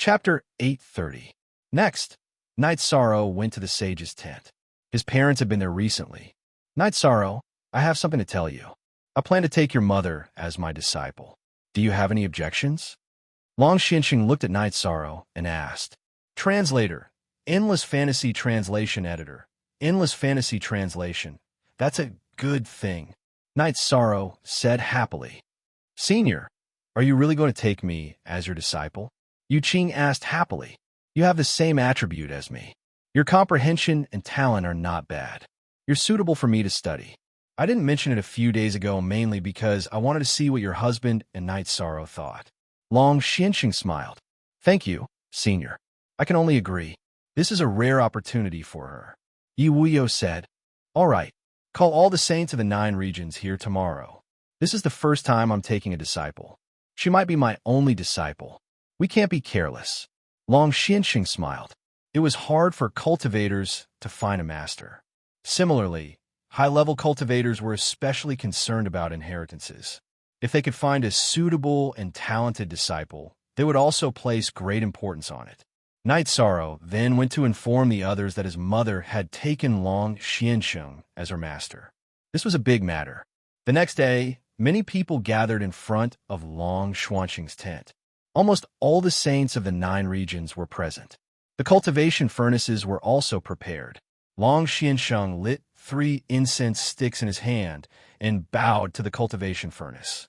Chapter 830. Next, Night Sorrow went to the sage's tent. His parents had been there recently. Night Sorrow, I have something to tell you. I plan to take your mother as my disciple. Do you have any objections? Long Xianxing looked at Night Sorrow and asked. Translator, Endless Fantasy Translation Editor, Endless Fantasy Translation. That's a good thing. Night Sorrow said happily. Senior, are you really going to take me as your disciple? Yu Qing asked happily. You have the same attribute as me. Your comprehension and talent are not bad. You're suitable for me to study. I didn't mention it a few days ago mainly because I wanted to see what your husband and Night Sorrow thought. Long Xianxing smiled. Thank you, Senior. I can only agree. This is a rare opportunity for her. Yi Wuyo said. All right, call all the saints of the 9 regions here tomorrow. This is the first time I'm taking a disciple. She might be my only disciple. We can't be careless. Long Xianxing smiled. It was hard for cultivators to find a master. Similarly, high-level cultivators were especially concerned about inheritances. If they could find a suitable and talented disciple, they would also place great importance on it. Night Sorrow then went to inform the others that his mother had taken Long Xianxing as her master. This was a big matter. The next day, many people gathered in front of Long Xianxing's tent. Almost all the saints of the 9 regions were present. The cultivation furnaces were also prepared. Long Xianxing lit 3 incense sticks in his hand and bowed to the cultivation furnace.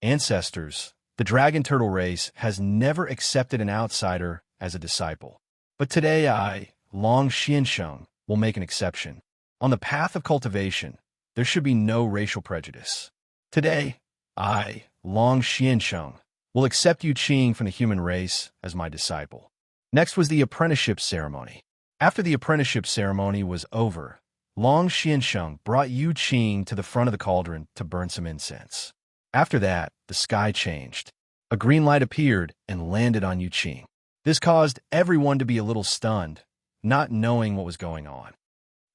Ancestors, the dragon turtle race has never accepted an outsider as a disciple. But today I, Long Xianxing, will make an exception. On the path of cultivation, there should be no racial prejudice. Today, I, Long Xianxing, will accept Yu Qing from the human race as my disciple. Next was the apprenticeship ceremony. After the apprenticeship ceremony was over, Long Xianxing brought Yu Qing to the front of the cauldron to burn some incense. After that, the sky changed. A green light appeared and landed on Yu Qing. This caused everyone to be a little stunned, not knowing what was going on.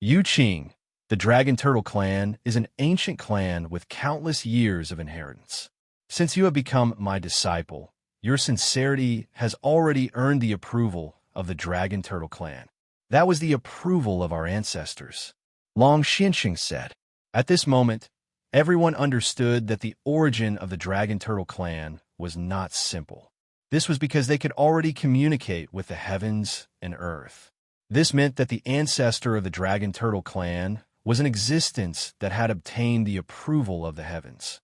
Yu Qing, the Dragon Turtle clan, is an ancient clan with countless years of inheritance. Since you have become my disciple, your sincerity has already earned the approval of the Dragon Turtle clan. That was the approval of our ancestors. Long Xianxing said. At this moment, everyone understood that the origin of the Dragon Turtle clan was not simple. This was because they could already communicate with the heavens and earth. This meant that the ancestor of the Dragon Turtle clan was an existence that had obtained the approval of the heavens.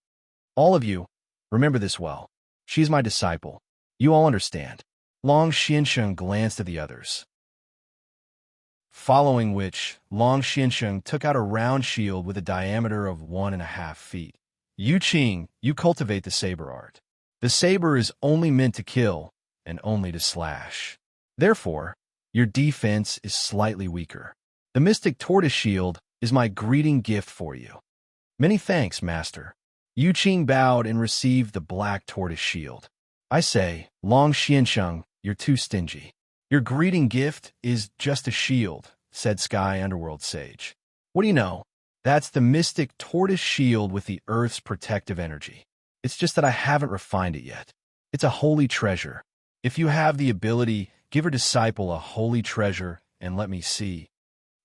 All of you, remember this well. She is my disciple. You all understand. Long Xianxing glanced at the others. Following which, Long Xianxing took out a round shield with a diameter of 1.5 feet. Yu Qing, you cultivate the saber art. The saber is only meant to kill and only to slash. Therefore, your defense is slightly weaker. The mystic tortoise shield is my greeting gift for you. Many thanks, Master. Yu Qing bowed and received the black tortoise shield. I say, Long Xianxing, you're too stingy. Your greeting gift is just a shield, said Sky Underworld Sage. What do you know? That's the mystic tortoise shield with the Earth's protective energy. It's just that I haven't refined it yet. It's a holy treasure. If you have the ability, give her disciple a holy treasure and let me see.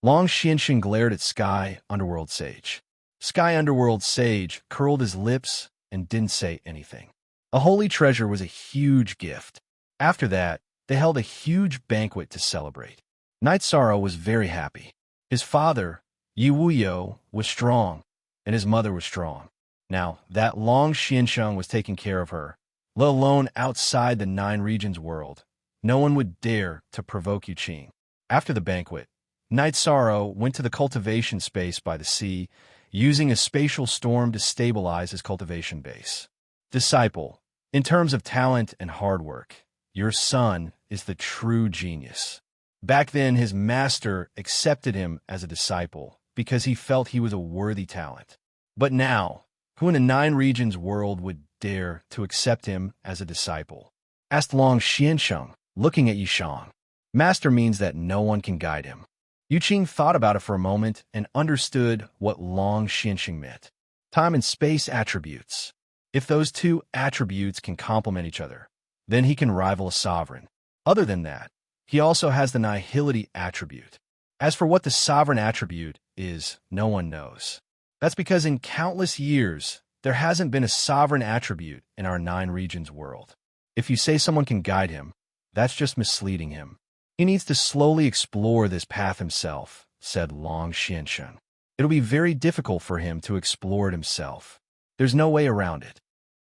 Long Xianxing glared at Sky Underworld Sage. Sky Underworld Sage curled his lips and didn't say anything. A holy treasure was a huge gift. After that, they held a huge banquet to celebrate. Night Sorrow was very happy. His father, Yi Wuyo, was strong, and his mother was strong. Now, that Long Xianxing was taking care of her, let alone outside the 9 regions world. No one would dare to provoke Yu Qing. After the banquet, Night Sorrow went to the cultivation space by the sea, using a spatial storm to stabilize his cultivation base. Disciple, in terms of talent and hard work, your son is the true genius. Back then, his master accepted him as a disciple because he felt he was a worthy talent. But now, who in the 9 regions world would dare to accept him as a disciple? Asked Long Xianxing, looking at Yishang. Master means that no one can guide him. Yu Qing thought about it for a moment and understood what Long Xianxing meant. Time and space attributes. If those 2 attributes can complement each other, then he can rival a sovereign. Other than that, he also has the nihility attribute. As for what the sovereign attribute is, no one knows. That's because in countless years, there hasn't been a sovereign attribute in our 9 regions world. If you say someone can guide him, that's just misleading him. He needs to slowly explore this path himself, said Long Xiansheng. It'll be very difficult for him to explore it himself. There's no way around it.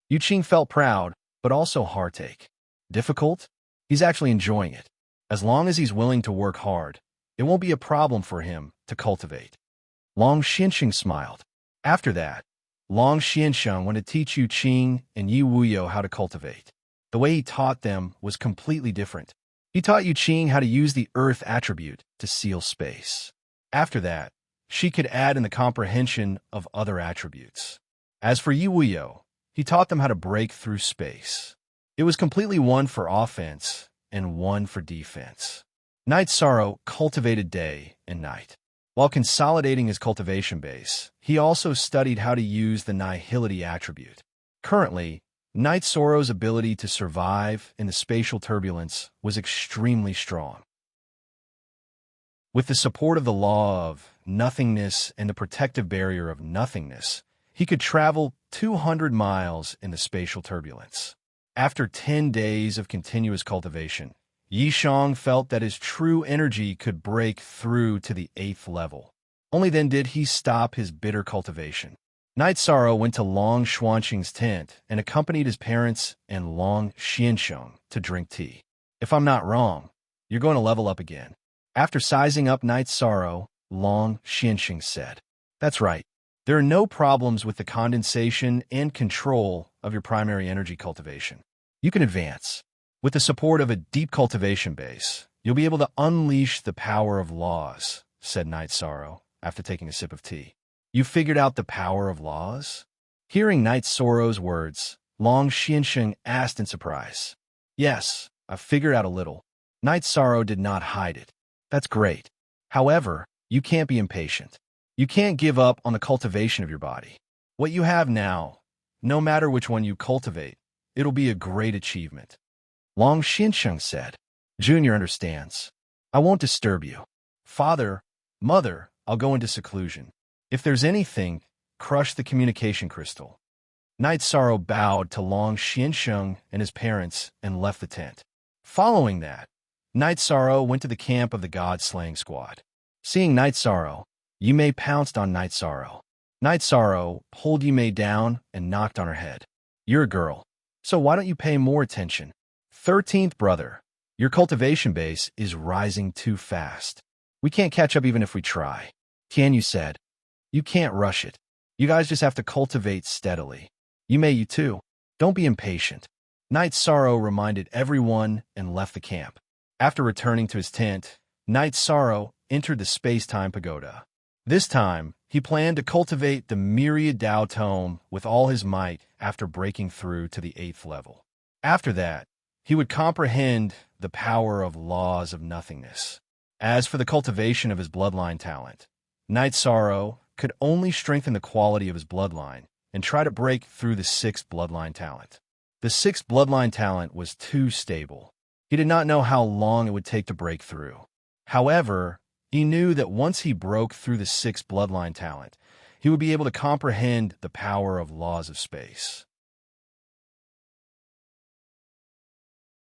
Yu Qing felt proud, but also heartache. Difficult? He's actually enjoying it. As long as he's willing to work hard, it won't be a problem for him to cultivate. Long Xiansheng smiled. After that, Long Xiansheng went to teach Yu Qing and Yi Wuyo how to cultivate. The way he taught them was completely different. He taught Yu Qing how to use the earth attribute to seal space. After that, she could add in the comprehension of other attributes. As for Yi Wuyo, he taught them how to break through space. It was completely one for offense and one for defense. Night Sorrow cultivated day and night. While consolidating his cultivation base, he also studied how to use the nihility attribute. Currently, Night Sorrow's ability to survive in the spatial turbulence was extremely strong. With the support of the law of nothingness and the protective barrier of nothingness, he could travel 200 miles in the spatial turbulence. After 10 days of continuous cultivation, Yi Shang felt that his true energy could break through to the 8th level. Only then did he stop his bitter cultivation. Night Sorrow went to Long Xuanqing's tent and accompanied his parents and Long Xiansheng to drink tea. If I'm not wrong, you're going to level up again. After sizing up Night Sorrow, Long Xiansheng said, "That's right. There are no problems with the condensation and control of your primary energy cultivation. You can advance. With the support of a deep cultivation base, you'll be able to unleash the power of laws," said Night Sorrow after taking a sip of tea. "You figured out the power of laws?" Hearing Night Sorrow's words, Long Xiansheng asked in surprise. "Yes, I've figured out a little." Night Sorrow did not hide it. "That's great. However, you can't be impatient. You can't give up on the cultivation of your body. What you have now, no matter which one you cultivate, it'll be a great achievement." Long Xiansheng said, "Junior understands. I won't disturb you. Father, Mother, I'll go into seclusion. If there's anything, crush the communication crystal." Night Sorrow bowed to Long Xiansheng and his parents and left the tent. Following that, Night Sorrow went to the camp of the God-slaying squad. Seeing Night Sorrow, Yimei pounced on Night Sorrow. Night Sorrow pulled Yimei down and knocked on her head. "You're a girl, so why don't you pay more attention? 13th brother, your cultivation base is rising too fast. We can't catch up even if we try." Tianyu said, "You can't rush it. You guys just have to cultivate steadily. Yimei, you too. Don't be impatient." Night Sorrow reminded everyone and left the camp. After returning to his tent, Night Sorrow entered the space-time pagoda. This time, he planned to cultivate the Myriad Dao Tome with all his might after breaking through to the 8th level. After that, he would comprehend the power of laws of nothingness. As for the cultivation of his bloodline talent, Night Sorrow could only strengthen the quality of his bloodline and try to break through the 6th bloodline talent. The 6th bloodline talent was too stable. He did not know how long it would take to break through. However, he knew that once he broke through the 6th bloodline talent, he would be able to comprehend the power of laws of space.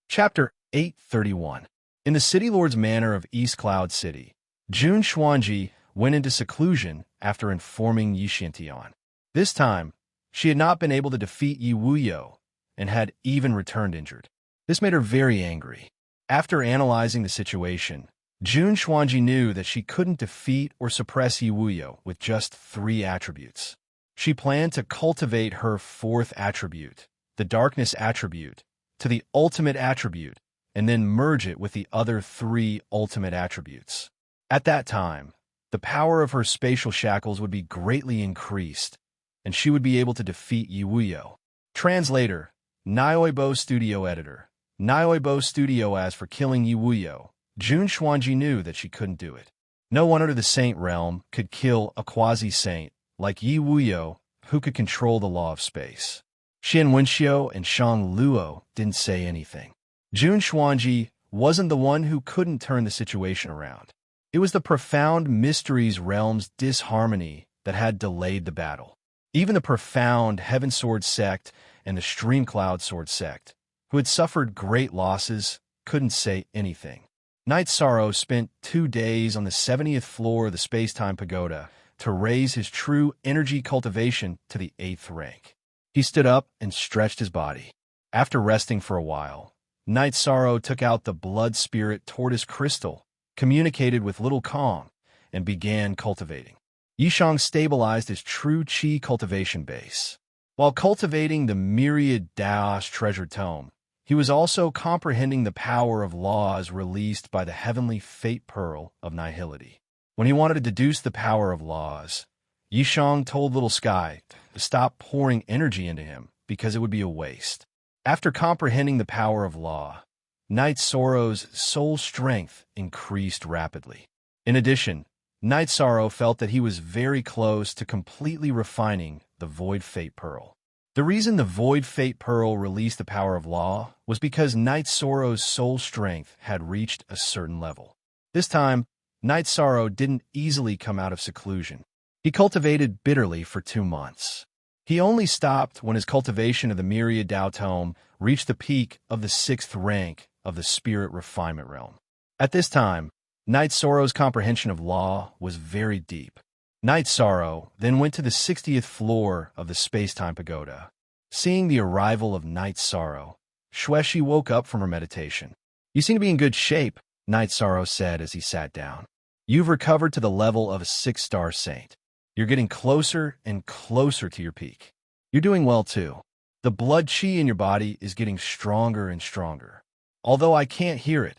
Chapter 831. In the City Lord's Manor of East Cloud City, Jun Xuanji went into seclusion after informing Yi Xiantian. This time, she had not been able to defeat Yi Wuyo and had even returned injured. This made her very angry. After analyzing the situation, Jun Xuanji knew that she couldn't defeat or suppress Yi Wuyo with just 3 attributes. She planned to cultivate her 4th attribute, the darkness attribute, to the ultimate attribute, and then merge it with the other 3 ultimate attributes. At that time, the power of her spatial shackles would be greatly increased, and she would be able to defeat Yi Wuyo. Translator, Nioibo Studio Editor. Nioibo Studio. As for killing Yi Wuyo, Jun Xuanji knew that she couldn't do it. No one under the Saint Realm could kill a quasi-saint like Yi Wuyo, who could control the law of space. Xian Wenxiu and Shang Luo didn't say anything. Jun Xuanji wasn't the one who couldn't turn the situation around. It was the profound mysteries realm's disharmony that had delayed the battle. Even the profound Heaven Sword sect and the Streamcloud Sword sect, who had suffered great losses, couldn't say anything. Knight Sorrow spent 2 days on the 70th floor of the Space-Time Pagoda to raise his true energy cultivation to the 8th rank. He stood up and stretched his body. After resting for a while, Knight Sorrow took out the blood spirit tortoise crystal, communicated with Little Kong, and began cultivating. Yishang stabilized his true chi cultivation base. While cultivating the Myriad Daos treasure tome, he was also comprehending the power of laws released by the heavenly fate pearl of nihility. When he wanted to deduce the power of laws, Yishang told Little Sky to stop pouring energy into him because it would be a waste. After comprehending the power of law, Knight Sorrow's soul strength increased rapidly. In addition, Knight Sorrow felt that he was very close to completely refining the Void Fate Pearl. The reason the Void Fate Pearl released the power of law was because Knight Sorrow's soul strength had reached a certain level. This time, Knight Sorrow didn't easily come out of seclusion. He cultivated bitterly for 2 months. He only stopped when his cultivation of the Myriad Dao Tome reached the peak of the 6th rank of the Spirit Refinement Realm. At this time, Knight Sorrow's comprehension of law was very deep. Knight Sorrow then went to the 60th floor of the Space-Time Pagoda. Seeing the arrival of Knight Sorrow, Xueshi woke up from her meditation. "You seem to be in good shape," Knight Sorrow said as he sat down. "You've recovered to the level of a 6-star saint. You're getting closer and closer to your peak. You're doing well, too. The blood chi in your body is getting stronger and stronger. Although I can't hear it,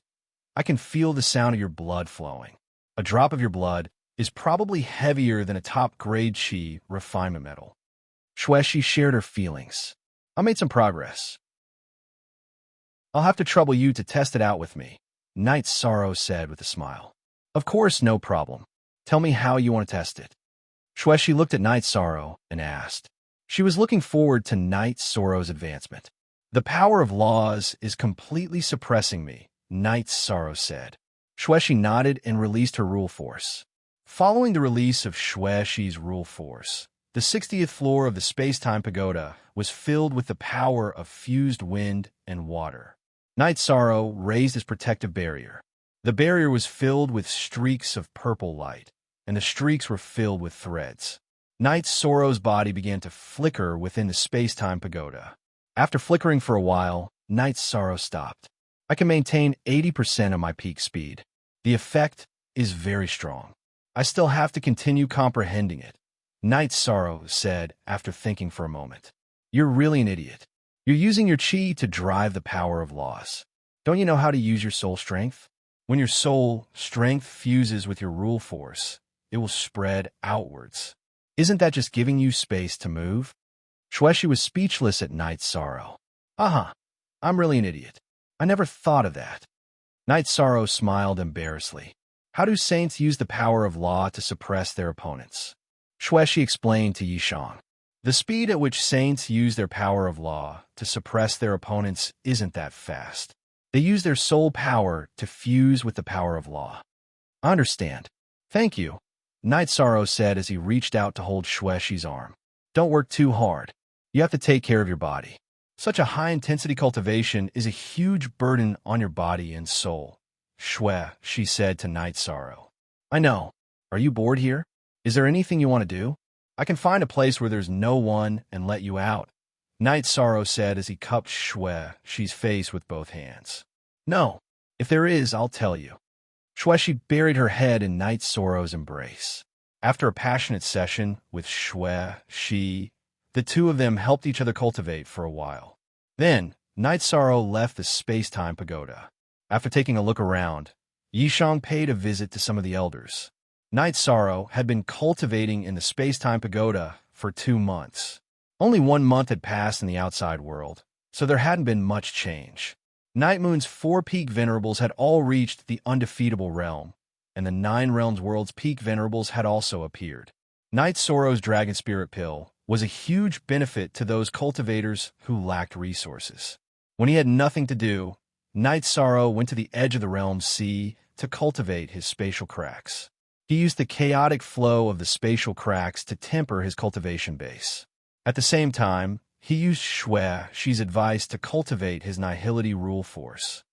I can feel the sound of your blood flowing. A drop of your blood is probably heavier than a top-grade chi refinement metal." Xueshi shared her feelings. "I made some progress. I'll have to trouble you to test it out with me," Knight Sorrow said with a smile. "Of course, no problem. Tell me how you want to test it." Xueshi looked at Knight Sorrow and asked. She was looking forward to Knight Sorrow's advancement. "The power of laws is completely suppressing me," Knight Sorrow said. Xueshi nodded and released her rule force. Following the release of Xueshi's rule force, the 60th floor of the Space-Time Pagoda was filled with the power of fused wind and water. Knight Sorrow raised his protective barrier. The barrier was filled with streaks of purple light, and the streaks were filled with threads. Knight Sorrow's body began to flicker within the Space-Time Pagoda. After flickering for a while, Knight Sorrow stopped. "I can maintain 80% of my peak speed. The effect is very strong. I still have to continue comprehending it," Knight Sorrow said after thinking for a moment. "You're really an idiot. You're using your chi to drive the power of laws. Don't you know how to use your soul strength? When your soul strength fuses with your rule force, it will spread outwards. Isn't that just giving you space to move?" Xueshi was speechless at Knight Sorrow. I'm really an idiot. I never thought of that." Knight Sorrow smiled embarrassedly. "How do saints use the power of law to suppress their opponents?" Xueshi explained to Yishang. "The speed at which saints use their power of law to suppress their opponents isn't that fast. They use their soul power to fuse with the power of law." "I understand. Thank you," Knight Sorrow said as he reached out to hold Xueshi's arm. "Don't work too hard. You have to take care of your body. Such a high-intensity cultivation is a huge burden on your body and soul," she said to Knight Sorrow. "I know. Are you bored here? Is there anything you want to do? I can find a place where there's no one and let you out," Knight Sorrow said as he cupped Xuexi's face with both hands. "No. If there is, I'll tell you." Xuexi buried her head in Knight Sorrow's embrace. After a passionate session with Xuexi, the two of them helped each other cultivate for a while. Then, Knight Sorrow left the Space-Time Pagoda. After taking a look around, Yishang paid a visit to some of the elders. Knight Sorrow had been cultivating in the Space-Time Pagoda for 2 months. Only 1 month had passed in the outside world, so there hadn't been much change. Night Moon's 4 peak venerables had all reached the undefeatable realm, and the 9 realms world's peak venerables had also appeared. Knight Sorrow's Dragon Spirit Pill was a huge benefit to those cultivators who lacked resources. When he had nothing to do, Night Sorrow went to the edge of the realm sea to cultivate his spatial cracks. He used the chaotic flow of the spatial cracks to temper his cultivation base. At the same time, he used She's advice to cultivate his nihility rule force.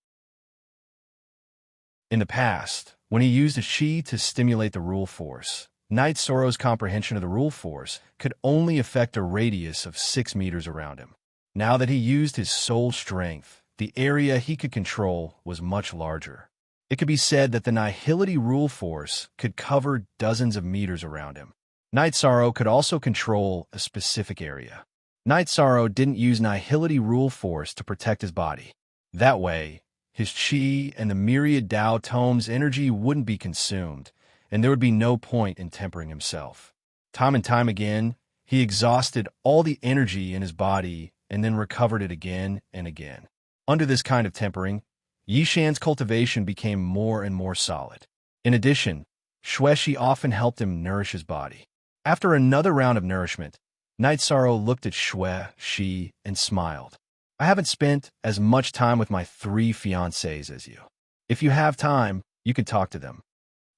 In the past, when he used a Shi to stimulate the rule force, Night Sorrow's comprehension of the rule force could only affect a radius of 6 meters around him. Now that he used his soul strength, the area he could control was much larger. It could be said that the nihility rule force could cover dozens of meters around him. Night Sorrow could also control a specific area. Night Sorrow didn't use nihility rule force to protect his body. That way, his chi and the Myriad Tao tome's energy wouldn't be consumed, and there would be no point in tempering himself. Time and time again, he exhausted all the energy in his body and then recovered it again and again. Under this kind of tempering, Yishan's cultivation became more and more solid. In addition, Shueshi often helped him nourish his body. After another round of nourishment, Night Sorrow looked at Shueshi and smiled. I haven't spent as much time with my 3 fiancés as you. If you have time, you can talk to them.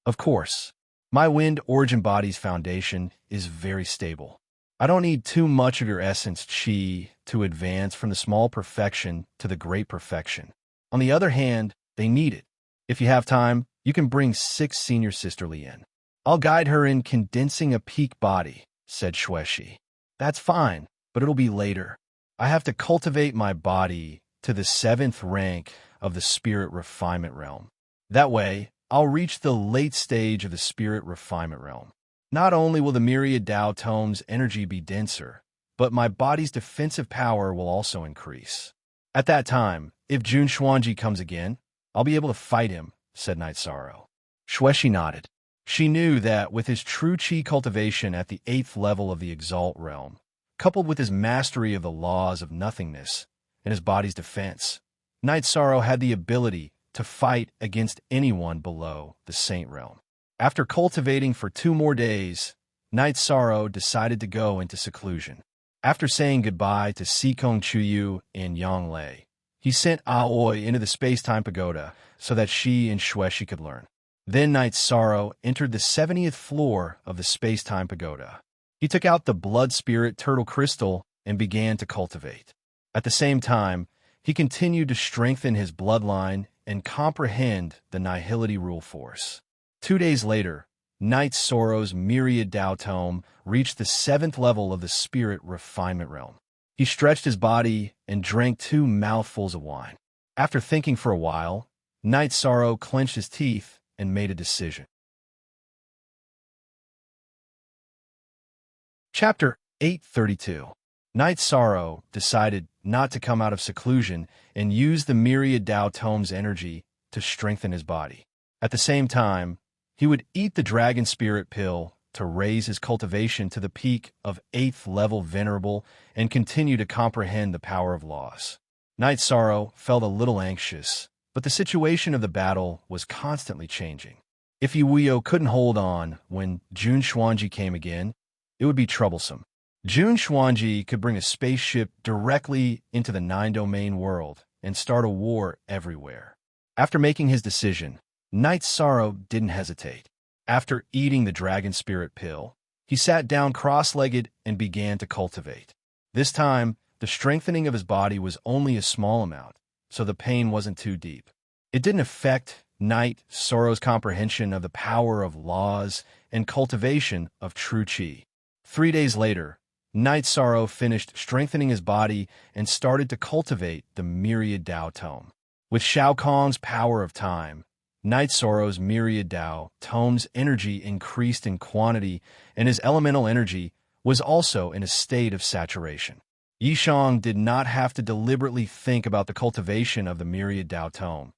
Of course, my wind origin body's foundation is very stable. I don't need too much of your essence chi to advance from the small perfection to the great perfection. On the other hand, they need it. If you have time, you can bring 6 senior sisterly in. I'll guide her in condensing a peak body, said Shueshi. That's fine, but it'll be later. I have to cultivate my body to the 7th rank of the spirit refinement realm. That way, I'll reach the late stage of the spirit refinement realm. Not only will the Myriad Tao tome's energy be denser, but my body's defensive power will also increase. At that time, if Jun Xuanji comes again, I'll be able to fight him, said Night Sorrow. Shueshi nodded. She knew that with his true chi cultivation at the 8th level of the Exalt realm, coupled with his mastery of the laws of nothingness and his body's defense, Night Sorrow had the ability to fight against anyone below the Saint realm. After cultivating for 2 more days, Night Sorrow decided to go into seclusion. After saying goodbye to Sikong Chuyu and Yonglei, he sent Aoi into the space-time pagoda so that she and Shueshi could learn. Then Night Sorrow entered the 70th floor of the space-time pagoda. He took out the blood spirit turtle crystal and began to cultivate. At the same time, he continued to strengthen his bloodline and comprehend the nihility rule force. 2 days later, Night Sorrow's Myriad Tao tome reached the 7th level of the spirit refinement realm. He stretched his body and drank 2 mouthfuls of wine. After thinking for a while, Night Sorrow clenched his teeth and made a decision. Chapter 832. Night Sorrow decided not to come out of seclusion and use the Myriad Tao tome's energy to strengthen his body. At the same time, he would eat the dragon spirit pill to raise his cultivation to the peak of 8th level venerable and continue to comprehend the power of laws. Night Sorrow felt a little anxious, but the situation of the battle was constantly changing. If Yuio couldn't hold on when Jun Xuanji came again, it would be troublesome. Jun Xuanji could bring a spaceship directly into the 9-domain world and start a war everywhere. After making his decision, Night Sorrow didn't hesitate. After eating the dragon spirit pill, he sat down cross-legged and began to cultivate. This time, the strengthening of his body was only a small amount, so the pain wasn't too deep. It didn't affect Night Sorrow's comprehension of the power of laws and cultivation of true chi. 3 days later, Night Sorrow finished strengthening his body and started to cultivate the Myriad Tao tome. With Shao Kong's power of time, Night Sorrow's Myriad Tao tome's energy increased in quantity, and his elemental energy was also in a state of saturation. Yishang did not have to deliberately think about the cultivation of the Myriad Tao tome,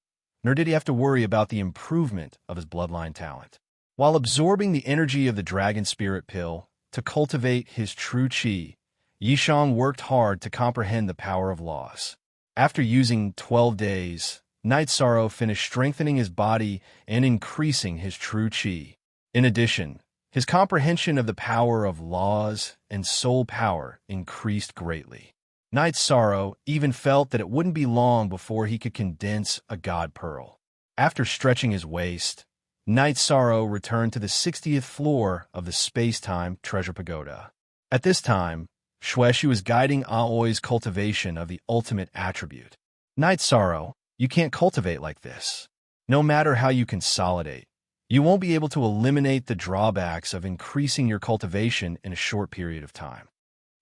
nor did he have to worry about the improvement of his bloodline talent. While absorbing the energy of the dragon spirit pill to cultivate his true chi, Yishang worked hard to comprehend the power of laws. After using 12 days, Night Sorrow finished strengthening his body and increasing his true chi. In addition, his comprehension of the power of laws and soul power increased greatly. Night Sorrow even felt that it wouldn't be long before he could condense a god pearl. After stretching his waist, Night Sorrow returned to the 60th floor of the space-time treasure pagoda. At this time, Shueshi was guiding Aoi's cultivation of the ultimate attribute. Night Sorrow, you can't cultivate like this. No matter how you consolidate, you won't be able to eliminate the drawbacks of increasing your cultivation in a short period of time.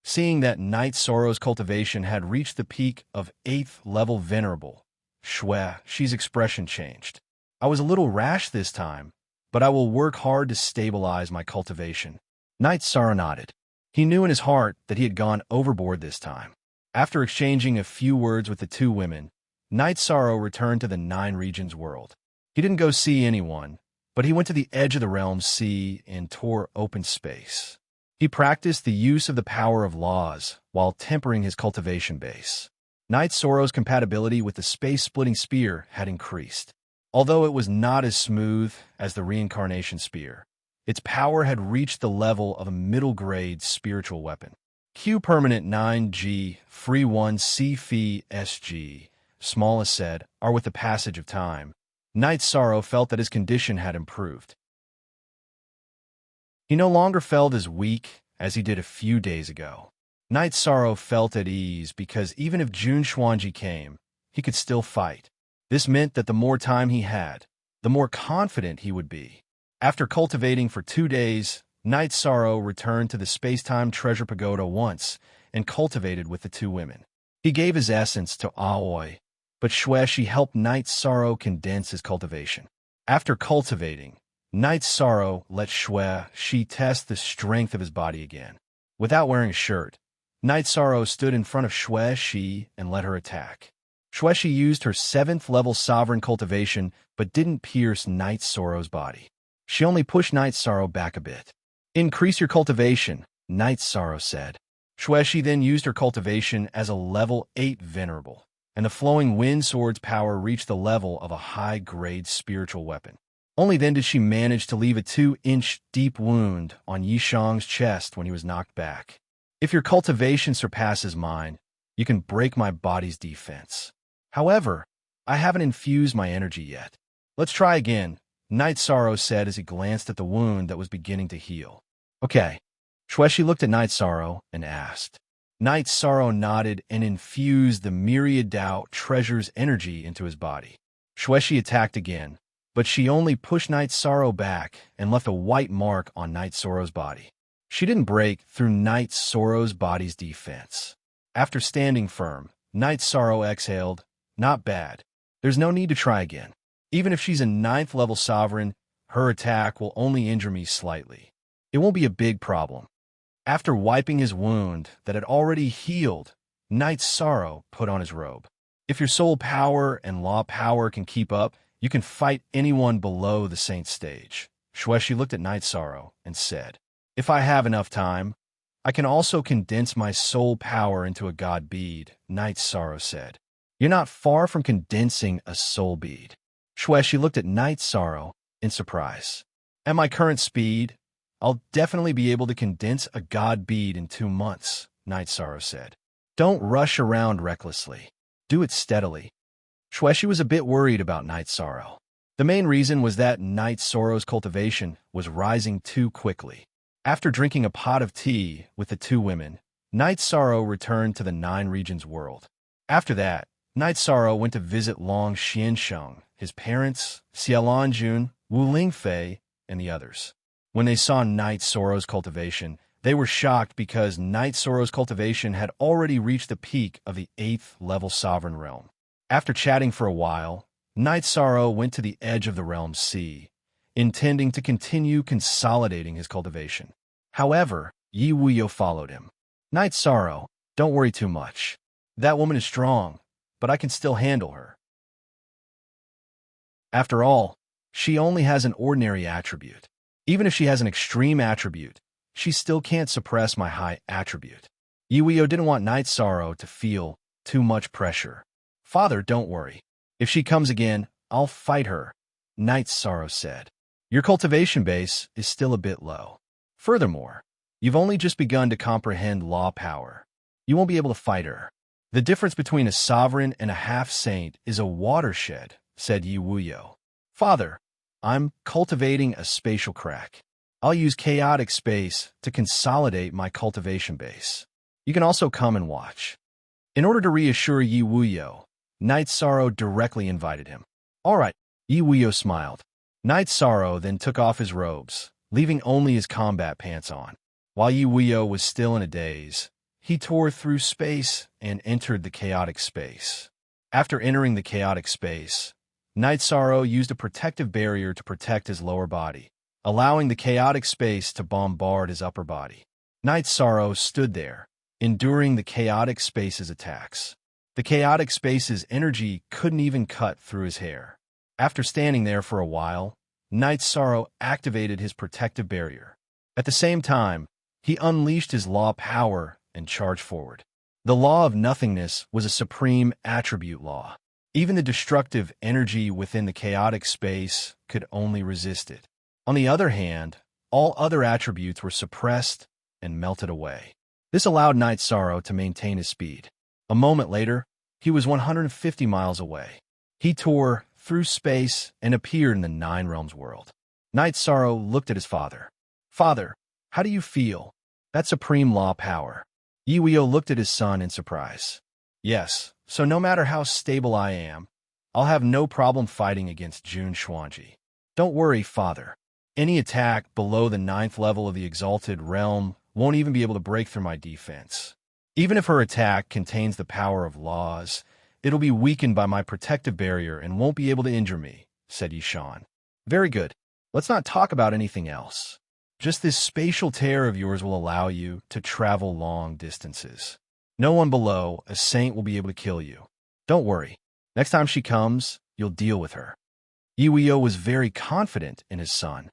Seeing that Night Sorrow's cultivation had reached the peak of 8th level Venerable, Shueishi's expression changed. I was a little rash this time, but I will work hard to stabilize my cultivation. Night Sorrow nodded. He knew in his heart that he had gone overboard this time. After exchanging a few words with the two women, Night Sorrow returned to the Nine Regions world. He didn't go see anyone, but he went to the edge of the realm's sea and tore open space. He practiced the use of the power of laws while tempering his cultivation base. Night Sorrow's compatibility with the space-splitting spear had increased. Although it was not as smooth as the reincarnation spear, its power had reached the level of a middle-grade spiritual weapon. Q Permanent 9G, Free 1 C Phi SG, Small as said, are with the passage of time. Night Sorrow felt that his condition had improved. He no longer felt as weak as he did a few days ago. Night Sorrow felt at ease because even if Jun Xuanji came, he could still fight. This meant that the more time he had, the more confident he would be. After cultivating for 2 days, Night Sorrow returned to the space-time treasure pagoda once and cultivated with the two women. He gave his essence to Aoi, but Shueshi helped Night Sorrow condense his cultivation. After cultivating, Night Sorrow let Shueshi test the strength of his body again. Without wearing a shirt, Night Sorrow stood in front of Shueshi and let her attack. Shueshi used her 7th level sovereign cultivation but didn't pierce Night Sorrow's body. She only pushed Night Sorrow back a bit. Increase your cultivation, Night Sorrow said. Shueshi then used her cultivation as a level 8 Venerable, and the flowing wind sword's power reached the level of a high-grade spiritual weapon. Only then did she manage to leave a 2-inch deep wound on Yishang's chest when he was knocked back. If your cultivation surpasses mine, you can break my body's defense. However, I haven't infused my energy yet. Let's try again, Night Sorrow said as he glanced at the wound that was beginning to heal. Okay. Shueshi looked at Night Sorrow and asked. Night Sorrow nodded and infused the Myriad treasure's energy into his body. Shueshi attacked again, but she only pushed Night Sorrow back and left a white mark on Night Sorrow's body. She didn't break through Night Sorrow's body's defense. After standing firm, Night Sorrow exhaled, not bad. There's no need to try again. Even if she's a 9th level sovereign, her attack will only injure me slightly. It won't be a big problem. After wiping his wound that had already healed, Night Sorrow put on his robe. If your soul power and law power can keep up, you can fight anyone below the Saint stage. Shueshi looked at Night Sorrow and said, If I have enough time, I can also condense my soul power into a god bead, Night Sorrow said. You're not far from condensing a soul bead. Shueshi looked at Night Sorrow in surprise. At my current speed, I'll definitely be able to condense a god bead in 2 months, Night Sorrow said. Don't rush around recklessly. Do it steadily. Shueshi was a bit worried about Night Sorrow. The main reason was that Night Sorrow's cultivation was rising too quickly. After drinking a pot of tea with the two women, Night Sorrow returned to the Nine Regions world. After that, Night Sorrow went to visit Long Xiansheng, his parents, Xiaolanjun, Wu Lingfei, and the others. When they saw Night Sorrow's cultivation, they were shocked because Night Sorrow's cultivation had already reached the peak of the 8th level sovereign realm. After chatting for a while, Night Sorrow went to the edge of the realm's sea, intending to continue consolidating his cultivation. However, Yi Wuyo followed him. Night Sorrow, don't worry too much. That woman is strong, but I can still handle her. After all, she only has an ordinary attribute. Even if she has an extreme attribute, she still can't suppress my high attribute. Yi Wuyo didn't want Night Sorrow to feel too much pressure. Father, don't worry. If she comes again, I'll fight her, Night Sorrow said. Your cultivation base is still a bit low. Furthermore, you've only just begun to comprehend law power. You won't be able to fight her. The difference between a sovereign and a half-saint is a watershed, said Yi Wuyo. Father, I'm cultivating a spatial crack. I'll use chaotic space to consolidate my cultivation base. You can also come and watch. In order to reassure Yi Wuyo, Night Sorrow directly invited him. All right, Yi Wuyo smiled. Night Sorrow then took off his robes, leaving only his combat pants on. While Yi Wuyo was still in a daze, he tore through space and entered the chaotic space. After entering the chaotic space, Night Sorrow used a protective barrier to protect his lower body, allowing the chaotic space to bombard his upper body. Night Sorrow stood there, enduring the chaotic space's attacks. The chaotic space's energy couldn't even cut through his hair. After standing there for a while, Night Sorrow activated his protective barrier. At the same time, he unleashed his law power and charged forward. The law of nothingness was a supreme attribute law. Even the destructive energy within the chaotic space could only resist it. On the other hand, all other attributes were suppressed and melted away. This allowed Night Sorrow to maintain his speed. A moment later, he was 150 miles away. He tore through space and appeared in the Nine Realms world. Night Sorrow looked at his father. Father, how do you feel? That supreme law power. Yi Wuyo looked at his son in surprise. Yes, so no matter how stable I am, I'll have no problem fighting against Jun Xuanji. Don't worry, father. Any attack below the 9th level of the Exalted Realm won't even be able to break through my defense. Even if her attack contains the power of laws, it'll be weakened by my protective barrier and won't be able to injure me, said Yishan. Very good. Let's not talk about anything else. Just this spatial tear of yours will allow you to travel long distances. No one below a saint will be able to kill you. Don't worry. Next time she comes, you'll deal with her. Yi Wuyo was very confident in his son.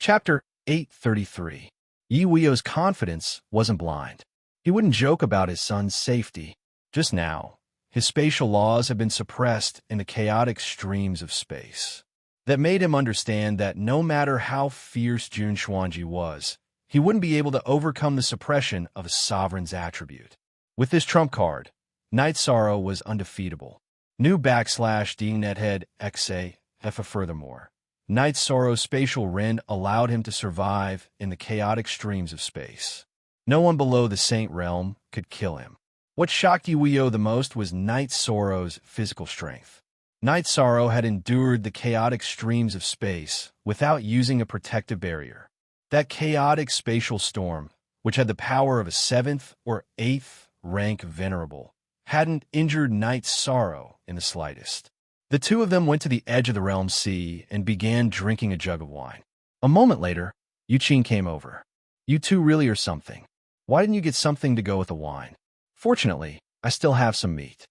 Chapter 833. Yi Wuyo's confidence wasn't blind. He wouldn't joke about his son's safety. Just now, his spatial laws had been suppressed in the chaotic streams of space. That made him understand that no matter how fierce Jun Xuanji was, he wouldn't be able to overcome the suppression of a sovereign's attribute. With this trump card, Night Sorrow was undefeatable. New / DNethead XA F. Furthermore, Night Sorrow's spatial rend allowed him to survive in the chaotic streams of space. No one below the Saint Realm could kill him. What shocked Yi Wuyo the most was Night Sorrow's physical strength. Night Sorrow had endured the chaotic streams of space without using a protective barrier. That chaotic spatial storm, which had the power of a 7th or 8th rank venerable, hadn't injured Night Sorrow in the slightest. The two of them went to the edge of the realm sea and began drinking a jug of wine. A moment later, Yuqing came over. You two really are something. Why didn't you get something to go with the wine? Fortunately, I still have some meat.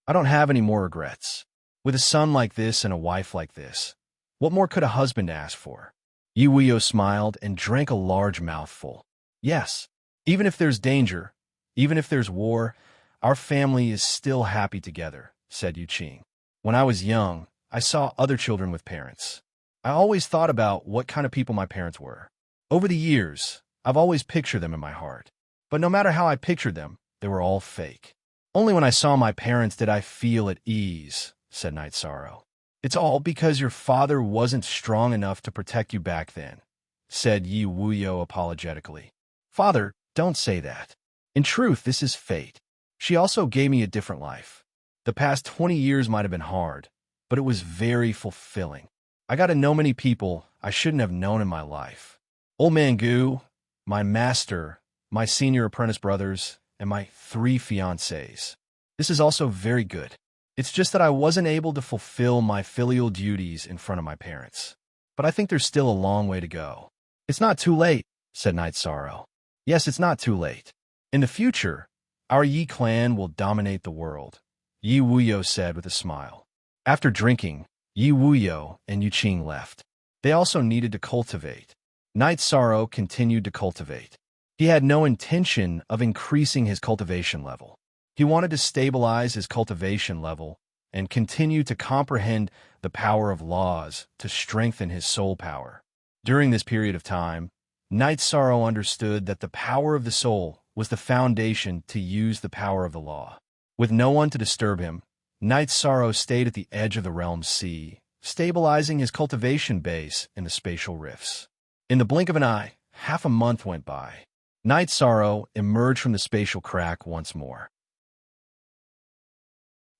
I don't have any more regrets. With a son like this and a wife like this, what more could a husband ask for? Yi Wuyo smiled and drank a large mouthful. Yes, even if there's danger, even if there's war, our family is still happy together, said Yuqing. When I was young, I saw other children with parents. I always thought about what kind of people my parents were. Over the years, I've always pictured them in my heart. But no matter how I pictured them, they were all fake. Only when I saw my parents did I feel at ease, said Night Sorrow. It's all because your father wasn't strong enough to protect you back then, said Yi Wuyo apologetically. Father, don't say that. In truth, this is fate. She also gave me a different life. The past 20 years might have been hard, but it was very fulfilling. I got to know many people I shouldn't have known in my life. Old Man Gu, my master, my senior apprentice brothers, and my 3 fiancés. This is also very good. It's just that I wasn't able to fulfill my filial duties in front of my parents. But I think there's still a long way to go. It's not too late, said Night Sorrow. Yes, it's not too late. In the future, our Yi clan will dominate the world, Yi Wuyo said with a smile. After drinking, Yi Wuyo and Yuqing left. They also needed to cultivate. Night Sorrow continued to cultivate. He had no intention of increasing his cultivation level. He wanted to stabilize his cultivation level and continue to comprehend the power of laws to strengthen his soul power. During this period of time, Night Sorrow understood that the power of the soul was the foundation to use the power of the law. With no one to disturb him, Night Sorrow stayed at the edge of the realm's sea, stabilizing his cultivation base in the spatial rifts. In the blink of an eye, half a month went by. Night Sorrow emerged from the spatial crack once more.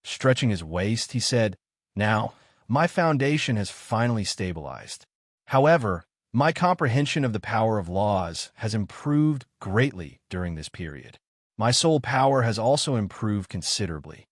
Stretching his waist, he said, "Now, my foundation has finally stabilized. However, my comprehension of the power of laws has improved greatly during this period. My soul power has also improved considerably."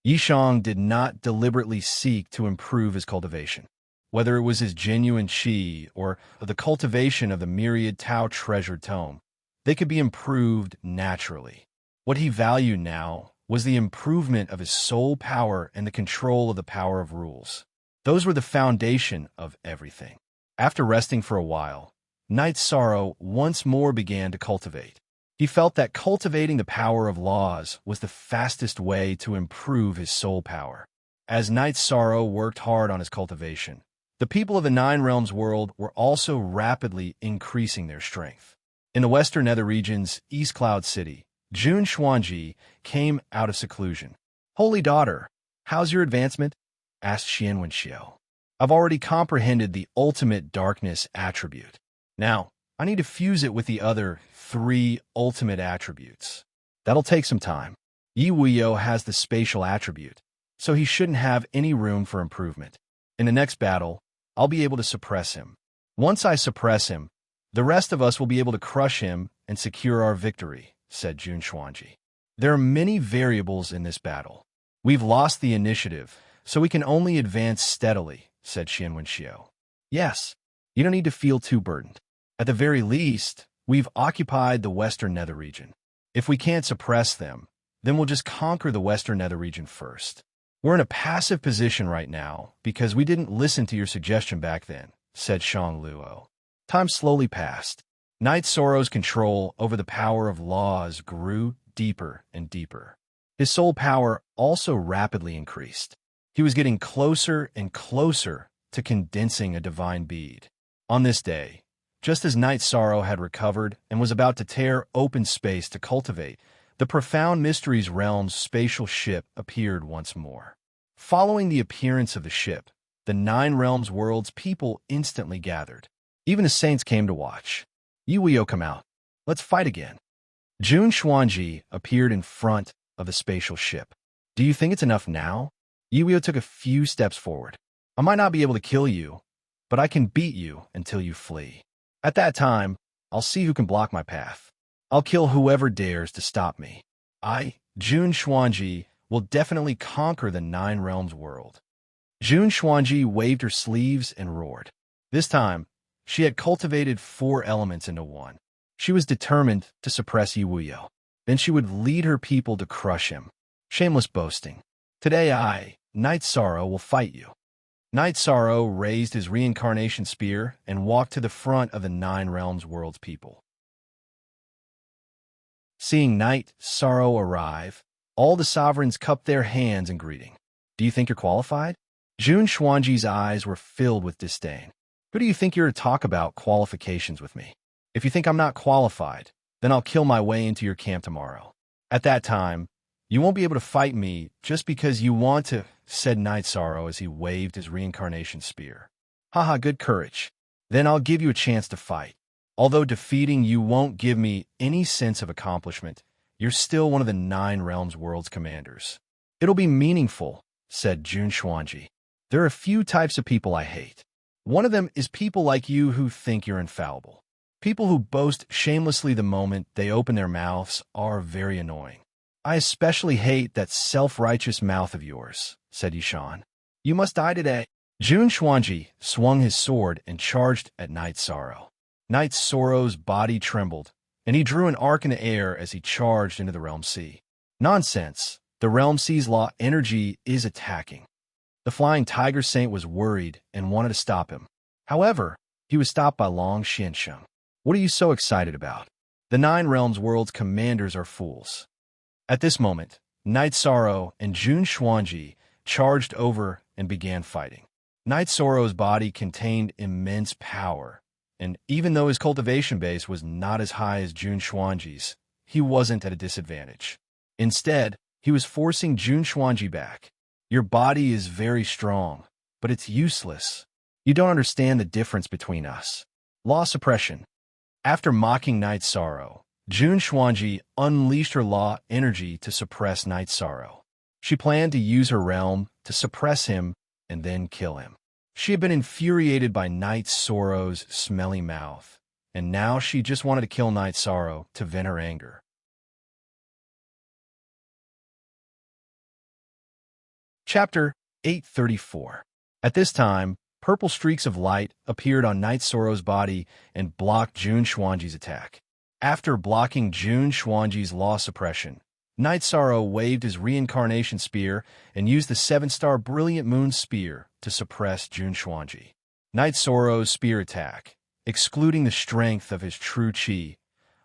Yishang did not deliberately seek to improve his cultivation. Whether it was his genuine qi or the cultivation of the Myriad Tao treasured tome, they could be improved naturally. What he valued now was the improvement of his soul power and the control of the power of rules. Those were the foundation of everything. After resting for a while, Night Sorrow once more began to cultivate. He felt that cultivating the power of laws was the fastest way to improve his soul power. As Night Sorrow worked hard on his cultivation, the people of the Nine Realms world were also rapidly increasing their strength. In the western nether region's East Cloud City, Jun Xuanji came out of seclusion. "Holy daughter, how's your advancement?" asked Xian Wenxiu. "I've already comprehended the ultimate darkness attribute. Now, I need to fuse it with the other 3 ultimate attributes. That'll take some time. Yi Wuyo has the spatial attribute, so he shouldn't have any room for improvement. In the next battle, I'll be able to suppress him. Once I suppress him, the rest of us will be able to crush him and secure our victory," said Jun Xuanji. "There are many variables in this battle. We've lost the initiative, so we can only advance steadily," said Xian Wenxiu. "Yes, you don't need to feel too burdened. At the very least, we've occupied the Western Nether region. If we can't suppress them, then we'll just conquer the Western Nether region first. We're in a passive position right now because we didn't listen to your suggestion back then," said Shang Luo. Time slowly passed. Night Sorrow's control over the power of laws grew deeper and deeper. His soul power also rapidly increased. He was getting closer and closer to condensing a divine bead. On this day, just as Night Sorrow had recovered and was about to tear open space to cultivate, the Profound Mysteries Realm's spatial ship appeared once more. Following the appearance of the ship, the Nine Realms world's people instantly gathered. Even the saints came to watch. "Yi Wuyo, come out. Let's fight again." Jun Xuanji appeared in front of the spatial ship. "Do you think it's enough now?" Yi Wuyo took a few steps forward. "I might not be able to kill you, but I can beat you until you flee. At that time, I'll see who can block my path. I'll kill whoever dares to stop me. I, Jun Xuanji, will definitely conquer the Nine Realms world." Jun Xuanji waved her sleeves and roared. This time, she had cultivated 4 elements into one. She was determined to suppress Yi Wuyo. Then she would lead her people to crush him. Shameless boasting. "Today I, Night Sorrow, will fight you." Night Sorrow raised his reincarnation spear and walked to the front of the Nine Realms world's people. Seeing Night Sorrow arrive, all the sovereigns cupped their hands in greeting. "Do you think you're qualified?" Jun Xuanji's eyes were filled with disdain. "Who do you think you're to talk about qualifications with me? If you think I'm not qualified, then I'll kill my way into your camp tomorrow. At that time, you won't be able to fight me just because you want to," said Night Sorrow as he waved his reincarnation spear. "Haha, good courage. Then I'll give you a chance to fight. Although defeating you won't give me any sense of accomplishment, you're still one of the Nine Realms world's commanders. It'll be meaningful," said Jun Xuanji. "There are a few types of people I hate. One of them is people like you who think you're infallible. People who boast shamelessly the moment they open their mouths are very annoying. I especially hate that self-righteous mouth of yours," said Yishan. "You must die today." Jun Xuanji swung his sword and charged at Night Sorrow. Night Sorrow's body trembled, and he drew an arc in the air as he charged into the Realm Sea. "Nonsense! The Realm Sea's law energy is attacking." The Flying Tiger Saint was worried and wanted to stop him. However, he was stopped by Long Xiansheng. "What are you so excited about? The Nine Realms world's commanders are fools." At this moment, Night Sorrow and Jun Xuanji charged over and began fighting. Night Sorrow's body contained immense power, and even though his cultivation base was not as high as Jun Xuanji's, he wasn't at a disadvantage. Instead, he was forcing Jun Xuanji back. Your body is very strong, but it's useless. You don't understand the difference between us. Law suppression. After mocking Night Sorrow, Jun Xuanji unleashed her law energy to suppress Night Sorrow. She planned to use her realm to suppress him and then kill him. She had been infuriated by Night Sorrow's smelly mouth, and now she just wanted to kill Night Sorrow to vent her anger. Chapter 834. At this time, purple streaks of light appeared on Night Sorrow's body and blocked Jun Xuanji's attack. After blocking Jun Xuanji's law suppression, Night Sorrow waved his reincarnation spear and used the 7-star Brilliant Moon Spear to suppress Jun Xuanji. Night Sorrow's spear attack, excluding the strength of his true chi,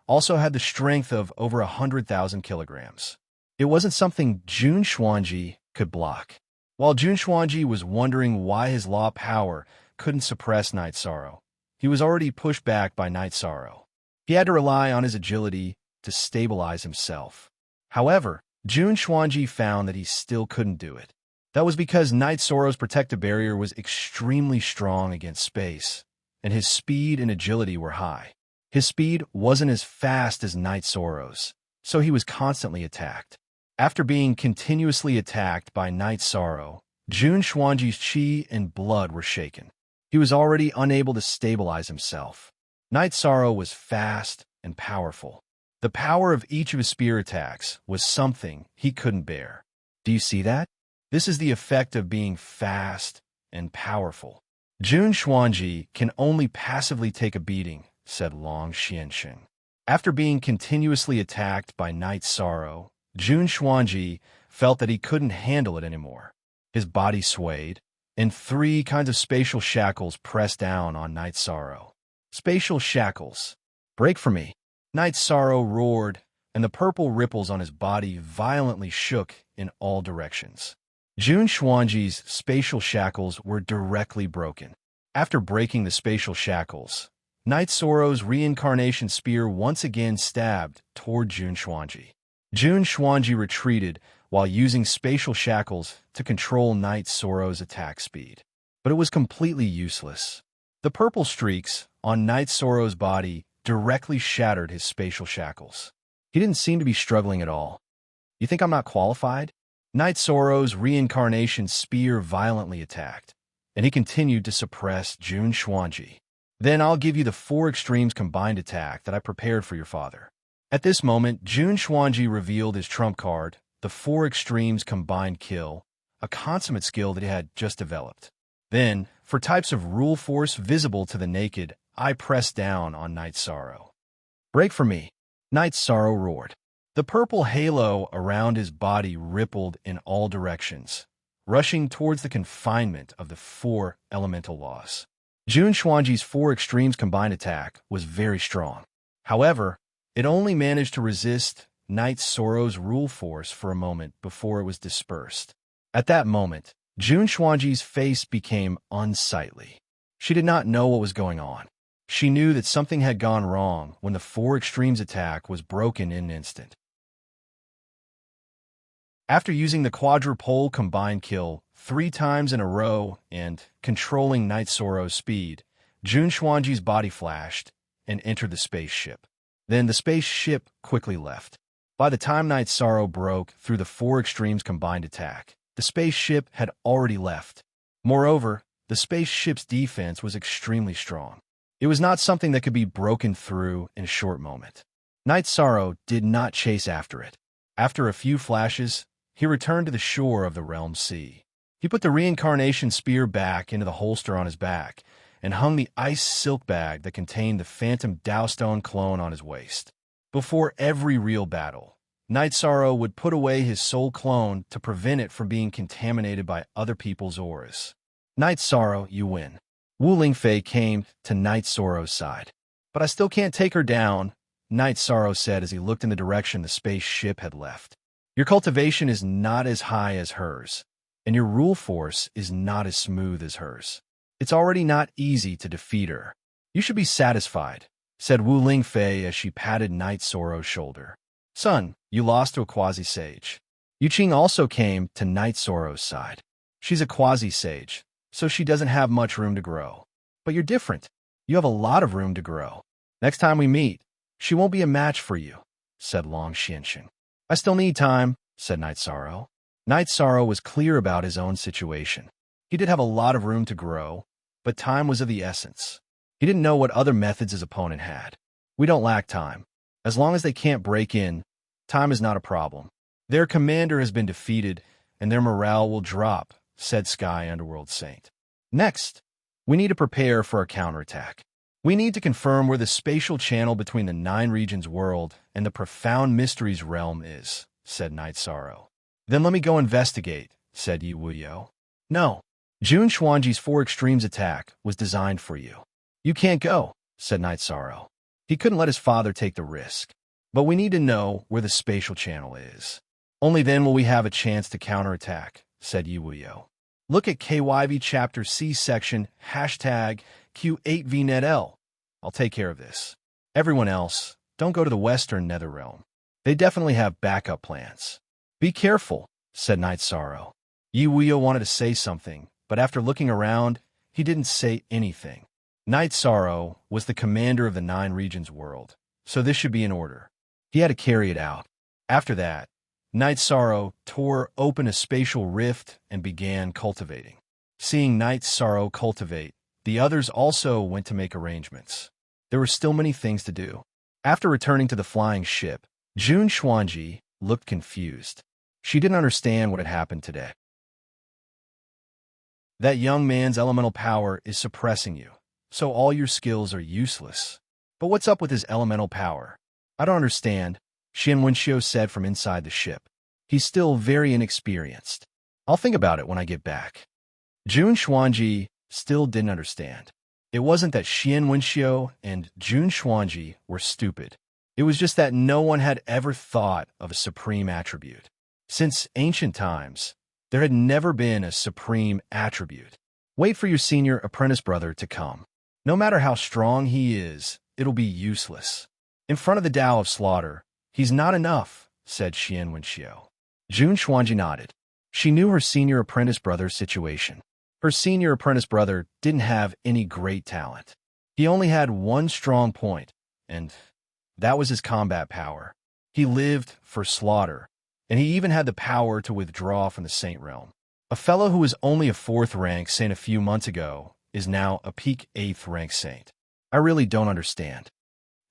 also had the strength of over 100,000 kilograms. It wasn't something Jun Xuanji could block. While Jun Xuanji was wondering why his law power couldn't suppress Night Sorrow, he was already pushed back by Night Sorrow. He had to rely on his agility to stabilize himself. However, Jun Xuanji found that he still couldn't do it. That was because Night Sorrow's protective barrier was extremely strong against space, and his speed and agility were high. His speed wasn't as fast as Night Sorrow's, so he was constantly attacked. After being continuously attacked by Night Sorrow, Jun Xuanji's chi and blood were shaken. He was already unable to stabilize himself. Night Sorrow was fast and powerful. The power of each of his spear attacks was something he couldn't bear. Do you see that? This is the effect of being fast and powerful. Jun Xuanji can only passively take a beating, said Long Xianxin. After being continuously attacked by Night Sorrow, Jun Xuanji felt that he couldn't handle it anymore. His body swayed, and 3 kinds of spatial shackles pressed down on Night Sorrow. Spatial shackles. Break from me. Night Sorrow roared, and the purple ripples on his body violently shook in all directions. Jun Xuanji's spatial shackles were directly broken. After breaking the spatial shackles, Night Sorrow's reincarnation spear once again stabbed toward Jun Xuanji. Jun Xuanji retreated while using spatial shackles to control Night Sorrow's attack speed. But it was completely useless. The purple streaks on Night Sorrow's body directly shattered his spatial shackles. He didn't seem to be struggling at all. You think I'm not qualified? Night Sorrow's reincarnation spear violently attacked, and he continued to suppress Jun Xuanji. Then I'll give you the 4 extremes combined attack that I prepared for your father. At this moment, Jun Xuanji revealed his trump card, the 4 extremes combined kill, a consummate skill that he had just developed. Then, for types of rule force visible to the naked, I pressed down on Night Sorrow. Break from me. Night Sorrow roared. The purple halo around his body rippled in all directions, rushing towards the confinement of the 4 elemental laws. Jun Xuanji's 4 extremes combined attack was very strong. However, it only managed to resist Night Sorrow's rule force for a moment before it was dispersed. At that moment, Jun Xuanji's face became unsightly. She did not know what was going on. She knew that something had gone wrong when the 4 extremes attack was broken in an instant. After using the quadrupole combined kill 3 times in a row and controlling Night Sorrow's speed, Jun Xuanji's body flashed and entered the spaceship. Then the spaceship quickly left. By the time Night Sorrow broke through the 4 extremes combined attack, the spaceship had already left. Moreover, the spaceship's defense was extremely strong. It was not something that could be broken through in a short moment. Night Sorrow did not chase after it. After a few flashes, he returned to the shore of the Realm Sea. He put the reincarnation spear back into the holster on his back and hung the ice silk bag that contained the phantom Dowstone clone on his waist. Before every real battle, Night Sorrow would put away his soul clone to prevent it from being contaminated by other people's auras. Night Sorrow, you win. Wu Lingfei came to Night Sorrow's side. But I still can't take her down, Night Sorrow said as he looked in the direction the spaceship had left. Your cultivation is not as high as hers, and your rule force is not as smooth as hers. It's already not easy to defeat her. You should be satisfied, said Wu Lingfei as she patted Knight Soro's shoulder. Son, you lost to a quasi-sage. Yuqing also came to Knight Soro's side. She's a quasi-sage, so she doesn't have much room to grow. But you're different. You have a lot of room to grow. Next time we meet, she won't be a match for you, said Long Xianxing. I still need time, said Knight Soro. Knight Soro was clear about his own situation. He did have a lot of room to grow, but time was of the essence. He didn't know what other methods his opponent had. We don't lack time. As long as they can't break in, time is not a problem. Their commander has been defeated, and their morale will drop, said Sky Underworld Saint. Next, we need to prepare for a counterattack. We need to confirm where the spatial channel between the Nine Regions world and the Profound Mysteries realm is, said Knight Soro. Then let me go investigate, said Yi Wuyo. No. Jun Xuanji's 4 Extremes attack was designed for you. You can't go, said Knight Soro. He couldn't let his father take the risk. But we need to know where the spatial channel is. Only then will we have a chance to counterattack, said Yi Wuyo. Look at KYV Chapter C section #Q8VNetL. I'll take care of this. Everyone else, don't go to the Western Nether Realm. They definitely have backup plans. Be careful, said Knight Soro. Yi Wuyo wanted to say something, but after looking around, he didn't say anything. Knight Soro was the commander of the Nine Regions world, so this should be in order. He had to carry it out. After that, Knight Soro tore open a spatial rift and began cultivating. Seeing Knight Soro cultivate, the others also went to make arrangements. There were still many things to do. After returning to the flying ship, Jun Xuanji looked confused. She didn't understand what had happened today. That young man's elemental power is suppressing you, so all your skills are useless. But what's up with his elemental power? I don't understand, Xian Wenxiu said from inside the ship. He's still very inexperienced. I'll think about it when I get back. Jun Xuanji still didn't understand. It wasn't that Xian Wenxiu and Jun Xuanji were stupid. It was just that no one had ever thought of a supreme attribute. Since ancient times, there had never been a supreme attribute. Wait for your senior apprentice brother to come. No matter how strong he is, it'll be useless. In front of the Tao of Slaughter, he's not enough, said Xian Wenxiu. Jun Xuanji nodded. She knew her senior apprentice brother's situation. Her senior apprentice brother didn't have any great talent. He only had one strong point, and that was his combat power. He lived for slaughter, and he even had the power to withdraw from the Saint Realm. A fellow who was only a 4th rank saint a few months ago is now a peak 8th rank saint. I really don't understand.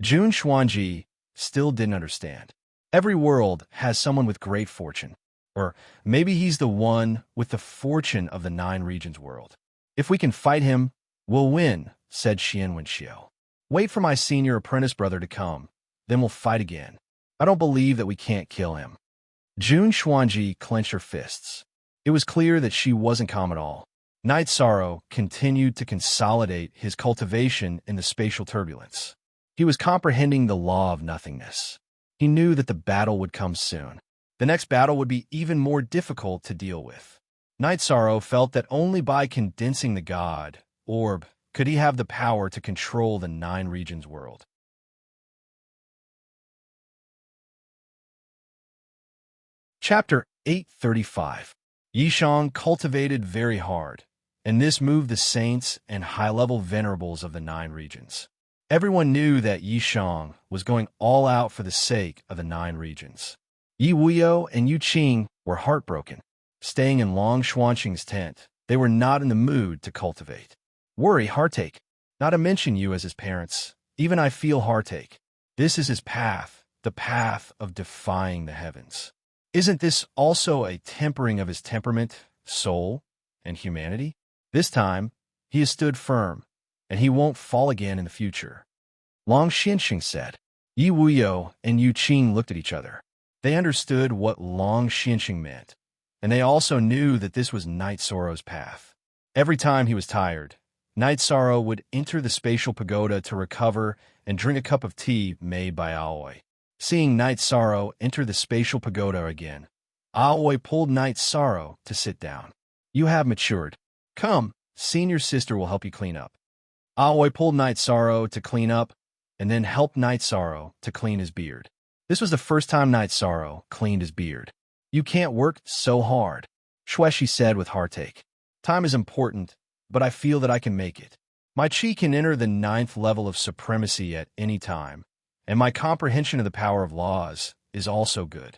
Jun Xuanji still didn't understand. Every world has someone with great fortune. Or maybe he's the one with the fortune of the Nine Regions world. If we can fight him, we'll win, said Xian Wenxiu. Wait for my senior apprentice brother to come, then we'll fight again. I don't believe that we can't kill him. Jun Xuanji clenched her fists. It was clear that she wasn't calm at all. Knight Soro continued to consolidate his cultivation in the spatial turbulence. He was comprehending the law of nothingness. He knew that the battle would come soon. The next battle would be even more difficult to deal with. Knight Soro felt that only by condensing the god, orb, could he have the power to control the Nine Regions world. Chapter 835. Yishang cultivated very hard, and this moved the saints and high-level venerables of the Nine Regions. Everyone knew that Yishang was going all out for the sake of the Nine Regions. Yi Wuyo and Yu Qing were heartbroken. Staying in Long Xuanqing's tent, they were not in the mood to cultivate. Worry, heartache. Not to mention you as his parents. Even I feel heartache. This is his path, the path of defying the heavens. Isn't this also a tempering of his temperament, soul, and humanity? This time, he has stood firm, and he won't fall again in the future. Long Xianxing said. Yi Wuyo and Yu Qing looked at each other. They understood what Long Xianxing meant, and they also knew that this was Knight Soro's path. Every time he was tired, Knight Soro would enter the spatial pagoda to recover and drink a cup of tea made by Aoi. Seeing Knight Soro enter the spatial pagoda again, Aoi pulled Knight Soro to sit down. You have matured. Come, senior sister will help you clean up. Aoi pulled Night Sorrow to clean up, and then helped Night Sorrow to clean his beard. This was the first time Night Sorrow cleaned his beard. You can't work so hard, Shueshi said with heartache. Time is important, but I feel that I can make it. My chi can enter the 9th level of supremacy at any time, and my comprehension of the power of laws is also good.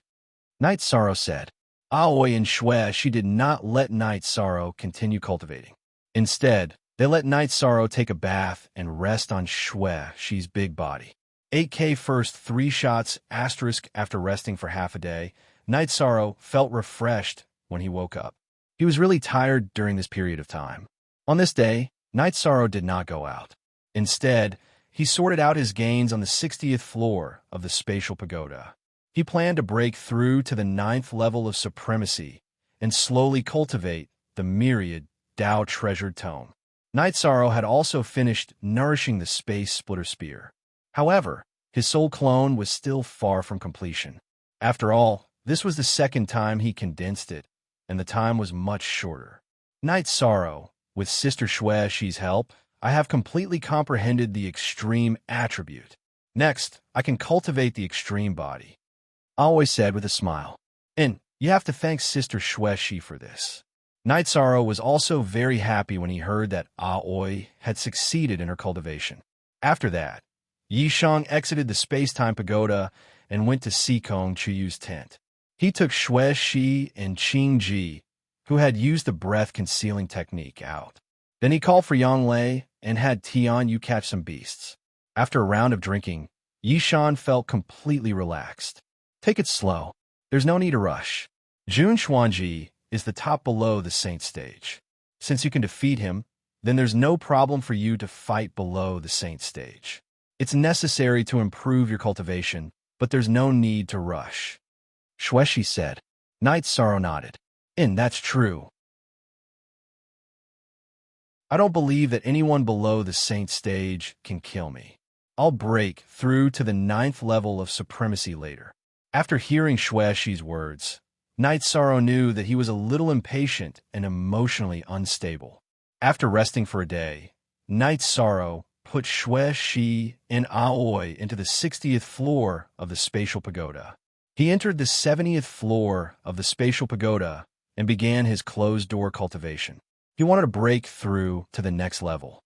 Night Sorrow said. Aoi and Shueshi did not let Night Sorrow continue cultivating. Instead, they let Night Sorrow take a bath and rest on Shueshi's big body. 8K first 3 shots asterisk after resting for half a day, Night Sorrow felt refreshed when he woke up. He was really tired during this period of time. On this day, Night Sorrow did not go out. Instead, he sorted out his gains on the 60th floor of the spatial pagoda. He planned to break through to the 9th level of supremacy and slowly cultivate the Myriad Tao treasured tome. Night Sorrow had also finished nourishing the space splitter spear. However, his soul clone was still far from completion. After all, this was the second time he condensed it, and the time was much shorter. Night Sorrow, with Sister Shueshi's help, I have completely comprehended the extreme attribute. Next, I can cultivate the extreme body. Aoi said with a smile. And you have to thank Sister Shueshi for this. Night Sorrow was also very happy when he heard that Aoi had succeeded in her cultivation. After that, Yishang exited the space-time pagoda and went to Sikong Chuyu's tent. He took Shueshi and Qingji, who had used the breath-concealing technique, out. Then he called for Yanglei and had Tian Yu catch some beasts. After a round of drinking, Yishan felt completely relaxed. Take it slow. There's no need to rush. Jun Xuanji is the top below the Saint stage. Since you can defeat him, then there's no problem for you to fight below the Saint stage. It's necessary to improve your cultivation, but there's no need to rush. Shueshi said. Night Sorrow nodded. And that's true. I don't believe that anyone below the Saint stage can kill me. I'll break through to the 9th level of supremacy later. After hearing Shueshi's words, Night Sorrow knew that he was a little impatient and emotionally unstable. After resting for a day, Night Sorrow put Shueshi and Aoi into the 60th floor of the spatial pagoda. He entered the 70th floor of the spatial pagoda and began his closed-door cultivation. He wanted to break through to the next level.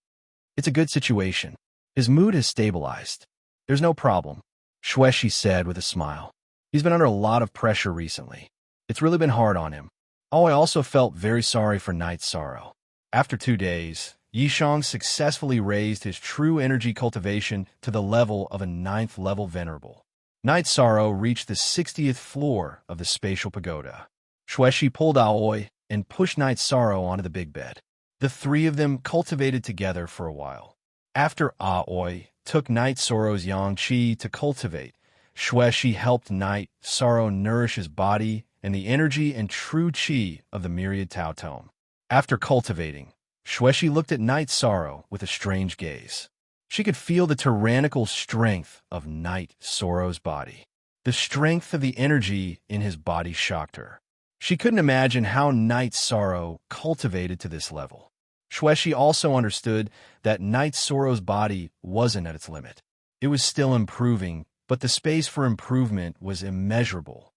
It's a good situation. His mood has stabilized. There's no problem, Shueshi said with a smile. He's been under a lot of pressure recently. It's really been hard on him. Aoi also felt very sorry for Night Sorrow. After 2 days, Yishang successfully raised his true energy cultivation to the level of a 9th level venerable. Night Sorrow reached the 60th floor of the spatial pagoda. Shueshi pulled Aoi and pushed Night Sorrow onto the big bed. The 3 of them cultivated together for a while. After Aoi took Night Sorrow's yang qi to cultivate, Shueshi helped Night Sorrow nourish his body and the energy and true qi of the Myriad Tao tome. After cultivating, Shueshi looked at Night Sorrow with a strange gaze. She could feel the tyrannical strength of Night Sorrow's body. The strength of the energy in his body shocked her. She couldn't imagine how Night Sorrow cultivated to this level. Shueshi also understood that Night Sorrow's body wasn't at its limit. It was still improving, but the space for improvement was immeasurable.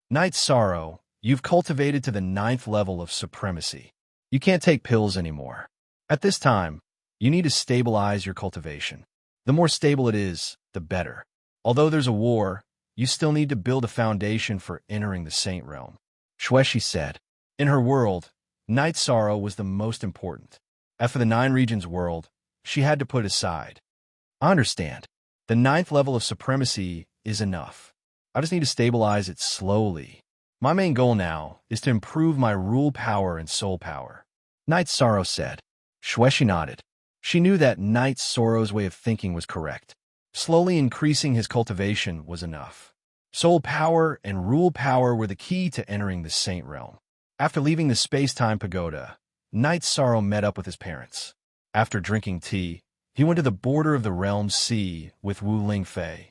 Night Sorrow, you've cultivated to the 9th level of supremacy. You can't take pills anymore. At this time, you need to stabilize your cultivation. The more stable it is, the better. Although there's a war, you still need to build a foundation for entering the Saint realm, Shueshi said. In her world, Night Sorrow was the most important. As for the 9 regions world, she had to put aside. I understand. The 9th level of supremacy is enough. I just need to stabilize it slowly. My main goal now is to improve my rule power and soul power, Night Sorrow said. Shueshi nodded. She knew that Night Sorrow's way of thinking was correct. Slowly increasing his cultivation was enough. Soul power and rule power were the key to entering the Saint realm. After leaving the space-time pagoda, Night Sorrow met up with his parents. After drinking tea, he went to the border of the realm's sea with Wu Lingfei.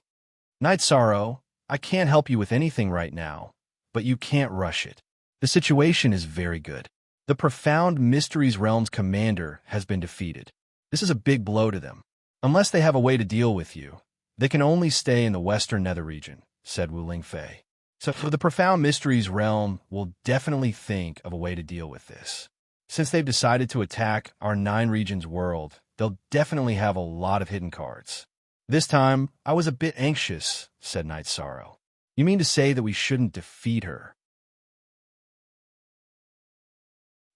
Night Sorrow, I can't help you with anything right now, but you can't rush it. The situation is very good. The profound Mysteries Realm's commander has been defeated. This is a big blow to them. Unless they have a way to deal with you, they can only stay in the western nether region, said Wu Lingfei. So the Profound Mysteries realm will definitely think of a way to deal with this. Since they've decided to attack our 9 regions world, they'll definitely have a lot of hidden cards. This time, I was a bit anxious, said Night Sorrow. You mean to say that we shouldn't defeat her?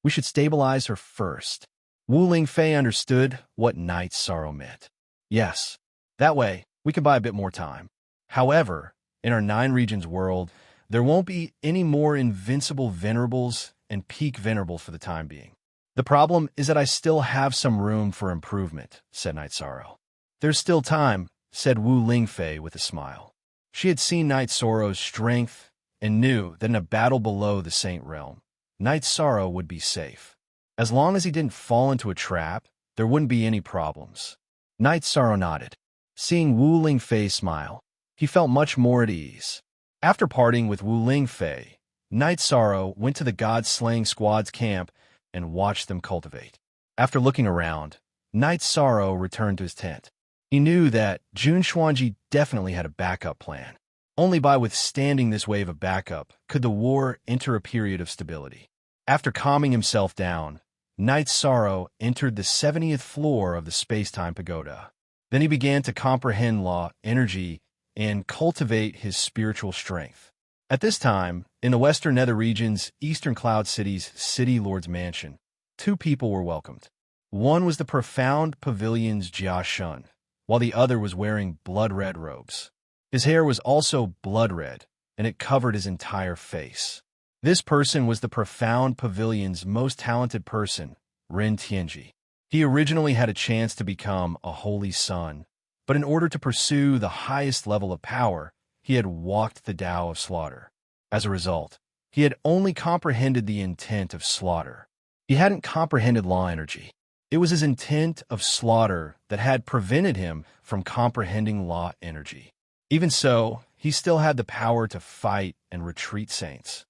We should stabilize her first. Wu Lingfei understood what Night Sorrow meant. Yes, that way we can buy a bit more time. However, in our 9 regions world, there won't be any more invincible venerables and peak venerables for the time being. The problem is that I still have some room for improvement, said Night Sorrow. There's still time, said Wu Lingfei with a smile. She had seen Night Sorrow's strength and knew that in a battle below the Saint Realm, Night Sorrow would be safe. As long as he didn't fall into a trap, there wouldn't be any problems. Night Sorrow nodded. Seeing Wu Lingfei smile, he felt much more at ease. After parting with Wu Lingfei, Night Sorrow went to the God-slaying squad's camp and watched them cultivate. After looking around, Night Sorrow returned to his tent. He knew that Jun Xuanji definitely had a backup plan. Only by withstanding this wave of backup could the war enter a period of stability. After calming himself down, Night Sorrow entered the 70th floor of the space-time pagoda. Then he began to comprehend law, energy, and cultivate his spiritual strength. At this time, in the Western Nether region's Eastern Cloud City's City Lord's mansion, 2 people were welcomed. One was the Profound Pavilion's Jia Shun, while the other was wearing blood-red robes. His hair was also blood-red, and it covered his entire face. This person was the Profound Pavilion's most talented person, Ren Tianji. He originally had a chance to become a holy son, but in order to pursue the highest level of power, he had walked the Tao of slaughter. As a result, he had only comprehended the intent of slaughter. He hadn't comprehended law energy. It was his intent of slaughter that had prevented him from comprehending law energy. Even so, he still had the power to fight and retreat saints.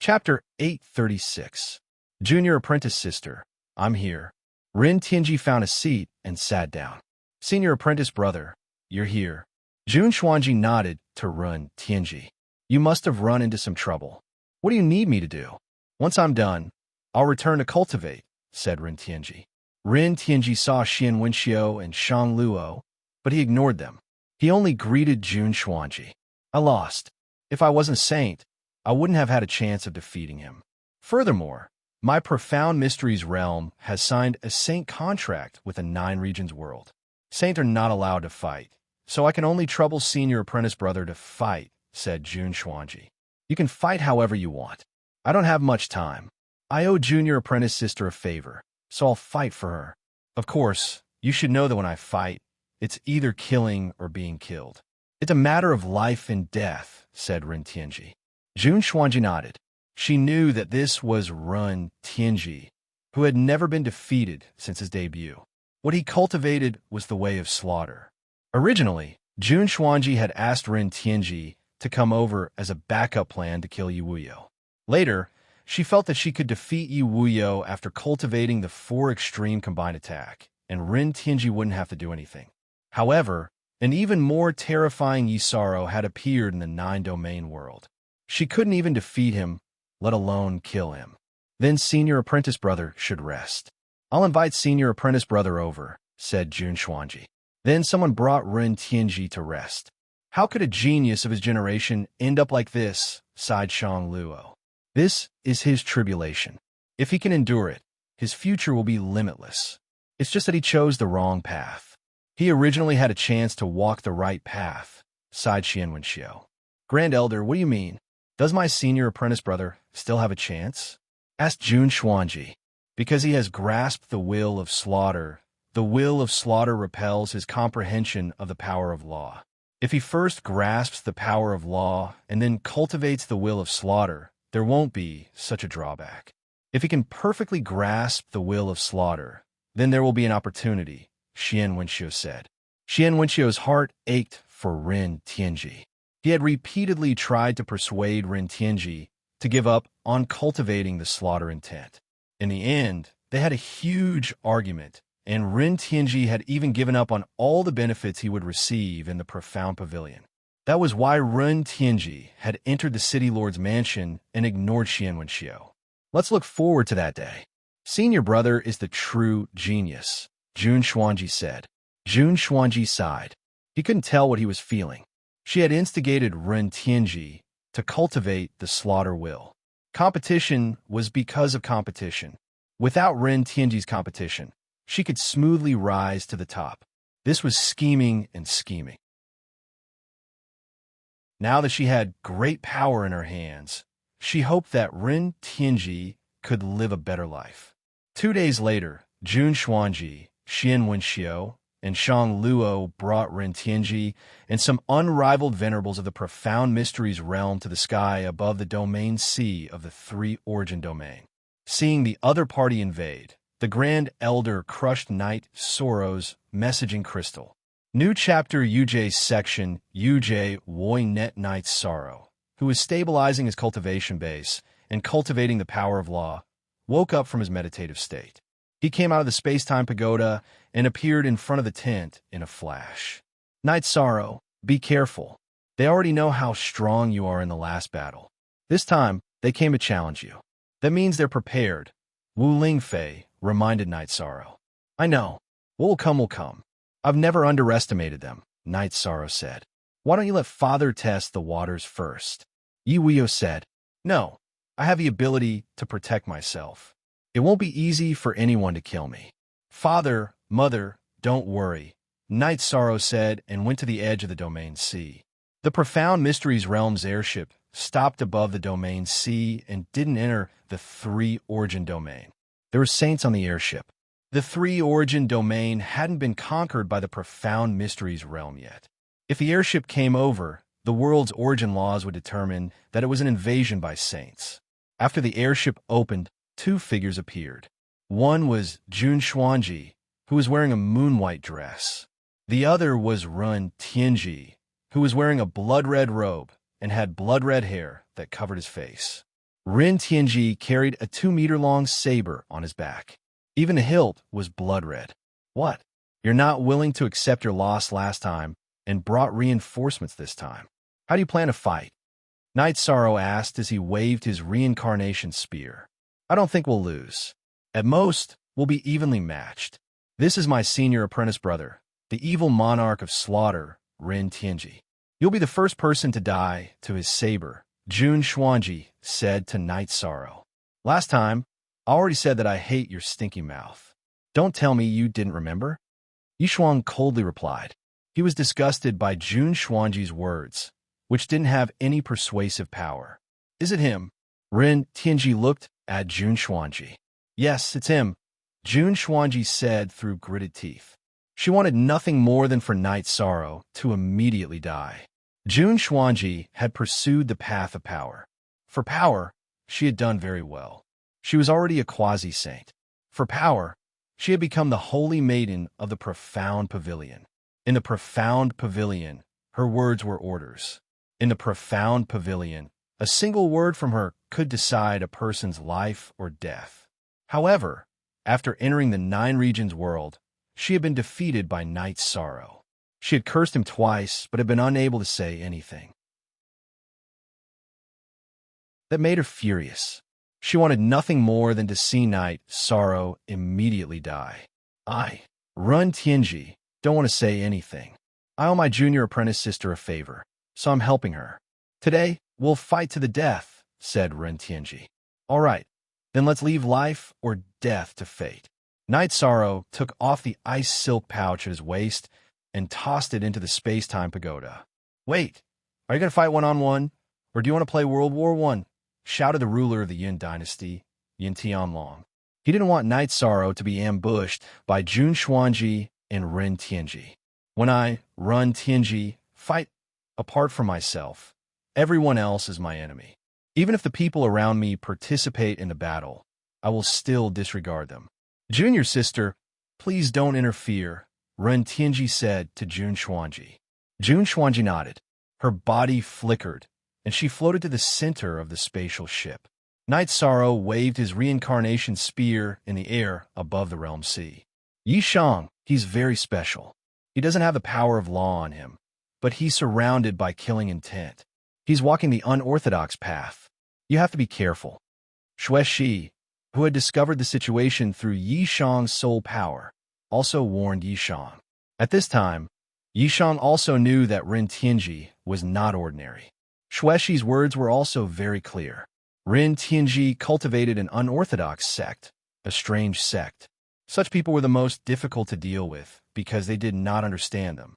Chapter 836. Junior Apprentice Sister, I'm here. Ren Tianji found a seat and sat down. Senior Apprentice Brother, you're here. Jun Xuanji nodded to Ren Tianji. You must have run into some trouble. What do you need me to do? Once I'm done, I'll return to cultivate, said Ren Tianji. Ren Tianji saw Xian Wenxiu and Shang Luo, but he ignored them. He only greeted Jun Xuanji. I lost. If I wasn't Saint, I wouldn't have had a chance of defeating him. Furthermore, my Profound Mysteries realm has signed a Saint contract with a 9 regions world. Saint are not allowed to fight, so I can only trouble Senior Apprentice Brother to fight, said Jun Xuanji. You can fight however you want. I don't have much time. I owe Junior Apprentice Sister a favor, so I'll fight for her. Of course, you should know that when I fight, it's either killing or being killed. It's a matter of life and death, said Ren Tianji. Jun Xuanji nodded. She knew that this was Ren Tianji, who had never been defeated since his debut. What he cultivated was the way of slaughter. Originally, Jun Xuanji had asked Ren Tianji to come over as a backup plan to kill Yi Wuyo. Later, she felt that she could defeat Yi Wuyo after cultivating the 4 extreme combined attack, and Ren Tianji wouldn't have to do anything. However, an even more terrifying Yi Sorrow had appeared in the 9-domain world. She couldn't even defeat him, let alone kill him. Then Senior Apprentice Brother should rest. I'll invite Senior Apprentice Brother over, said Jun Xuanji. Then someone brought Ren Tianji to rest. How could a genius of his generation end up like this, sighed Shang Luo. This is his tribulation. If he can endure it, his future will be limitless. It's just that he chose the wrong path. He originally had a chance to walk the right path, sighed Xian Wenxiu. Grand Elder, what do you mean? Does my Senior Apprentice Brother still have a chance? Asked Jun Xuanji. Because he has grasped the will of slaughter, the will of slaughter repels his comprehension of the power of law. If he first grasps the power of law and then cultivates the will of slaughter, there won't be such a drawback. If he can perfectly grasp the will of slaughter, then there will be an opportunity, Xian Wenxiu said. Xian Wenxiu's heart ached for Ren Tianji. He had repeatedly tried to persuade Ren Tianji to give up on cultivating the slaughter intent. In the end, they had a huge argument, and Ren Tianji had even given up on all the benefits he would receive in the profound pavilion. That was why Ren Tianji had entered the city lord's mansion and ignored Xian Wenxiu. Let's look forward to that day. Seeing your brother is the true genius, Jun Xuanji said. Jun Xuanji sighed. He couldn't tell what he was feeling. She had instigated Ren Tianji to cultivate the slaughter will. Competition was because of competition. Without Ren Tianji's competition, she could smoothly rise to the top. This was scheming and scheming. Now that she had great power in her hands, she hoped that Ren Tianji could live a better life. 2 days later, Jun Xuanji, Xian Wenxiu, and Shang Luo brought Ren Tianji and some unrivaled venerables of the profound mysteries realm to the sky above the domain sea of the three origin domain. Seeing the other party invade, the Grand Elder crushed Knight Sorrow's messaging crystal. New chapter UJ section UJ Woi Net Knight Sorrow, who was stabilizing his cultivation base and cultivating the power of law, woke up from his meditative state. He came out of the space-time pagoda and appeared in front of the tent in a flash. Knight Sorrow, be careful. They already know how strong you are in the last battle. This time, they came to challenge you. That means they're prepared. Wu Lingfei reminded Knight Sorrow. I know. What will come will come. I've never underestimated them, Knight Sorrow said. Why don't you let Father test the waters first? Yi Weio said. No, I have the ability to protect myself. It won't be easy for anyone to kill me. Father, Mother, don't worry, Knight Sorrow said and went to the edge of the domain sea. The profound mysteries realm's airship stopped above the domain sea and didn't enter the three origin domain. There were saints on the airship. The three origin domain hadn't been conquered by the profound mysteries realm yet. If the airship came over, the world's origin laws would determine that it was an invasion by saints. After the airship opened, 2 figures appeared. One was Jun Xuanji, who was wearing a moon-white dress. The other was Ren Tianji, who was wearing a blood-red robe and had blood-red hair that covered his face. Ren Tianji carried a 2-meter-long saber on his back. Even the hilt was blood-red. What? You're not willing to accept your loss last time and brought reinforcements this time. How do you plan to fight? Knight Sorrow asked as he waved his reincarnation spear. I don't think we'll lose. At most, we'll be evenly matched. This is my senior apprentice brother, the evil monarch of slaughter, Ren Tianji. You'll be the first person to die to his saber, Jun Xuanji said to Knight Sorrow. Last time, I already said that I hate your stinky mouth. Don't tell me you didn't remember? Yishuang coldly replied. He was disgusted by Jun Xuanji's words, which didn't have any persuasive power. Is it him? Ren Tianji looked at Jun Xuanji. Yes, it's him, Jun Xuanji said through gritted teeth. She wanted nothing more than for Knight Sorrow to immediately die. Jun Xuanji had pursued the path of power. For power, she had done very well. She was already a quasi-saint. For power, she had become the holy maiden of the profound pavilion. In the profound pavilion, her words were orders. In the profound pavilion, a single word from her could decide a person's life or death. However, after entering the 9 regions world, she had been defeated by Knight Sorrow. She had cursed him twice, but had been unable to say anything. That made her furious. She wanted nothing more than to see Knight Sorrow immediately die. I, Ren Tianji, don't want to say anything. I owe my junior apprentice sister a favor, so I'm helping her. Today, we'll fight to the death, said Ren Tianji. All right, then let's leave life or death to fate. Knight Sorrow took off the ice silk pouch at his waist and tossed it into the space-time pagoda. Wait, are you going to fight one-on-one, or do you want to play World War I? Shouted the ruler of the Yin dynasty, Yin Tianlong. He didn't want Knight Sorrow to be ambushed by Jun Xuanji and Ren Tianji. When I, Ren Tianji, fight apart from myself, everyone else is my enemy. Even if the people around me participate in the battle, I will still disregard them. Junior sister, please don't interfere, Ren Tianji said to Jun Xuanji. Jun Xuanji nodded. Her body flickered, and she floated to the center of the spatial ship. Night Sorrow waved his reincarnation spear in the air above the realm sea. Yi Shang, he's very special. He doesn't have the power of law on him, but he's surrounded by killing intent. He's walking the unorthodox path. You have to be careful. Xue Shi, who had discovered the situation through Yi Shang's soul power, also warned Yi Shang. At this time, Yi Shang also knew that Ren Tianji was not ordinary. Xue Shi's words were also very clear. Ren Tianji cultivated an unorthodox sect, a strange sect. Such people were the most difficult to deal with because they did not understand them.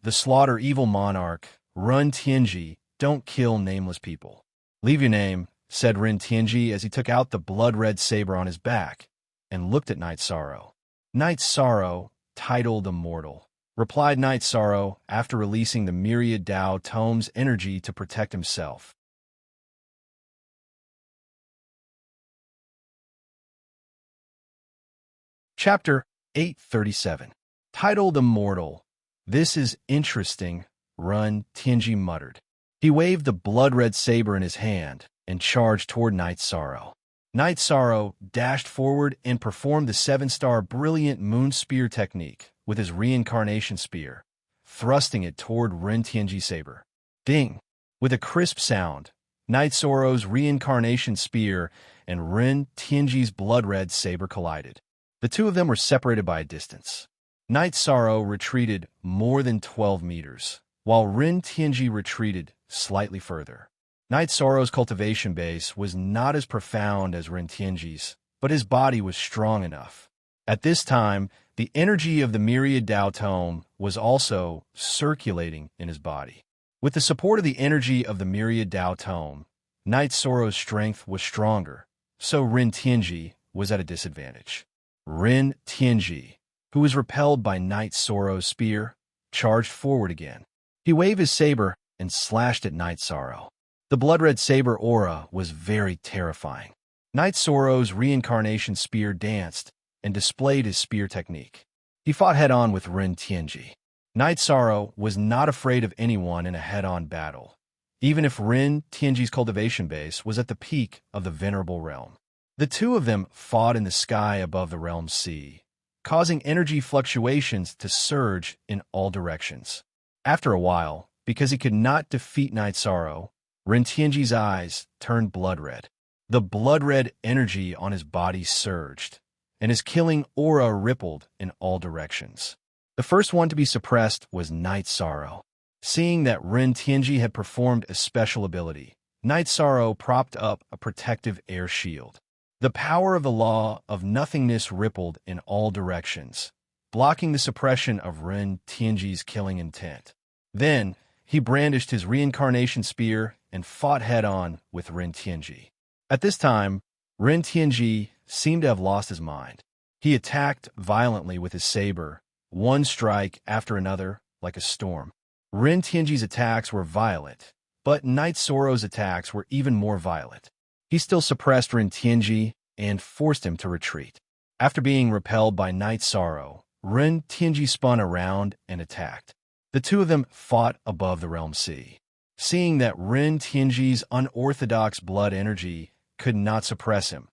The slaughter evil monarch, Ren Tianji, don't kill nameless people. Leave your name, said Ren Tianji as he took out the blood-red saber on his back and looked at Night Sorrow. Night Sorrow, titled Immortal, replied Night Sorrow after releasing the Myriad Dao Tome's energy to protect himself. Chapter 837, titled Immortal. This is interesting, Ren Tianji muttered. He waved the blood-red saber in his hand and charged toward Night Sorrow. Night Sorrow dashed forward and performed the 7-star brilliant moon spear technique with his reincarnation spear, thrusting it toward Ren Tianji's saber. Ding! With a crisp sound, Night Sorrow's reincarnation spear and Ren Tianji's blood-red saber collided. The two of them were separated by a distance. Night Sorrow retreated more than 12 meters, while Ren Tianji retreated slightly further. Night Sorrow's cultivation base was not as profound as Ren Tianji's, but his body was strong enough. At this time, the energy of the Myriad Dao Tome was also circulating in his body. With the support of the energy of the Myriad Dao Tome, Night Sorrow's strength was stronger, so Ren Tianji was at a disadvantage. Ren Tianji, who was repelled by Night Sorrow's spear, charged forward again. He waved his saber and slashed at Night Sorrow. The blood-red saber aura was very terrifying. Night Sorrow's reincarnation spear danced and displayed his spear technique. He fought head-on with Ren Tianji. Night Sorrow was not afraid of anyone in a head-on battle, even if Ren Tianji's cultivation base was at the peak of the Venerable Realm. The two of them fought in the sky above the realm sea, causing energy fluctuations to surge in all directions. After a while, because he could not defeat Night Sorrow, Ren Tianji's eyes turned blood-red. The blood-red energy on his body surged, and his killing aura rippled in all directions. The first one to be suppressed was Night Sorrow. Seeing that Ren Tianji had performed a special ability, Night Sorrow propped up a protective air shield. The power of the law of nothingness rippled in all directions, blocking the suppression of Ren Tianji's killing intent. Then, he brandished his reincarnation spear and fought head-on with Ren Tianji. At this time, Ren Tianji seemed to have lost his mind. He attacked violently with his saber, one strike after another, like a storm. Ren Tianji's attacks were violent, but Night Sorrow's attacks were even more violent. He still suppressed Ren Tianji and forced him to retreat. After being repelled by Night Sorrow, Ren Tianji spun around and attacked. The two of them fought above the realm sea. Seeing that Ren Tianji's unorthodox blood energy could not suppress him,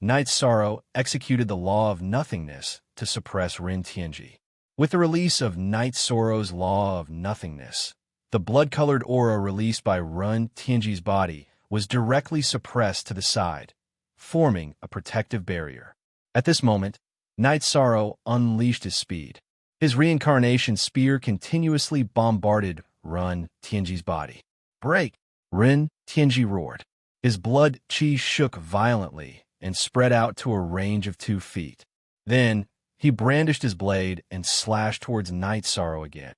Night Sorrow executed the law of nothingness to suppress Ren Tianji. With the release of Night Sorrow's law of nothingness, the blood-colored aura released by Ren Tianji's body was directly suppressed to the side, forming a protective barrier. At this moment, Night Sorrow unleashed his speed. His reincarnation spear continuously bombarded Ren Tianji's body. Break! Ren Tianji roared. His blood chi shook violently and spread out to a range of 2 feet. Then, he brandished his blade and slashed towards Night Sorrow again.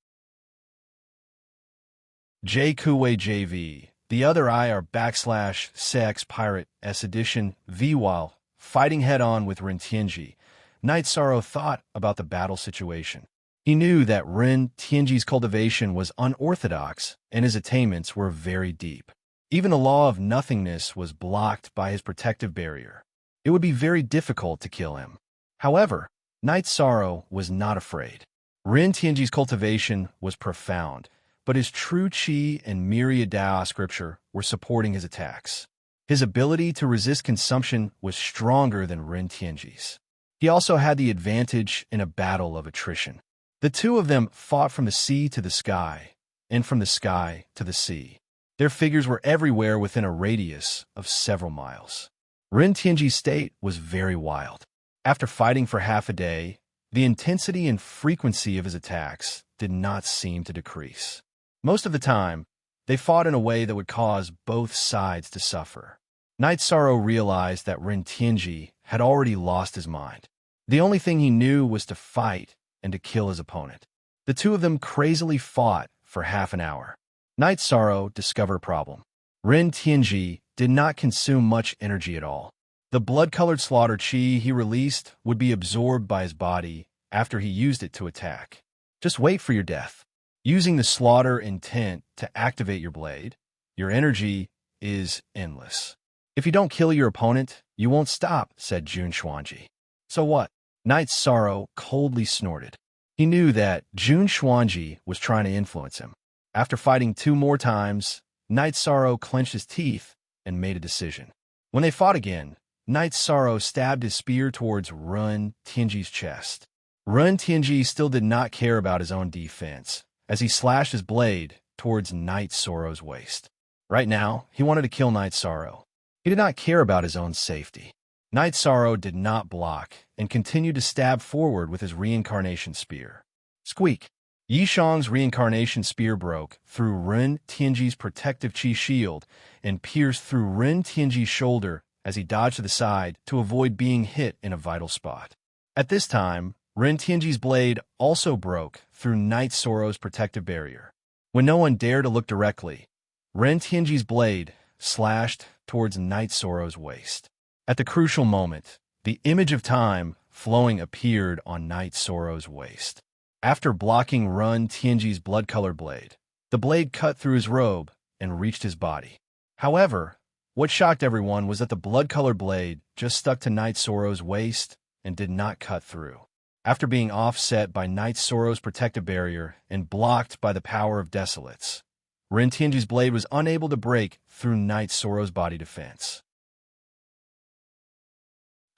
JQA JV. The other I are /sex pirate S edition V. While fighting head-on with Ren Tianji, Night Sorrow thought about the battle situation. He knew that Ren Tianji's cultivation was unorthodox and his attainments were very deep. Even the law of nothingness was blocked by his protective barrier. It would be very difficult to kill him. However, Night Sorrow was not afraid. Ren Tianji's cultivation was profound, but his true chi and Myriad Dao scripture were supporting his attacks. His ability to resist consumption was stronger than Ren Tianji's. He also had the advantage in a battle of attrition. The two of them fought from the sea to the sky, and from the sky to the sea. Their figures were everywhere within a radius of several miles. Ren Tianji's state was very wild. After fighting for half a day, the intensity and frequency of his attacks did not seem to decrease. Most of the time, they fought in a way that would cause both sides to suffer. Night Sorrow realized that Ren Tianji had already lost his mind. The only thing he knew was to fight and to kill his opponent. The two of them crazily fought for half an hour. Night Sorrow discovered a problem. Ren Tianji did not consume much energy at all. The blood-colored slaughter chi he released would be absorbed by his body after he used it to attack. Just wait for your death. Using the slaughter intent to activate your blade, your energy is endless. If you don't kill your opponent, you won't stop, said Jun Xuanji. So what? Night Sorrow coldly snorted. He knew that Jun Xuanji was trying to influence him. After fighting 2 more times, Night Sorrow clenched his teeth and made a decision. When they fought again, Night Sorrow stabbed his spear towards Ren Tianji's chest. Ren Tianji still did not care about his own defense, as he slashed his blade towards Night Sorrow's waist. Right now, he wanted to kill Night Sorrow. He did not care about his own safety. Night Sorrow did not block and continued to stab forward with his reincarnation spear. Squeak! Yishang's reincarnation spear broke through Ren Tianji's protective chi shield and pierced through Ren Tianji's shoulder as he dodged to the side to avoid being hit in a vital spot. At this time, Ren Tianji's blade also broke through Night Sorrow's protective barrier. When no one dared to look directly, Ren Tianji's blade slashed towards Night Sorrow's waist. At the crucial moment, the image of time flowing appeared on Night Sorrow's waist. After blocking Ren Tianji's blood-colored blade, the blade cut through his robe and reached his body. However, what shocked everyone was that the blood-colored blade just stuck to Night Sorrow's waist and did not cut through. After being offset by Night Sorrow's protective barrier and blocked by the power of Desolates, Ren Tianji's blade was unable to break through Night Sorrow's body defense.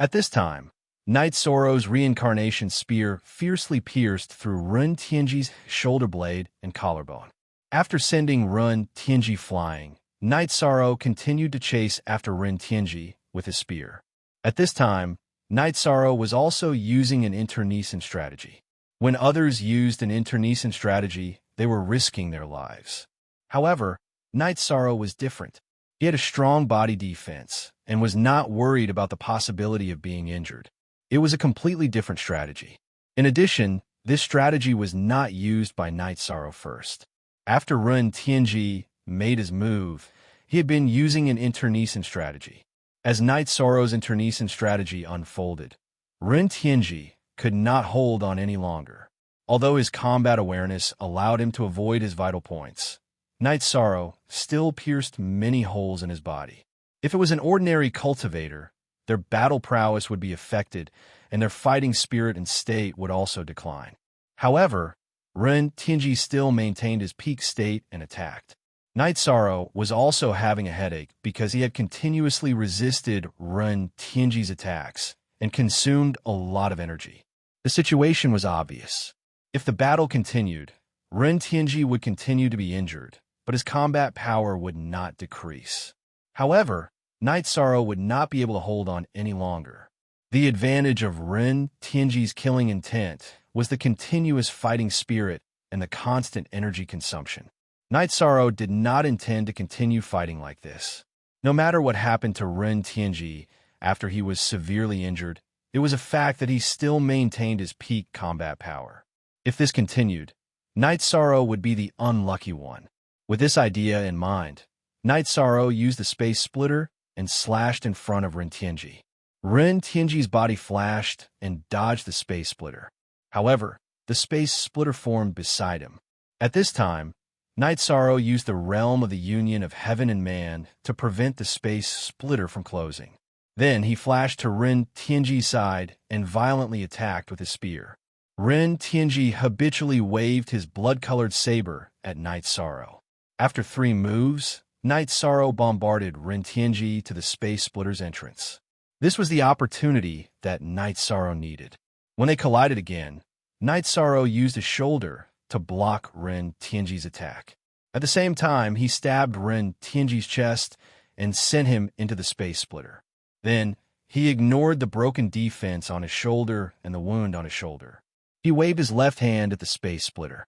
At this time, Night Sorrow's reincarnation spear fiercely pierced through Ren Tianji's shoulder blade and collarbone. After sending Ren Tianji flying, Night Sorrow continued to chase after Ren Tianji with his spear. At this time, Night Sorrow was also using an internecine strategy. When others used an internecine strategy, they were risking their lives. However, Night Sorrow was different. He had a strong body defense and was not worried about the possibility of being injured. It was a completely different strategy. In addition, this strategy was not used by Night Sorrow first. After Ren Tianji made his move, he had been using an internecine strategy. As Night Sorrow's internecine strategy unfolded, Ren Tianji could not hold on any longer. Although his combat awareness allowed him to avoid his vital points, Night Sorrow still pierced many holes in his body. If it was an ordinary cultivator, their battle prowess would be affected, and their fighting spirit and state would also decline. However, Ren Tianji still maintained his peak state and attacked. Night Sorrow was also having a headache because he had continuously resisted Ren Tianji's attacks and consumed a lot of energy. The situation was obvious. If the battle continued, Ren Tianji would continue to be injured, but his combat power would not decrease. However, Night Sorrow would not be able to hold on any longer. The advantage of Ren Tianji's killing intent was the continuous fighting spirit and the constant energy consumption. Night Sorrow did not intend to continue fighting like this. No matter what happened to Ren Tianji after he was severely injured, it was a fact that he still maintained his peak combat power. If this continued, Night Sorrow would be the unlucky one. With this idea in mind, Night Sorrow used the space splitter and slashed in front of Ren Tianji. Ren Tianji's body flashed and dodged the space splitter. However, the space splitter formed beside him. At this time, Night Sorrow used the realm of the union of heaven and man to prevent the space splitter from closing. Then he flashed to Ren Tianji's side and violently attacked with his spear. Ren Tianji habitually waved his blood-colored saber at Night Sorrow. After 3 moves, Night Sorrow bombarded Ren Tianji to the Space Splitter's entrance. This was the opportunity that Night Sorrow needed. When they collided again, Night Sorrow used his shoulder to block Ren Tianji's attack. At the same time, he stabbed Ren Tianji's chest and sent him into the Space Splitter. Then, he ignored the broken defense on his shoulder and the wound on his shoulder. He waved his left hand at the Space Splitter.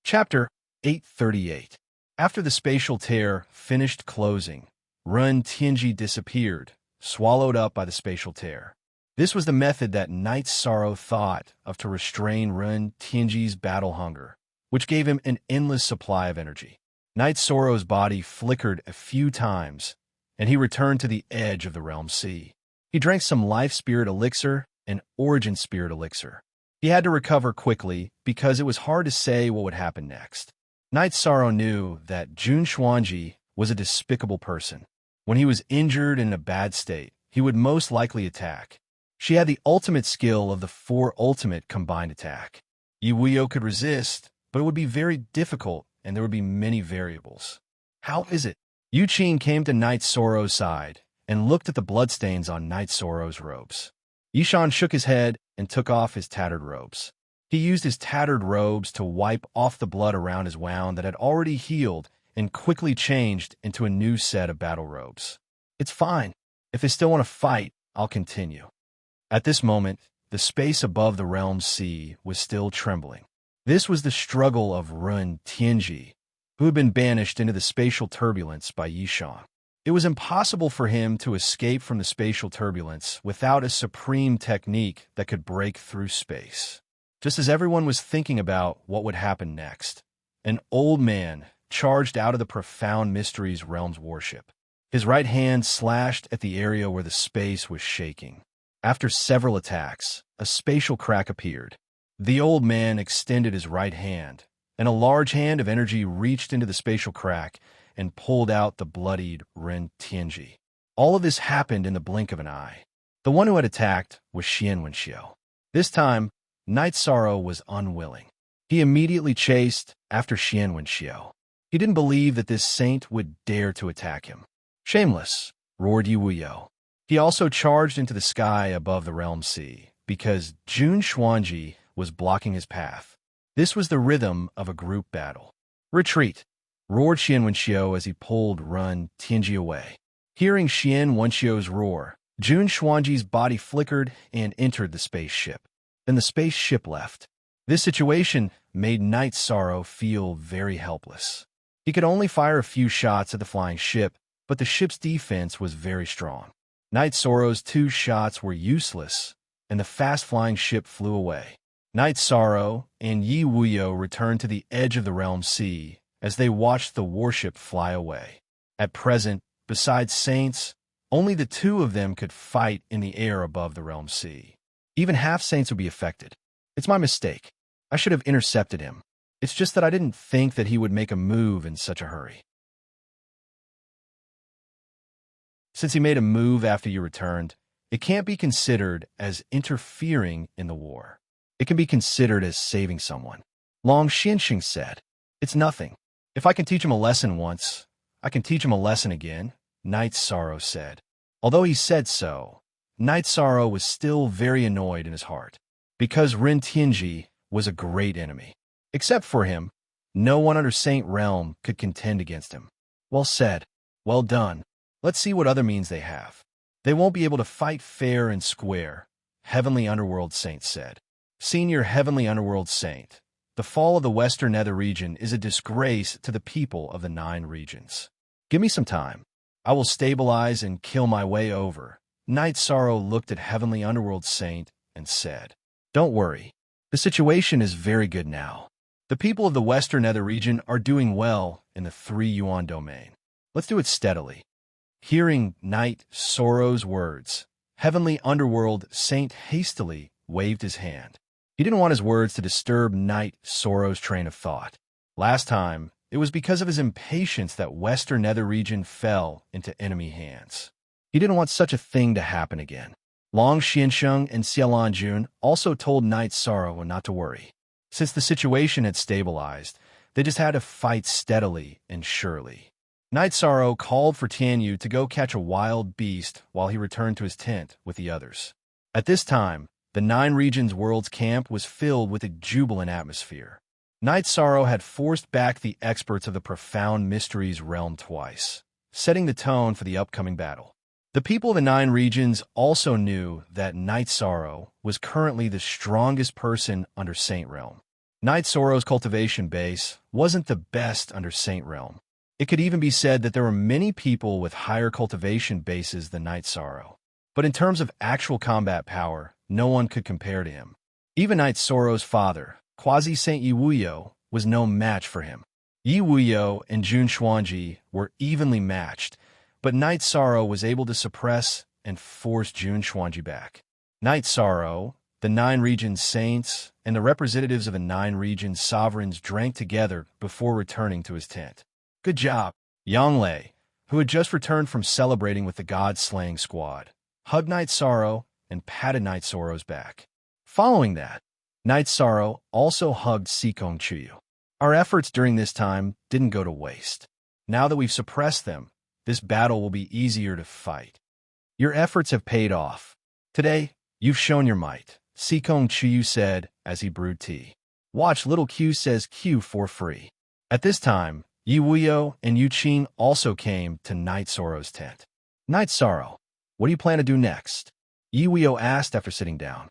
Chapter 838. After the spatial tear finished closing, Ren Tianji disappeared, swallowed up by the spatial tear. This was the method that Night Sorrow thought of to restrain Ren Tianji's battle hunger, which gave him an endless supply of energy. Night Sorrow's body flickered a few times, and he returned to the edge of the Realm Sea. He drank some Life Spirit Elixir and Origin Spirit Elixir. He had to recover quickly because it was hard to say what would happen next. Night Sorrow knew that Jun Xuanji was a despicable person. When he was injured and in a bad state, he would most likely attack. She had the ultimate skill of the 4 ultimate combined attack. Yi Wuyo could resist, but it would be very difficult and there would be many variables. How is it? Yu Qin came to Night Sorrow's side and looked at the bloodstains on Night Sorrow's robes. Yishan shook his head and took off his tattered robes. He used his tattered robes to wipe off the blood around his wound that had already healed and quickly changed into a new set of battle robes. It's fine. If they still want to fight, I'll continue. At this moment, the space above the Realm Sea was still trembling. This was the struggle of Ren Tianji, who had been banished into the spatial turbulence by Yishan. It was impossible for him to escape from the spatial turbulence without a supreme technique that could break through space. Just as everyone was thinking about what would happen next, an old man charged out of the profound mysteries realm's worship. His right hand slashed at the area where the space was shaking. After several attacks, a spatial crack appeared. The old man extended his right hand, and a large hand of energy reached into the spatial crack and pulled out the bloodied Ren Tianji. All of this happened in the blink of an eye. The one who had attacked was Xian Wenxiu. This time, Night Sorrow was unwilling. He immediately chased after Xian Wenxiu. He didn't believe that this saint would dare to attack him. Shameless, roared Yi Wuyo. He also charged into the sky above the Realm Sea, because Jun Xuanji was blocking his path. This was the rhythm of a group battle. Retreat, roared Xian Wenxiu as he pulled Ren Tianji away. Hearing Xian Wenxiu's roar, Jun Xuanji's body flickered and entered the spaceship. Then the spaceship left. This situation made Night Sorrow feel very helpless. He could only fire a few shots at the flying ship, but the ship's defense was very strong. Night Sorrow's 2 shots were useless, and the fast-flying ship flew away. Night Sorrow and Yi Wuyo returned to the edge of the Realm Sea as they watched the warship fly away. At present, besides saints, only the 2 of them could fight in the air above the Realm Sea. Even half-saints would be affected. It's my mistake. I should have intercepted him. It's just that I didn't think that he would make a move in such a hurry. Since he made a move after you returned, it can't be considered as interfering in the war. It can be considered as saving someone. Long Xianxing said, "It's nothing. If I can teach him a lesson once, I can teach him a lesson again," Night Sorrow said. Although he said so, Night Sorrow was still very annoyed in his heart, because Ren Tianji was a great enemy. Except for him, no one under Saint Realm could contend against him. Well said. Well done. Let's see what other means they have. They won't be able to fight fair and square, Heavenly Underworld Saint said. Senior Heavenly Underworld Saint, the fall of the Western Nether region is a disgrace to the people of the 9 regions. Give me some time. I will stabilize and kill my way over. Night Sorrow looked at Heavenly Underworld Saint and said, "Don't worry. The situation is very good now. The people of the Western Nether region are doing well in the 3 Yuan domain. Let's do it steadily." Hearing Night Sorrow's words, Heavenly Underworld Saint hastily waved his hand. He didn't want his words to disturb Night Sorrow's train of thought. Last time, it was because of his impatience that Western Nether region fell into enemy hands. He didn't want such a thing to happen again. Long Xiansheng and Xiaolanjun also told Knight Sorrow not to worry. Since the situation had stabilized, they just had to fight steadily and surely. Knight Sorrow called for Tianyu to go catch a wild beast while he returned to his tent with the others. At this time, the Nine Regions World's camp was filled with a jubilant atmosphere. Knight Sorrow had forced back the experts of the Profound Mysteries realm twice, setting the tone for the upcoming battle. The people of the Nine Regions also knew that Knight Sorrow was currently the strongest person under Saint Realm. Knight Sorrow's cultivation base wasn't the best under Saint Realm. It could even be said that there were many people with higher cultivation bases than Knight Sorrow. But in terms of actual combat power, no one could compare to him. Even Knight Sorrow's father, Quasi-Saint Yi Wuyo, was no match for him. Yi Wuyo and Jun Xuanji were evenly matched, but Knight Sorrow was able to suppress and force Jun Xuanji back. Knight Sorrow, the Nine Regions Saints, and the representatives of the Nine Regions Sovereigns drank together before returning to his tent. Good job. Yang Lei, who had just returned from celebrating with the God-slaying squad, hugged Knight Sorrow and patted Knight Sorrow's back. Following that, Knight Sorrow also hugged Sikong Chuyu. Our efforts during this time didn't go to waste. Now that we've suppressed them, this battle will be easier to fight. Your efforts have paid off. Today, you've shown your might, Sikong Chuyu said as he brewed tea. Watch Little Q says Q for free. At this time, Yi Wuyo and Yu Qing also came to Knight Sorrow's tent. Knight Sorrow, what do you plan to do next? Yi Wuyo asked after sitting down.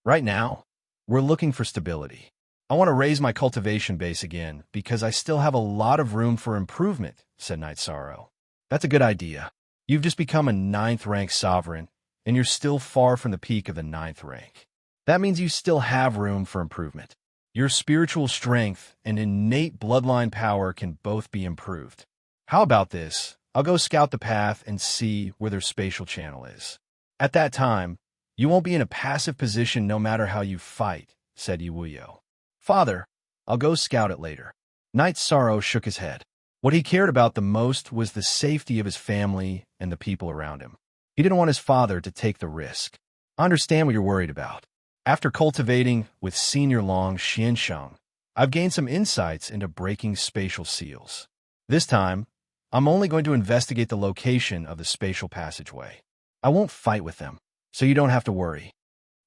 Right now, we're looking for stability. I want to raise my cultivation base again because I still have a lot of room for improvement, said Knight Sorrow. That's a good idea. You've just become a 9th rank sovereign, and you're still far from the peak of the 9th rank. That means you still have room for improvement. Your spiritual strength and innate bloodline power can both be improved. How about this? I'll go scout the path and see where their spatial channel is. At that time, you won't be in a passive position no matter how you fight, said Yi Wuyo. Father, I'll go scout it later. Knight Sorrow shook his head. What he cared about the most was the safety of his family and the people around him. He didn't want his father to take the risk. I understand what you're worried about. After cultivating with Senior Long Xiansheng, I've gained some insights into breaking spatial seals. This time, I'm only going to investigate the location of the spatial passageway. I won't fight with them, so you don't have to worry.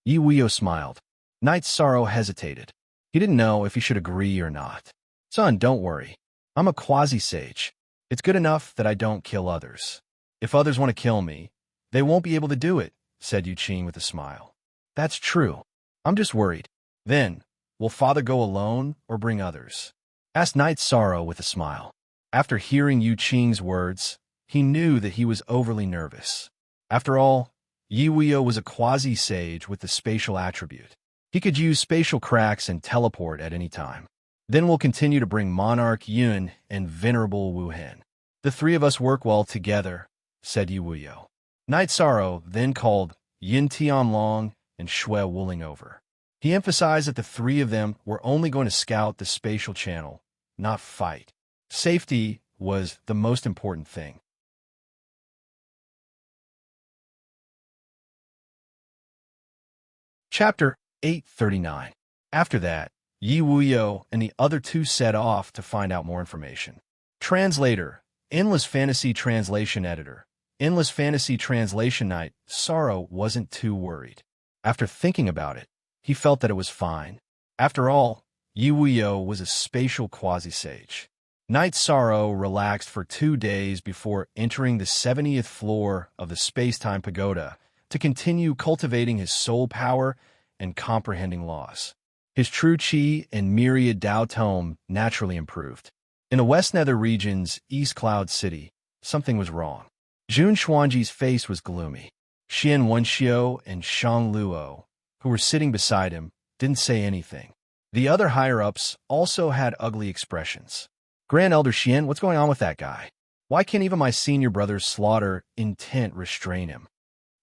Yi Wuyo smiled. Knight Sorrow hesitated. He didn't know if he should agree or not. Son, don't worry. I'm a quasi-sage. It's good enough that I don't kill others. If others want to kill me, they won't be able to do it, said Yu Qing with a smile. That's true. I'm just worried. Then, will father go alone or bring others? Asked Knight Sorrow with a smile. After hearing Yu Qing's words, he knew that he was overly nervous. After all, Yi Wuyo was a quasi-sage with the spatial attribute. He could use spatial cracks and teleport at any time. Then we'll continue to bring Monarch Yun and Venerable Wu Hen. The three of us work well together, said Yi Wuyo. Knight Sorrow then called Yin Tianlong and Shui Wuling over. He emphasized that the three of them were only going to scout the spatial channel, not fight. Safety was the most important thing. Chapter 839. After that, Yi Wuyo and the other two set off to find out more information. Translator, Endless Fantasy Translation Editor, Endless Fantasy Translation Knight Sorrow wasn't too worried. After thinking about it, he felt that it was fine. After all, Yi Wuyo was a spatial quasi-sage. Knight Sorrow relaxed for 2 days before entering the 70th floor of the Space-Time Pagoda to continue cultivating his soul power and comprehending laws. His true chi and Myriad Dao Tome naturally improved. In the West Nether region's East Cloud City, something was wrong. Jun Xuanji's face was gloomy. Xian Wenxiu and Shang Luo, who were sitting beside him, didn't say anything. The other higher-ups also had ugly expressions. Grand Elder Xian, what's going on with that guy? Why can't even my senior brother's slaughter intent restrain him?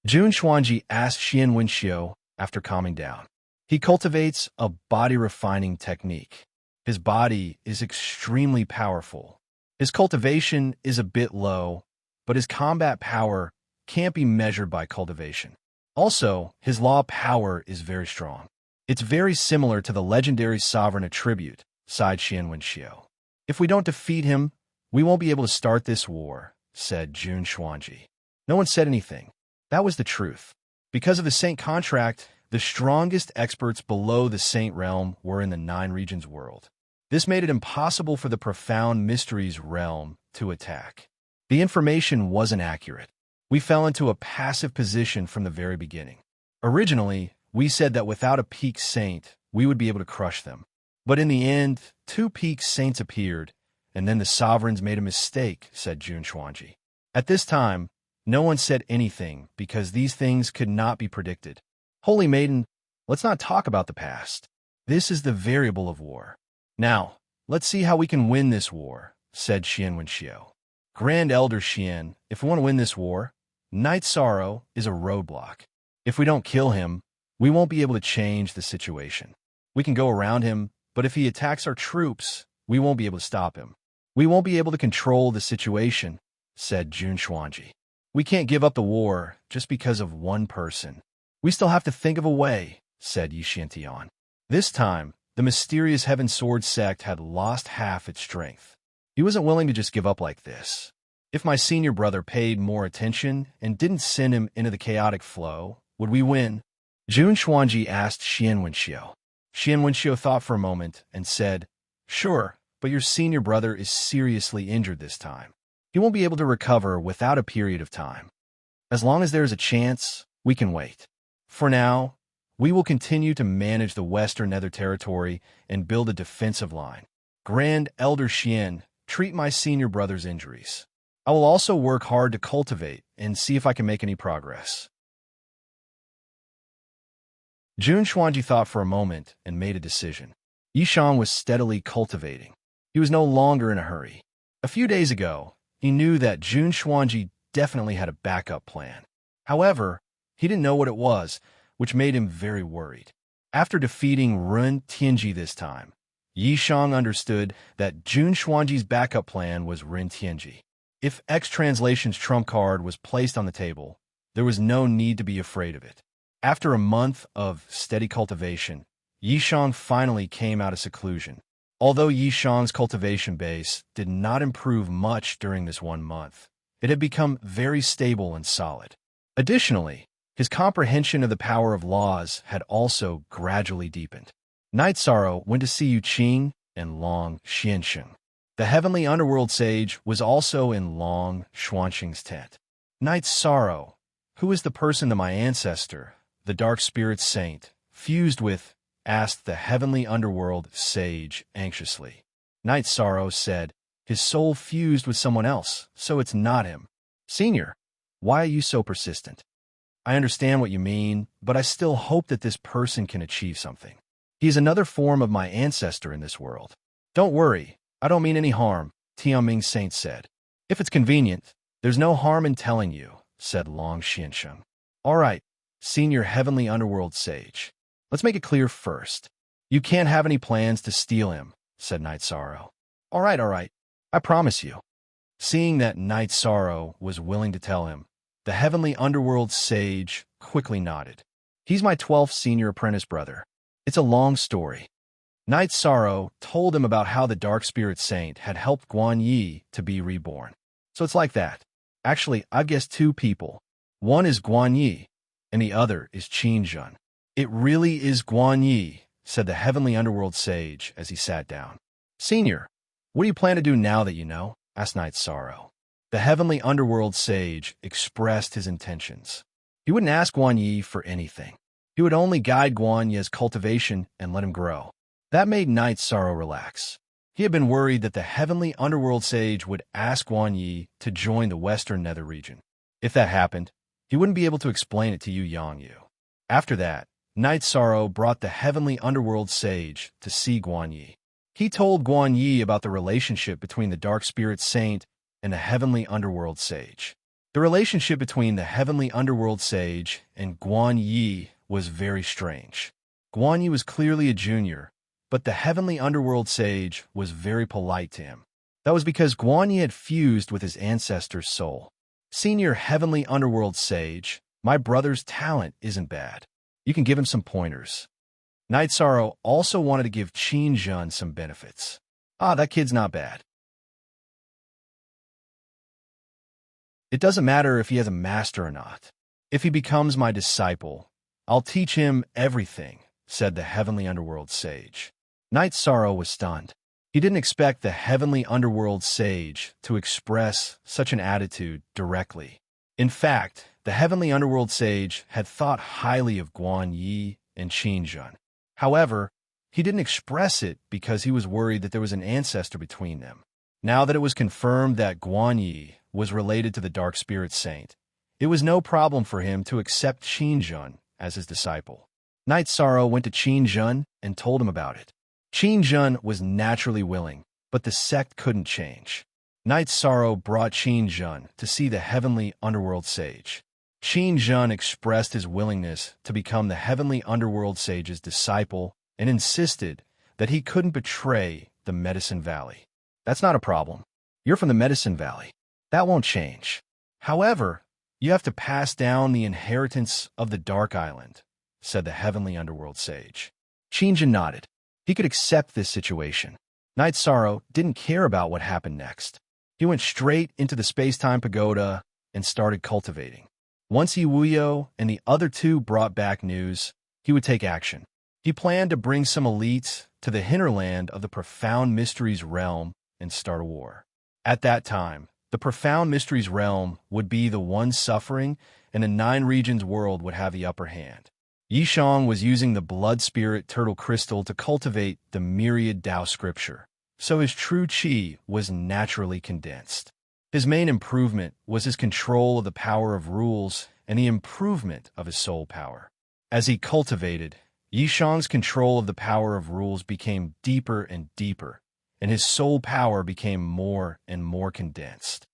Jun Xuanji asked Xian Wenxiu after calming down. He cultivates a body-refining technique. His body is extremely powerful. His cultivation is a bit low, but his combat power can't be measured by cultivation. Also, his law power is very strong. It's very similar to the legendary sovereign attribute, sighed Xian Wenxiu. If we don't defeat him, we won't be able to start this war, said Jun Xuanji. No one said anything. That was the truth. Because of the Saint contract, the strongest experts below the Saint realm were in the 9 regions world. This made it impossible for the Profound Mysteries realm to attack. The information wasn't accurate. We fell into a passive position from the very beginning. Originally, we said that without a peak saint, we would be able to crush them. But in the end, 2 peak saints appeared, and then the sovereigns made a mistake, said Jun Xuanji. At this time, no one said anything because these things could not be predicted. Holy Maiden, let's not talk about the past. This is the variable of war. Now, let's see how we can win this war, said Xian Wenxiu. Grand Elder Xian, if we want to win this war, Night Sorrow is a roadblock. If we don't kill him, we won't be able to change the situation. We can go around him, but if he attacks our troops, we won't be able to stop him. We won't be able to control the situation, said Jun Xuanji. We can't give up the war just because of one person. We still have to think of a way, said Yi Xiantian. This time, the mysterious Heaven Sword sect had lost half its strength. He wasn't willing to just give up like this. If my senior brother paid more attention and didn't send him into the chaotic flow, would we win? Jun Xuanji asked Xian Wenxiu. Xian Wenxiu thought for a moment and said, Sure, but your senior brother is seriously injured this time. He won't be able to recover without a period of time. As long as there is a chance, we can wait. For now, we will continue to manage the Western Nether Territory and build a defensive line. Grand Elder Xian, treat my senior brother's injuries. I will also work hard to cultivate and see if I can make any progress. Jun Xuanji thought for a moment and made a decision. Yishan was steadily cultivating. He was no longer in a hurry. A few days ago, he knew that Jun Xuanji definitely had a backup plan. However, he didn't know what it was, which made him very worried. After defeating Ren Tianji this time, Yishang understood that Jun Xuanji's backup plan was Ren Tianji. If X Translation's trump card was placed on the table, there was no need to be afraid of it. After a month of steady cultivation, Yishang finally came out of seclusion. Although Yishang's cultivation base did not improve much during this 1 month, it had become very stable and solid. Additionally, his comprehension of the power of laws had also gradually deepened. Night Sorrow went to see Yu Qing and Long Xiansheng. The heavenly underworld sage was also in Long Xuansheng's tent. Night Sorrow, who is the person that my ancestor, the dark spirit saint, fused with, asked the heavenly underworld sage anxiously. Night Sorrow said, his soul fused with someone else, so it's not him. Senior, why are you so persistent? I understand what you mean, but I still hope that this person can achieve something. He is another form of my ancestor in this world. Don't worry, I don't mean any harm, Tianming Saint said. If it's convenient, there's no harm in telling you, said Long Xiansheng. All right, senior heavenly underworld sage. Let's make it clear first. You can't have any plans to steal him, said Night Sorrow. All right, I promise you. Seeing that Night Sorrow was willing to tell him, the heavenly underworld sage quickly nodded. He's my 12th senior apprentice brother. It's a long story. Night Sorrow told him about how the dark spirit saint had helped Guan Yi to be reborn. So it's like that. Actually, I've guessed 2 people. One is Guan Yi, and the other is Qin Zhen. It really is Guan Yi, said the heavenly underworld sage as he sat down. Senior, what do you plan to do now that you know? Asked Night Sorrow. The heavenly underworld sage expressed his intentions. He wouldn't ask Guan Yi for anything. He would only guide Guan Yi's cultivation and let him grow. That made Night Sorrow relax. He had been worried that the heavenly underworld sage would ask Guan Yi to join the Western Nether region. If that happened, he wouldn't be able to explain it to Yu Yangyu. After that, Night Sorrow brought the heavenly underworld sage to see Guan Yi. He told Guan Yi about the relationship between the dark spirit saint and the heavenly underworld sage. The relationship between the heavenly underworld sage and Guan Yi was very strange. Guan Yi was clearly a junior, but the heavenly underworld sage was very polite to him. That was because Guan Yi had fused with his ancestor's soul. Senior heavenly underworld sage, my brother's talent isn't bad. You can give him some pointers. Night Sorrow also wanted to give Qin Jun some benefits. That kid's not bad. It doesn't matter if he has a master or not. If he becomes my disciple, I'll teach him everything, said the heavenly underworld sage. Night Sorrow was stunned. He didn't expect the heavenly underworld sage to express such an attitude directly. In fact, the heavenly underworld sage had thought highly of Guan Yi and Qin Jun. However, he didn't express it because he was worried that there was an ancestor between them. Now that it was confirmed that Guan Yi was related to the Dark Spirit Saint, it was no problem for him to accept Qin Jun as his disciple. Night Sorrow went to Qin Jun and told him about it. Qin Jun was naturally willing, but the sect couldn't change. Night Sorrow brought Qin Jun to see the heavenly underworld sage. Qin Jun expressed his willingness to become the heavenly underworld sage's disciple and insisted that he couldn't betray the Medicine Valley. That's not a problem. You're from the Medicine Valley. That won't change. However, you have to pass down the inheritance of the Dark Island, said the heavenly underworld sage. Qin Jun nodded. He could accept this situation. Night Sorrow didn't care about what happened next. He went straight into the space-time pagoda and started cultivating. Once Yi Wuyo and the other two brought back news, he would take action. He planned to bring some elites to the hinterland of the Profound Mysteries realm and start a war. At that time, the Profound Mysteries realm would be the one suffering, and the Nine Regions world would have the upper hand. Yishang was using the Blood Spirit Turtle Crystal to cultivate the Myriad Tao Scripture, so his true Qi was naturally condensed. His main improvement was his control of the power of rules and the improvement of his soul power. As he cultivated, Yishang's control of the power of rules became deeper and deeper, and his soul power became more and more condensed.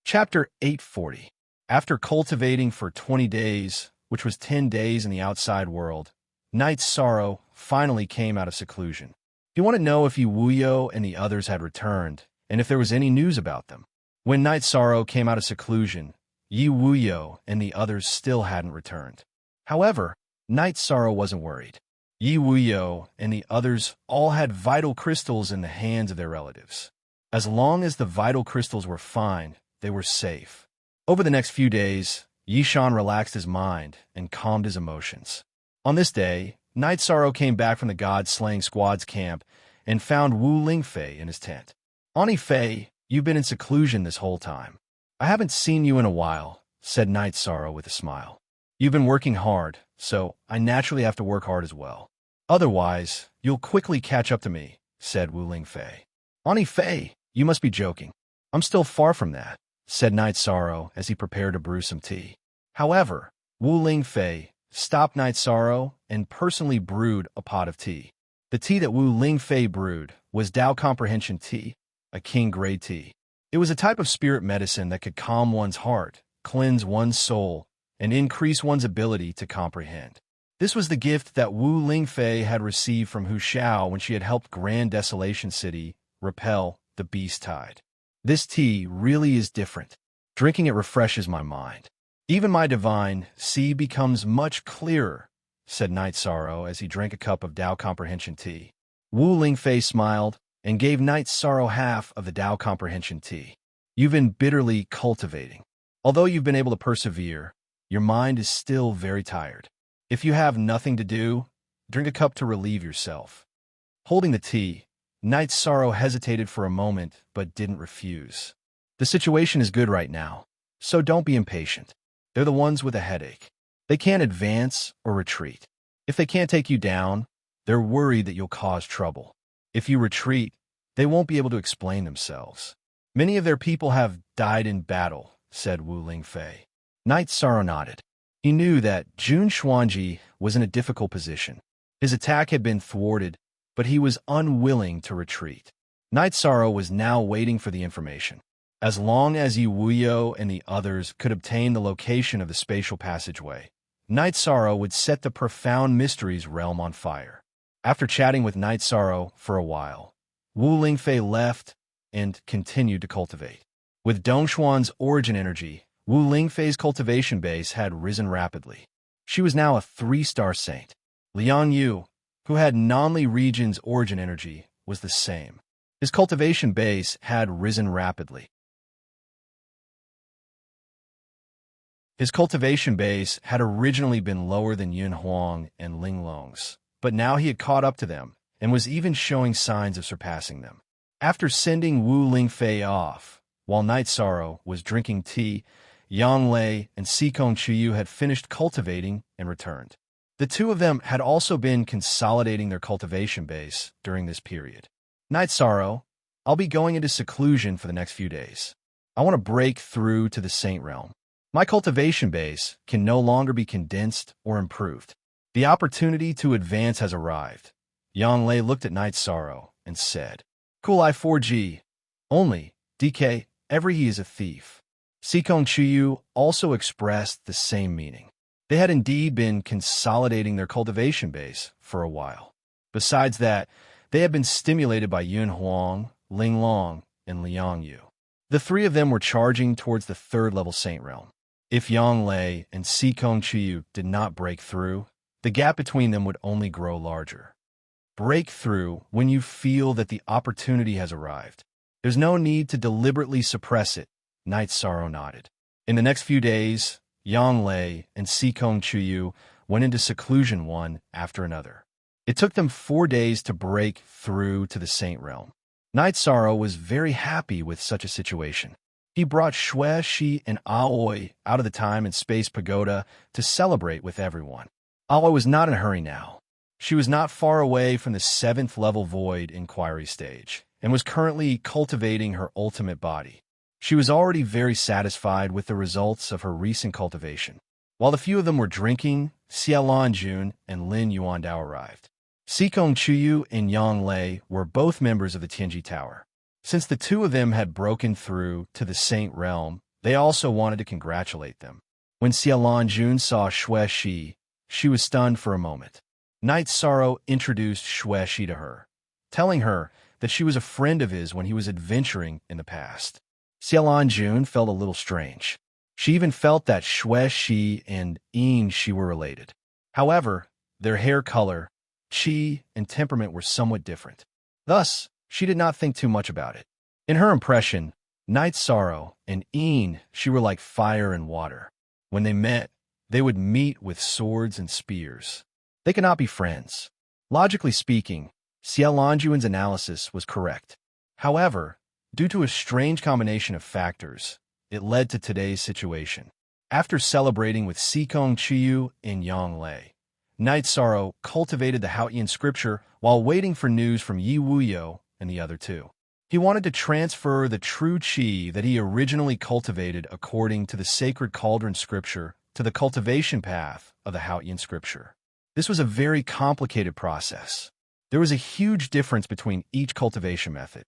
Chapter 840. After cultivating for 20 days, which was 10 days in the outside world, Night Sorrow finally came out of seclusion. He wanted to know if Yi Wuyo and the others had returned, and if there was any news about them. When Night Sorrow came out of seclusion, Yi Wuyo and the others still hadn't returned. However, Night Sorrow wasn't worried. Yi Wuyo and the others all had vital crystals in the hands of their relatives. As long as the vital crystals were fine, they were safe. Over the next few days, Yishan relaxed his mind and calmed his emotions. On this day, Night Sorrow came back from the God-slaying squad's camp and found Wu Lingfei in his tent. "Ani Fei, you've been in seclusion this whole time. I haven't seen you in a while," said Night Sorrow with a smile. "You've been working hard, so I naturally have to work hard as well. Otherwise, you'll quickly catch up to me," said Wu Lingfei. "Ani Fei, you must be joking. I'm still far from that," said Night Sorrow as he prepared to brew some tea. However, Wu Lingfei stopped Night Sorrow and personally brewed a pot of tea. The tea that Wu Lingfei brewed was Tao Comprehension Tea, a king-grade tea. It was a type of spirit medicine that could calm one's heart, cleanse one's soul, and increase one's ability to comprehend. This was the gift that Wu Lingfei had received from Hu Xiao when she had helped Grand Desolation City repel the beast tide. This tea really is different. Drinking it refreshes my mind. Even my divine see becomes much clearer, said Night Sorrow as he drank a cup of Tao Comprehension tea. Wu Lingfei smiled and gave Night Sorrow half of the Tao Comprehension tea. "You've been bitterly cultivating. Although you've been able to persevere, your mind is still very tired. If you have nothing to do, drink a cup to relieve yourself." Holding the tea, Night Sorrow hesitated for a moment but didn't refuse. "The situation is good right now, so don't be impatient. They're the ones with a headache. They can't advance or retreat. If they can't take you down, they're worried that you'll cause trouble. If you retreat, they won't be able to explain themselves. Many of their people have died in battle," said Wu Lingfei. Night Sorrow nodded. He knew that Jun Xuanji was in a difficult position. His attack had been thwarted, but he was unwilling to retreat. Night Sorrow was now waiting for the information. As long as Yi Wuyo and the others could obtain the location of the spatial passageway, Night Sorrow would set the profound mysteries realm on fire. After chatting with Night Sorrow for a while, Wu Lingfei left and continued to cultivate. With Dongshuan's origin energy, Wu Lingfei's cultivation base had risen rapidly. She was now a 3-star saint. Liang Yu, who had Nanli region's origin energy, was the same. His cultivation base had risen rapidly. His cultivation base had originally been lower than Yun Huang and Ling Long's, but now he had caught up to them and was even showing signs of surpassing them. After sending Wu Lingfei off, while Night Sorrow was drinking tea, Yang Lei and Sikong Chuyu had finished cultivating and returned. The two of them had also been consolidating their cultivation base during this period. Night Sorrow, I'll be going into seclusion for the next few days. I want to break through to the Saint Realm. My cultivation base can no longer be condensed or improved. The opportunity to advance has arrived. Yang Lei looked at Night Sorrow and said, Cool Eye 4G. Only, DK, every he is a thief. Sikong Chuyu also expressed the same meaning. They had indeed been consolidating their cultivation base for a while. Besides that, they had been stimulated by Yun Huang, Ling Long, and Liang Yu. The three of them were charging towards the 3rd level Saint Realm. If Yang Lei and Sikong Chuyu did not break through, the gap between them would only grow larger. Break through when you feel that the opportunity has arrived. There's no need to deliberately suppress it, Night Sorrow nodded. In the next few days, Yang Lei and Sikong Chuyu went into seclusion one after another. It took them 4 days to break through to the Saint Realm. Night Sorrow was very happy with such a situation. He brought Xue, Shi, and Aoi out of the time and space pagoda to celebrate with everyone. Aoi was not in a hurry now. She was not far away from the 7th level void inquiry stage and was currently cultivating her ultimate body. She was already very satisfied with the results of her recent cultivation. While the few of them were drinking, Xiaolan Jun and Lin Yuandao arrived. Sikong Chuyu and Yang Lei were both members of the Tianji Tower. Since the two of them had broken through to the Saint Realm, they also wanted to congratulate them. When Xiaolan Jun saw Xue Shi, she was stunned for a moment. Night Sorrow introduced Xue Shi to her, telling her that she was a friend of his when he was adventuring in the past. Xiaolan Jun felt a little strange. She even felt that Xue Shi and Yin Shi were related. However, their hair color, qi, and temperament were somewhat different. Thus, she did not think too much about it. In her impression, Night Sorrow and Yin Shi were like fire and water. When they met, they would meet with swords and spears. They could not be friends. Logically speaking, Xiaolan Jun's analysis was correct. However, due to a strange combination of factors, it led to today's situation. After celebrating with Sikong Chuyu and Yang Lei, Night Sorrow cultivated the Haotian scripture while waiting for news from Yi Wuyo and the other two. He wanted to transfer the true qi that he originally cultivated according to the sacred cauldron scripture to the cultivation path of the Haotian scripture. This was a very complicated process. There was a huge difference between each cultivation method.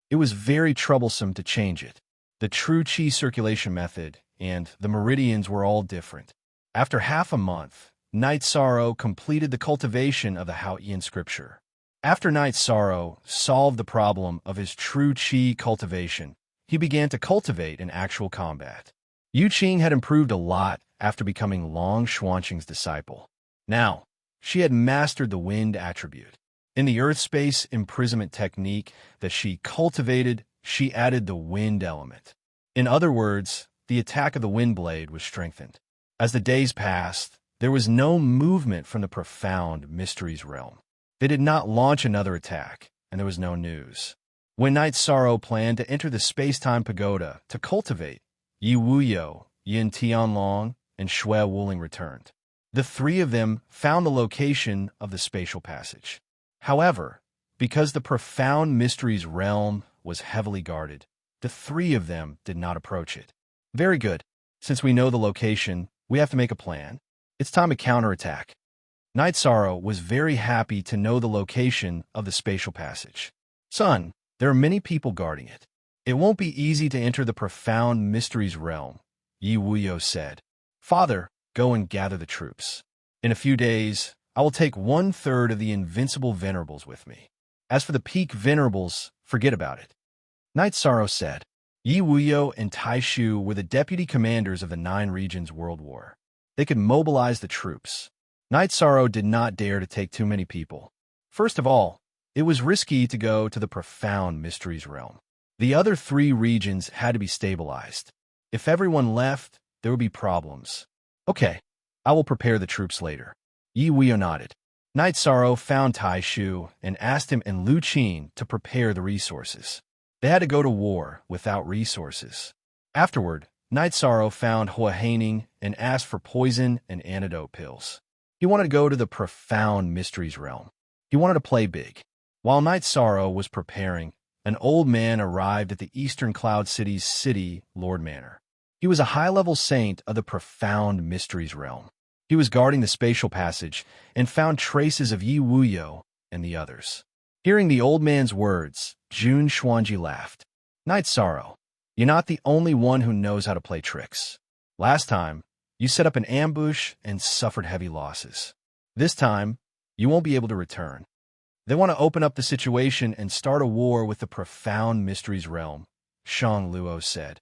It was very troublesome to change it. The true qi circulation method and the meridians were all different. After half a month, Night Sorrow completed the cultivation of the Haotian scripture. After Night Sorrow solved the problem of his true qi cultivation, he began to cultivate in actual combat. Yu Qing had improved a lot after becoming Long Xuanqing's disciple. Now, she had mastered the wind attribute. In the earth-space imprisonment technique that she cultivated, she added the wind element. In other words, the attack of the wind blade was strengthened. As the days passed, there was no movement from the profound mysteries realm. They did not launch another attack, and there was no news. When Night Sorrow planned to enter the space-time pagoda to cultivate, Yi Wuyo, Yin Tianlong, and Xue Wuling returned. The three of them found the location of the spatial passage. However, because the profound mysteries realm was heavily guarded, the three of them did not approach it. Very good. Since we know the location, we have to make a plan. It's time to counterattack. Night Sorrow was very happy to know the location of the spatial passage. Son, There are many people guarding it. It won't be easy to enter the profound mysteries realm, Yi Wuyo said. Father, go and gather the troops. In a few days, I will take 1/3 of the invincible venerables with me. As for the peak venerables, forget about it. Knight Sorrow said. Yi Wuyo and Tai Shu were the deputy commanders of the 9 Regions World War. They could mobilize the troops. Knight Sorrow did not dare to take too many people. First of all, it was risky to go to the profound mysteries realm. The other 3 regions had to be stabilized. If everyone left, there would be problems. Okay, I will prepare the troops later. Yi Wuyo nodded. Knight Sorrow found Tai Shu and asked him and Lu Qin to prepare the resources. They had to go to war without resources. Afterward, Knight Sorrow found Hua Haining and asked for poison and antidote pills. He wanted to go to the profound mysteries realm. He wanted to play big. While Knight Sorrow was preparing, an old man arrived at the Eastern Cloud City's city, Lord Manor. He was a high-level saint of the profound mysteries realm. He was guarding the spatial passage and found traces of Yi Wuyo and the others. Hearing the old man's words, Jun Xuanji laughed. Knight Sorrow, you're not the only one who knows how to play tricks. Last time, you set up an ambush and suffered heavy losses. This time, you won't be able to return. They want to open up the situation and start a war with the profound mysteries realm, Shang Luo said.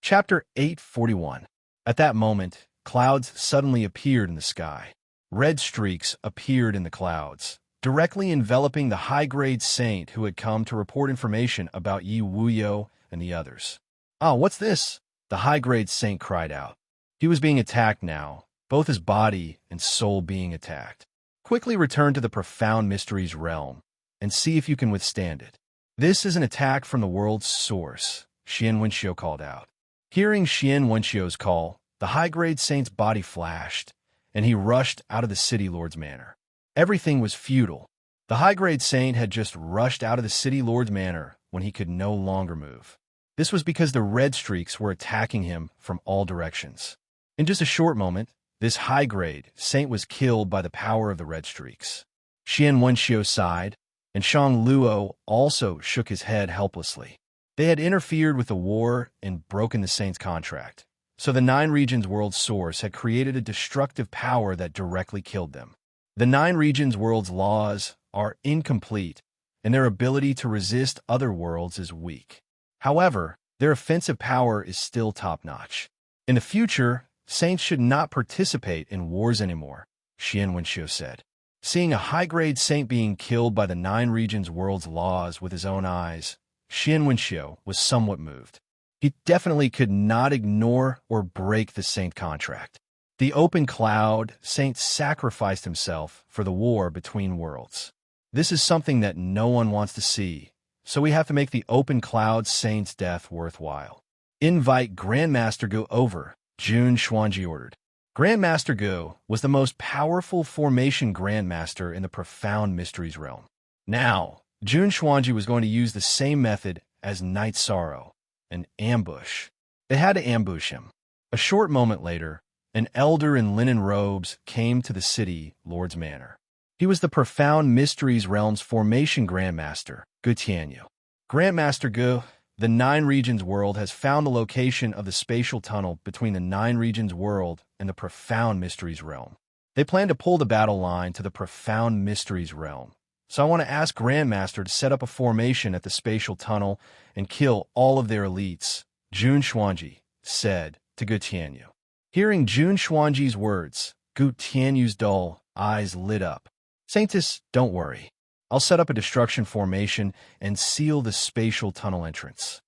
Chapter 841. At that moment, clouds suddenly appeared in the sky. Red streaks appeared in the clouds, directly enveloping the high-grade saint who had come to report information about Yi Wuyo and the others. "Ah, what's this?" the high-grade saint cried out. He was being attacked now, both his body and soul being attacked. Quickly return to the profound mysteries realm and see if you can withstand it. This is an attack from the world's source, Xian Wenxiu called out. Hearing Xian Wenxiu's call, the high-grade saint's body flashed, and he rushed out of the city lord's manor. Everything was futile. The high-grade saint had just rushed out of the city lord's manor when he could no longer move. This was because the red streaks were attacking him from all directions. In just a short moment, this high-grade saint was killed by the power of the red streaks. Xian Wenxiu sighed, and Shang Luo also shook his head helplessly. They had interfered with the war and broken the saint's contract. So the 9 Regions World Source had created a destructive power that directly killed them. The 9 Regions World's laws are incomplete, and their ability to resist other worlds is weak. However, their offensive power is still top-notch. In the future, saints should not participate in wars anymore, Xian Wenxiu said. Seeing a high-grade saint being killed by the 9 Regions World's laws with his own eyes, Xian Wenxiu was somewhat moved. He definitely could not ignore or break the saint contract. The open cloud saint sacrificed himself for the war between worlds. This is something that no one wants to see, so we have to make the open cloud saint's death worthwhile. Invite Grandmaster Go over, Jun Xuanji ordered. Grandmaster Go was the most powerful formation grandmaster in the profound mysteries realm. Now, Jun Xuanji was going to use the same method as Knight Sorrow, an ambush. They had to ambush him. A short moment later, an elder in linen robes came to the city lord's manor. He was the profound mysteries realm's formation grandmaster, Gu Tianyu. Grandmaster Gu, the 9 Regions world has found the location of the spatial tunnel between the 9 Regions world and the profound mysteries realm. They plan to pull the battle line to the profound mysteries realm. So I want to ask Grandmaster to set up a formation at the spatial tunnel and kill all of their elites, Jun Xuanji said to Gu Tianyu. Hearing Jun Xuanji's words, Gu Tianyu's dull eyes lit up. Saintess, don't worry. I'll set up a destruction formation and seal the spatial tunnel entrance.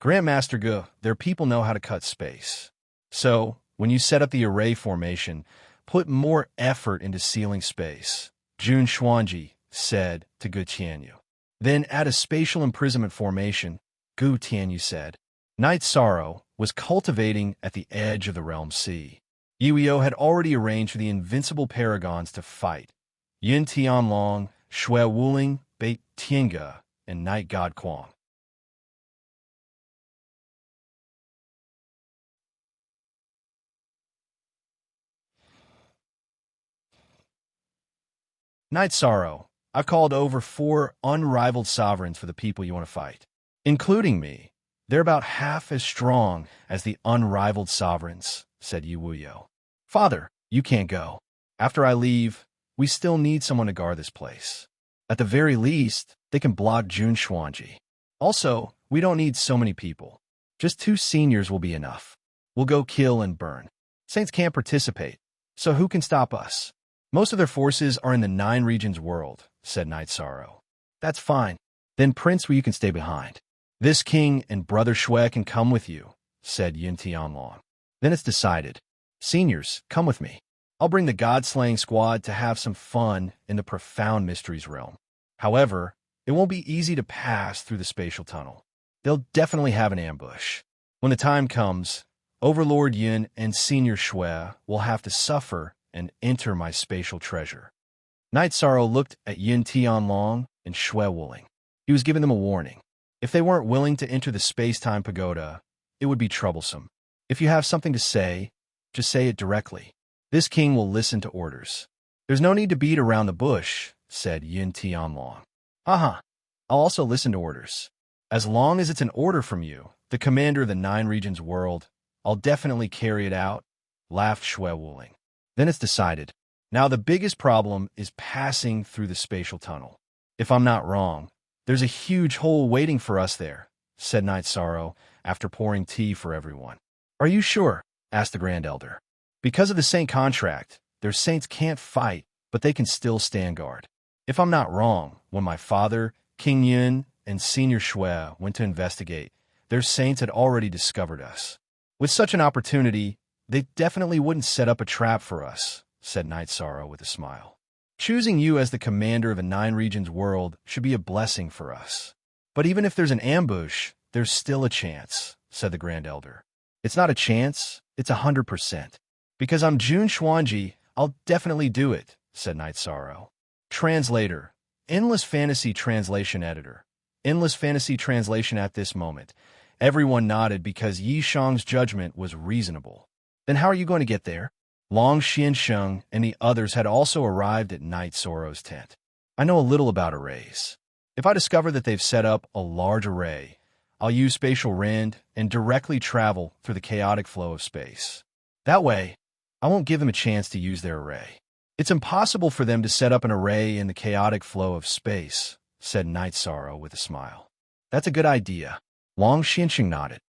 Grandmaster Gu, their people know how to cut space. So, when you set up the array formation, put more effort into sealing space, Jun Xuanji said to Gu Tianyu. Then add a spatial imprisonment formation, Gu Tianyu said. Knight Sorrow was cultivating at the edge of the realm sea. Yi Wuyo had already arranged for the invincible paragons to fight. Yin Tianlong, Shui Wuling, Bei Tiange, and Night God Quang. Night Sorrow, I've called over 4 unrivaled sovereigns for the people you want to fight, including me. They're about half as strong as the unrivaled sovereigns, said Yu Wuyo. Father, you can't go. After I leave, we still need someone to guard this place. At the very least, they can block Jun Xuanji. Also, we don't need so many people. Just 2 seniors will be enough. We'll go kill and burn. Saints can't participate, so who can stop us? Most of their forces are in the 9 regions world, said Night Sorrow. That's fine. Then Prince Wu, you can stay behind. This king and Brother Shui can come with you, said Yin Tianlong. Then it's decided. Seniors, come with me. I'll bring the God-slaying squad to have some fun in the profound mysteries realm. However, it won't be easy to pass through the spatial tunnel. They'll definitely have an ambush. When the time comes, Overlord Yin and Senior Shui will have to suffer and enter my spatial treasure. Night Sorrow looked at Yin Tianlong and Shui Wuling. He was giving them a warning. If they weren't willing to enter the space-time pagoda, it would be troublesome. If you have something to say, just say it directly. This king will listen to orders. There's no need to beat around the bush, said Yin Tianlong. I'll also listen to orders. As long as it's an order from you, the commander of the 9 regions world, I'll definitely carry it out, laughed Shui Wuling. Then it's decided. Now the biggest problem is passing through the spatial tunnel. If I'm not wrong, there's a huge hole waiting for us there, said Night Sorrow after pouring tea for everyone. Are you sure? Asked the Grand Elder. Because of the Saint contract, their saints can't fight, but they can still stand guard. If I'm not wrong, when my father, King Yun, and Senior Shui went to investigate, their saints had already discovered us. With such an opportunity, they definitely wouldn't set up a trap for us, said Night Sorrow with a smile. Choosing you as the commander of a 9 regions world should be a blessing for us. But even if there's an ambush, there's still a chance, said the Grand Elder. It's not a chance, it's 100%. Because I'm Jun Xuanji, I'll definitely do it, said Night Sorrow. Translator, Endless Fantasy Translation Editor. Endless Fantasy Translation at this moment. Everyone nodded because Yi Shang's judgment was reasonable. Then how are you going to get there? Long Xiansheng and the others had also arrived at Night Sorrow's tent. I know a little about arrays. If I discover that they've set up a large array, I'll use spatial rend and directly travel through the chaotic flow of space. That way, I won't give them a chance to use their array. It's impossible for them to set up an array in the chaotic flow of space, said Night Sorrow with a smile. That's a good idea. Long Xiansheng nodded.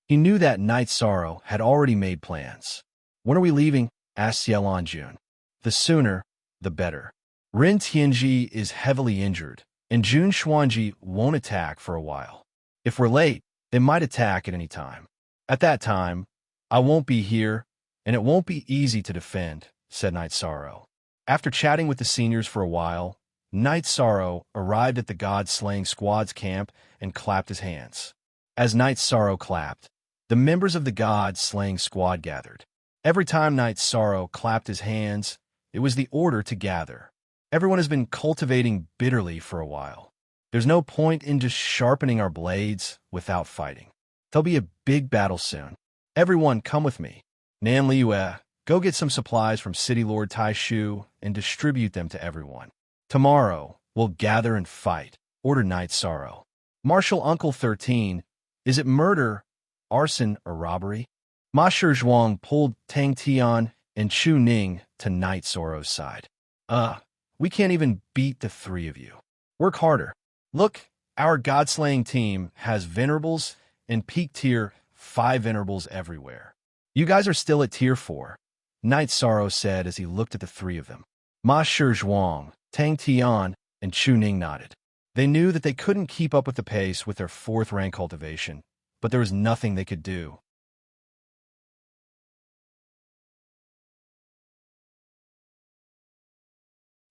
He knew that Night Sorrow had already made plans. When are we leaving? Asked Xiaolan Jun. The sooner, the better. Ren Tianji is heavily injured, and Jun Xuanji won't attack for a while. If we're late, they might attack at any time. At that time, I won't be here, and it won't be easy to defend, said Night Sorrow. After chatting with the seniors for a while, Night Sorrow arrived at the God-slaying squad's camp and clapped his hands. As Night Sorrow clapped, the members of the God-slaying squad gathered. Every time Night Sorrow clapped his hands, it was the order to gather. Everyone has been cultivating bitterly for a while. There's no point in just sharpening our blades without fighting. There'll be a big battle soon. Everyone, come with me. Nan Liyue, go get some supplies from City Lord Tai Shu and distribute them to everyone. Tomorrow, we'll gather and fight, ordered Night Sorrow. Marshal Uncle 13, is it murder, arson, or robbery? Ma Shizhuang pulled Tang Tian and Chu Ning to Night Sorrow's side. We can't even beat the 3 of you. Work harder. Look, our God-slaying team has venerables and peak tier 5 venerables everywhere. You guys are still at tier 4, Night Sorrow said as he looked at the 3 of them. Ma Shizhuang, Tang Tian, and Chu Ning nodded. They knew that they couldn't keep up with the pace with their 4th rank cultivation, but there was nothing they could do.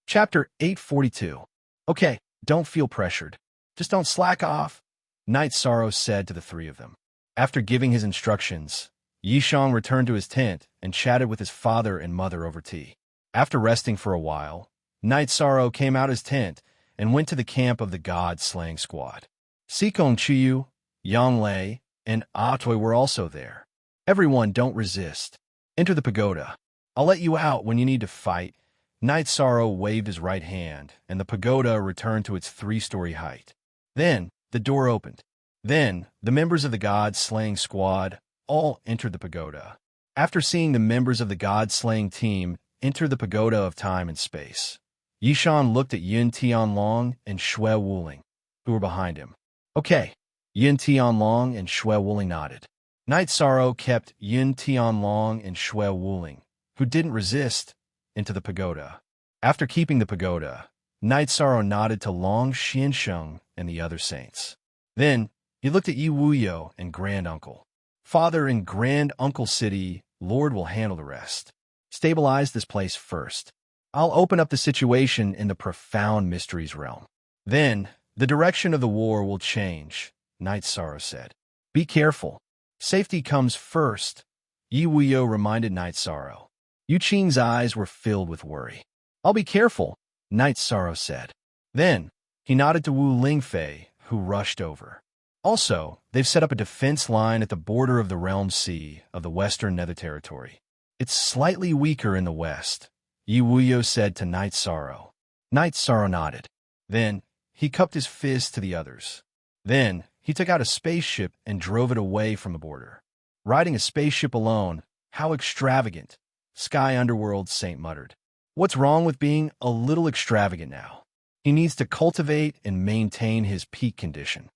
Chapter 842. Okay, don't feel pressured. Just don't slack off, Night Sorrow said to the 3 of them. After giving his instructions, Yishang returned to his tent and chatted with his father and mother over tea. After resting for a while, Night Sorrow came out his tent and went to the camp of the God-slaying squad. Sikong Chiyu, Yang Lei, and Atoy were also there. Everyone, don't resist. Enter the pagoda. I'll let you out when you need to fight. Night Sorrow waved his right hand, and the pagoda returned to its 3-story height. Then, the door opened. Then, the members of the God-slaying squad all entered the pagoda. After seeing the members of the God-slaying team enter the pagoda of time and space, Yishan looked at Yin Tianlong and Shui Wuling, who were behind him. Okay. Yin Tianlong and Shui Wuling nodded. Night Sorrow kept Yin Tianlong and Shui Wuling, who didn't resist, into the pagoda. After keeping the pagoda, Night Sorrow nodded to Long Xiansheng and the other saints. Then, he looked at Yi Wuyo and Grand Uncle. Father and Grand Uncle City, Lord will handle the rest. Stabilize this place first. I'll open up the situation in the profound mysteries realm. Then, the direction of the war will change, Night Sorrow said. Be careful. Safety comes first, Yi Wuyo reminded Night Sorrow. Yu Qing's eyes were filled with worry. I'll be careful, Night Sorrow said. Then, he nodded to Wu Lingfei, who rushed over. Also, they've set up a defense line at the border of the Realm Sea of the Western Nether Territory. It's slightly weaker in the west, Yi Wuyo said to Night Sorrow. Night Sorrow nodded. Then, he cupped his fist to the others. Then, he took out a spaceship and drove it away from the border. Riding a spaceship alone, how extravagant, Sky Underworld Saint muttered. What's wrong with being a little extravagant now? He needs to cultivate and maintain his peak condition.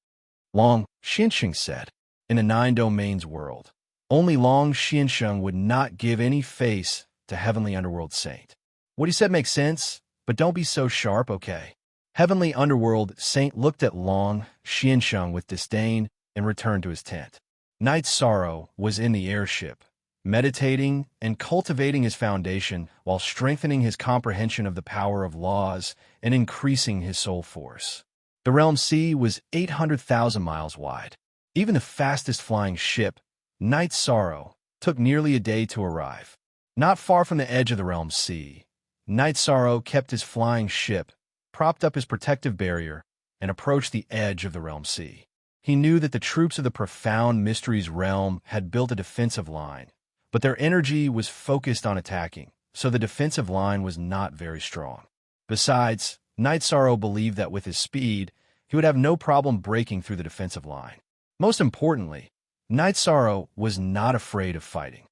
Long Xiansheng said, in a 9 domains world, only Long Xiansheng would not give any face to Heavenly Underworld Saint. What he said makes sense, but don't be so sharp, okay? Heavenly Underworld Saint looked at Long Xiansheng with disdain and returned to his tent. Night Sorrow was in the airship, meditating and cultivating his foundation while strengthening his comprehension of the power of laws and increasing his soul force. The Realm Sea was 800,000 miles wide. Even the fastest flying ship, Night Sorrow, took nearly a day to arrive. Not far from the edge of the Realm Sea, Night Sorrow kept his flying ship, propped up his protective barrier, and approached the edge of the Realm Sea. He knew that the troops of the profound mysteries realm had built a defensive line, but their energy was focused on attacking, so the defensive line was not very strong. Besides, Night Sorrow believed that with his speed, he would have no problem breaking through the defensive line. Most importantly, Night Sorrow was not afraid of fighting.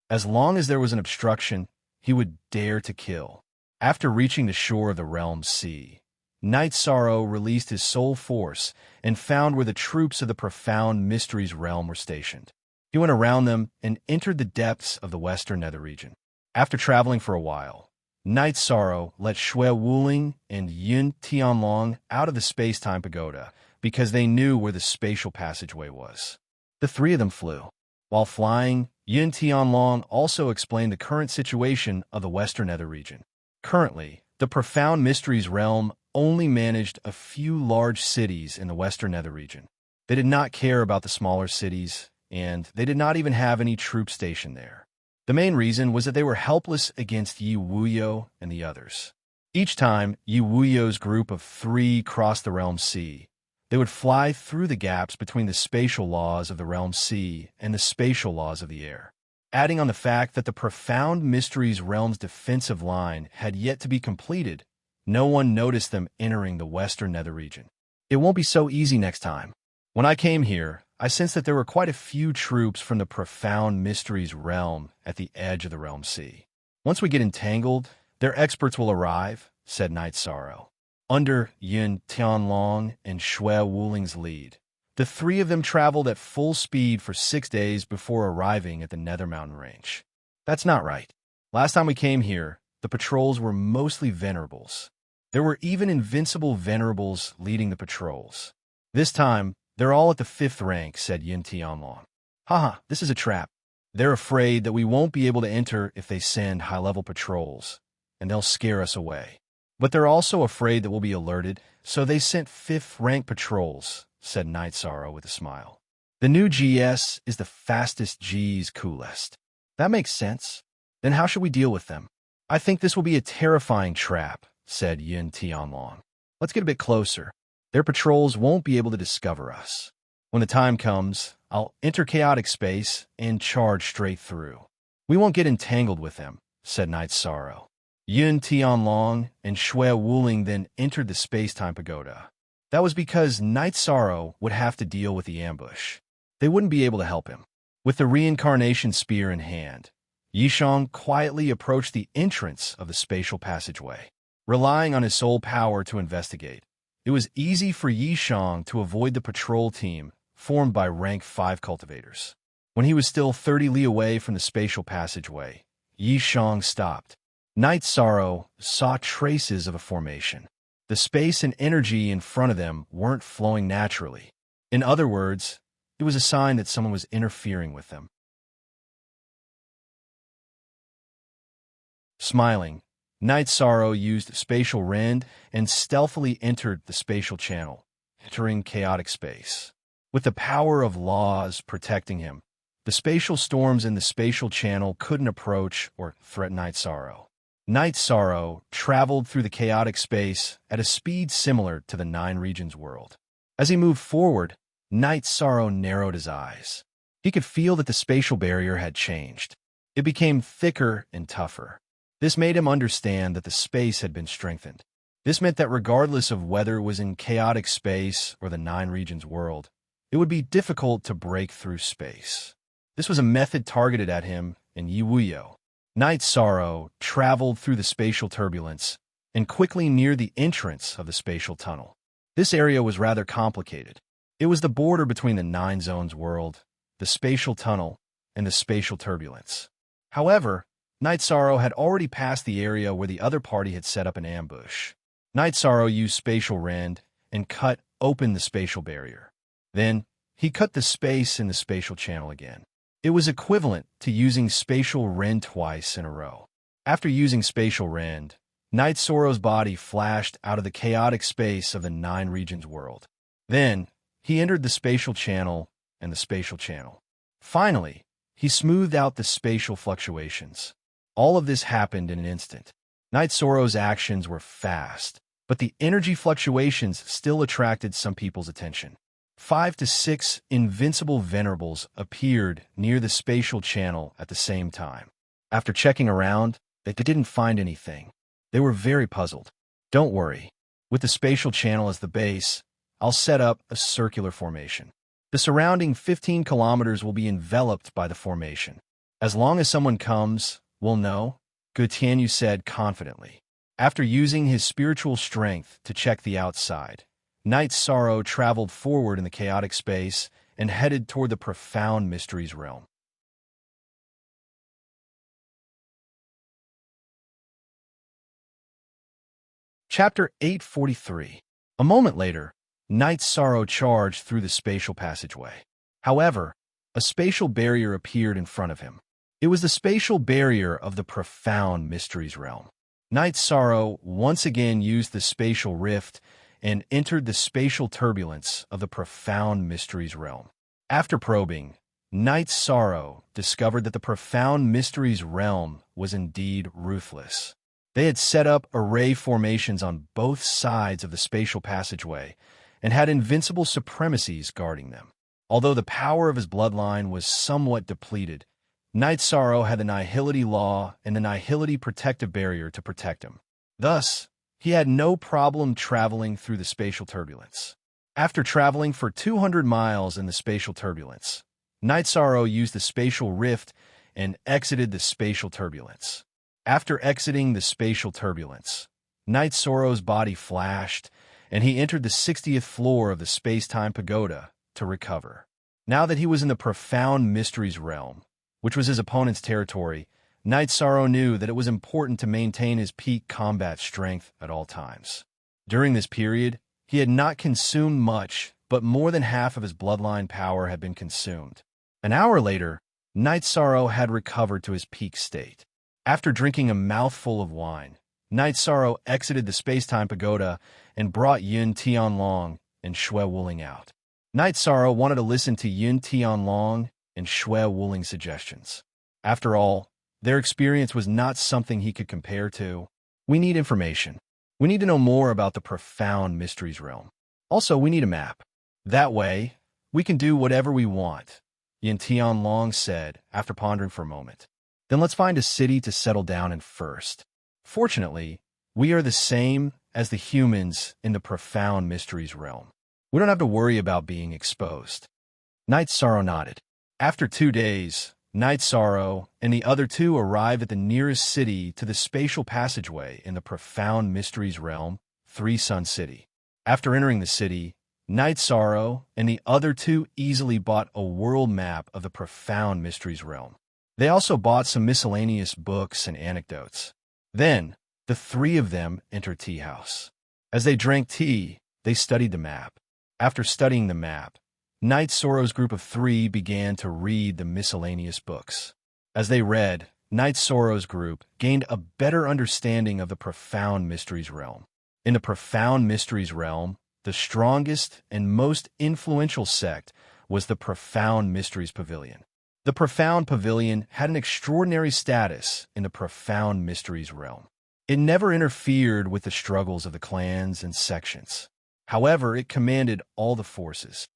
As long as there was an obstruction, he would dare to kill. After reaching the shore of the Realm Sea, Night Sorrow released his soul force and found where the troops of the profound mysteries realm were stationed. He went around them and entered the depths of the Western Nether region. After traveling for a while, Night Sorrow let Shui Wuling and Yin Tianlong out of the space-time pagoda because they knew where the spatial passageway was. The 3 of them flew. While flying, Yin Tianlong also explained the current situation of the Western Nether region. Currently, the profound mysteries realm only managed a few large cities in the Western Nether region. They did not care about the smaller cities, and they did not even have any troops stationed there. The main reason was that they were helpless against Yi Wuyo and the others. Each time Yi Wuyo's group of 3 crossed the Realm Sea, they would fly through the gaps between the spatial laws of the Realm Sea and the spatial laws of the air. Adding on the fact that the profound mysteries realm's defensive line had yet to be completed, no one noticed them entering the Western Nether region. It won't be so easy next time. When I came here, I sensed that there were quite a few troops from the profound mysteries realm at the edge of the Realm Sea. Once we get entangled, their experts will arrive, said Night Sorrow. Under Yin Tianlong and Shui Wuling's lead, the 3 of them traveled at full speed for 6 days before arriving at the Nether Mountain Range. That's not right. Last time we came here, the patrols were mostly venerables. There were even invincible venerables leading the patrols. This time, they're all at the 5th rank, said Yin Tianlong. Haha, this is a trap. They're afraid that we won't be able to enter if they send high-level patrols, and they'll scare us away. But they're also afraid that we'll be alerted, so they sent 5th rank patrols, said Night Sorrow with a smile. The new GS is the fastest G's coolest. That makes sense. Then how should we deal with them? I think this will be a terrifying trap, said Yin Tianlong. Let's get a bit closer. Their patrols won't be able to discover us. When the time comes, I'll enter chaotic space and charge straight through. We won't get entangled with them, said Night Sorrow. Yun Tianlong and Shui Wuling then entered the space-time pagoda. That was because Night Sorrow would have to deal with the ambush. They wouldn't be able to help him. With the reincarnation spear in hand, Yishang quietly approached the entrance of the spatial passageway. Relying on his soul power to investigate, it was easy for Yishang to avoid the patrol team formed by rank 5 cultivators. When he was still 30 li away from the spatial passageway, Yishang stopped. Night Sorrow saw traces of a formation. The space and energy in front of them weren't flowing naturally. In other words, it was a sign that someone was interfering with them. Smiling, Night Sorrow used Spatial Rend and stealthily entered the spatial channel, entering chaotic space. With the power of laws protecting him, the spatial storms in the spatial channel couldn't approach or threaten Night Sorrow. Night Sorrow traveled through the chaotic space at a speed similar to the 9 Regions world. As he moved forward, Night Sorrow narrowed his eyes. He could feel that the spatial barrier had changed. It became thicker and tougher. This made him understand that the space had been strengthened. This meant that regardless of whether it was in chaotic space or the 9 Regions world, it would be difficult to break through space. This was a method targeted at him in Yiwuyo. Night Sorrow traveled through the spatial turbulence and quickly neared the entrance of the spatial tunnel. This area was rather complicated. It was the border between the 9 Zones world, the spatial tunnel, and the spatial turbulence. However, Night Sorrow had already passed the area where the other party had set up an ambush. Night Sorrow used Spatial Rend and cut open the spatial barrier. Then, he cut the space in the spatial channel again. It was equivalent to using Spatial Rend twice in a row. After using Spatial Rend, Night Sorrow's body flashed out of the chaotic space of the 9 Regions world. Then, he entered the spatial channel and the spatial channel. Finally, he smoothed out the spatial fluctuations. All of this happened in an instant. Night Sorrow's actions were fast, but the energy fluctuations still attracted some people's attention. 5 to 6 invincible venerables appeared near the spatial channel at the same time. After checking around, they didn't find anything. They were very puzzled. Don't worry. With the spatial channel as the base, I'll set up a circular formation. The surrounding 15 kilometers will be enveloped by the formation. As long as someone comes, we'll know, Gu Tianyu said confidently. After using his spiritual strength to check the outside, Night Sorrow traveled forward in the chaotic space and headed toward the profound mysteries realm. Chapter 843. A moment later, Night Sorrow charged through the spatial passageway. However, a spatial barrier appeared in front of him. It was the spatial barrier of the profound mysteries realm. Night Sorrow once again used the spatial rift and entered the spatial turbulence of the profound mysteries realm. After probing, Night Sorrow discovered that the profound mysteries realm was indeed ruthless. They had set up array formations on both sides of the spatial passageway and had invincible supremacies guarding them. Although the power of his bloodline was somewhat depleted, Night Sorrow had the Nihility Law and the Nihility Protective Barrier to protect him. Thus, he had no problem traveling through the spatial turbulence. After traveling for 200 miles in the spatial turbulence, Night Sorrow used the spatial rift and exited the spatial turbulence. After exiting the spatial turbulence, Night Sorrow's body flashed, and he entered the 60th floor of the space-time pagoda to recover. Now that he was in the profound mysteries realm, which was his opponent's territory, Night Sorrow knew that it was important to maintain his peak combat strength at all times. During this period, he had not consumed much, but more than half of his bloodline power had been consumed. An hour later, Night Sorrow had recovered to his peak state. After drinking a mouthful of wine, Night Sorrow exited the space-time pagoda and brought Yun Tianlong and Shui Wuling out. Night Sorrow wanted to listen to Yun Tianlong and Shui Wuling's suggestions. After all, their experience was not something he could compare to. We need information. We need to know more about the profound mysteries realm. Also, we need a map. That way, We can do whatever we want, Yin Tianlong said after pondering for a moment. Then let's find a city to settle down in first. Fortunately, we are the same as the humans in the profound mysteries realm. We don't have to worry about being exposed. Night Sorrow nodded. After 2 days, Night Sorrow and the other two arrived at the nearest city to the spatial passageway in the profound mysteries realm, Three Sun City. After entering the city, Night Sorrow and the other two easily bought a world map of the profound mysteries realm. They also bought some miscellaneous books and anecdotes. Then, the three of them entered tea house. As they drank tea, they studied the map. After studying the map, Night Sorrow's group of three began to read the miscellaneous books. As they read, Night Sorrow's group gained a better understanding of the profound mysteries realm. In the profound mysteries realm, the strongest and most influential sect was the Profound Mysteries Pavilion. The Profound Pavilion had an extraordinary status in the Profound Mysteries realm. It never interfered with the struggles of the clans and sections. However, it commanded all the forces.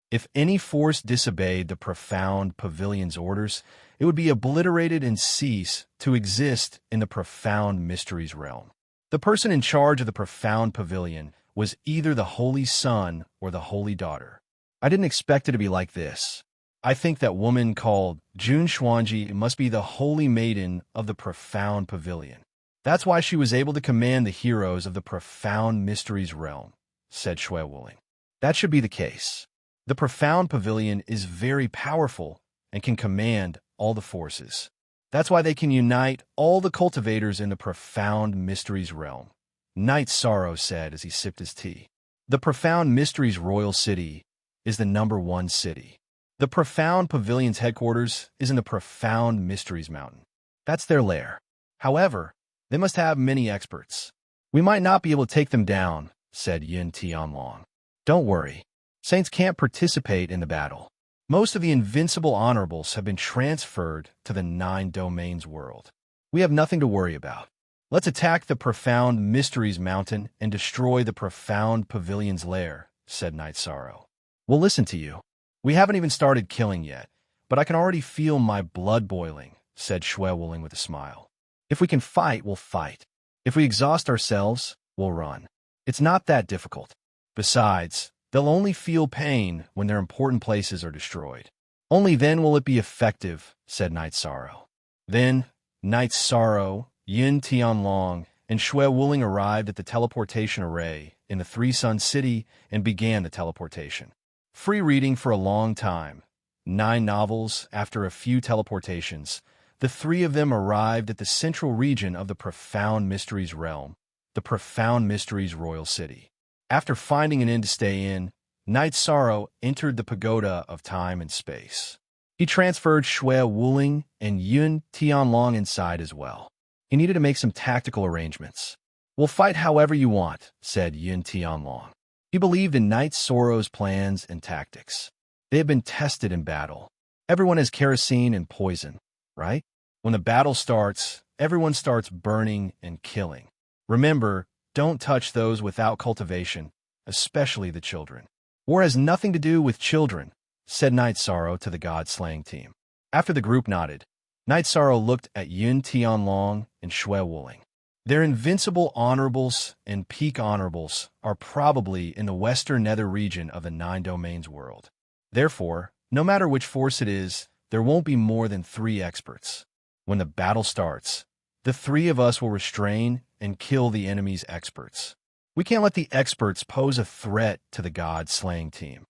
If any force disobeyed the Profound Pavilion's orders, it would be obliterated and cease to exist in the Profound Mysteries realm. The person in charge of the Profound Pavilion was either the Holy Son or the Holy Daughter. I didn't expect it to be like this. I think that woman called Jun Xuanji must be the Holy Maiden of the Profound Pavilion. That's why she was able to command the heroes of the Profound Mysteries realm, said Shui Wuling. That should be the case. The Profound Pavilion is very powerful and can command all the forces. That's why they can unite all the cultivators in the Profound Mysteries realm, Night Sorrow said as he sipped his tea. The Profound Mysteries Royal City is the #1 city. The Profound Pavilion's headquarters is in the Profound Mysteries Mountain. That's their lair. However, they must have many experts. We might not be able to take them down, said Yin Tianlong. Don't worry. Saints can't participate in the battle. Most of the invincible honorables have been transferred to the 9 domains world. We have nothing to worry about. Let's attack the Profound Mysteries Mountain and destroy the Profound Pavilion's lair, said Night Sorrow. We'll listen to you. We haven't even started killing yet, but I can already feel my blood boiling, said Shui Wuling with a smile. If we can fight, we'll fight. If we exhaust ourselves, we'll run. It's not that difficult. Besides, they'll only feel pain when their important places are destroyed. Only then will it be effective, said Night Sorrow. Then, Night Sorrow, Yin Tianlong, and Shui Wuling arrived at the teleportation array in the Three Sun City and began the teleportation. Free reading for a long time. 9 novels after a few teleportations, the three of them arrived at the central region of the Profound Mysteries realm, the Profound Mysteries Royal City. After finding an inn to stay in, Night Sorrow entered the pagoda of time and space. He transferred Shui Wuling and Yun Tianlong inside as well. He needed to make some tactical arrangements. We'll fight however you want, said Yun Tianlong. He believed in Night Sorrow's plans and tactics. They have been tested in battle. Everyone has kerosene and poison, right? When the battle starts, everyone starts burning and killing. Remember, don't touch those without cultivation, especially the children. War has nothing to do with children, said Night Sorrow to the god-slaying team. After the group nodded, Night Sorrow looked at Yun Tianlong and Shui Wuling. Their invincible honorables and peak honorables are probably in the western nether region of the 9 domains world. Therefore, no matter which force it is, there won't be more than 3 experts. When the battle starts, the 3 of us will restrain and kill the enemy's experts. We can't let the experts pose a threat to the god-slaying team.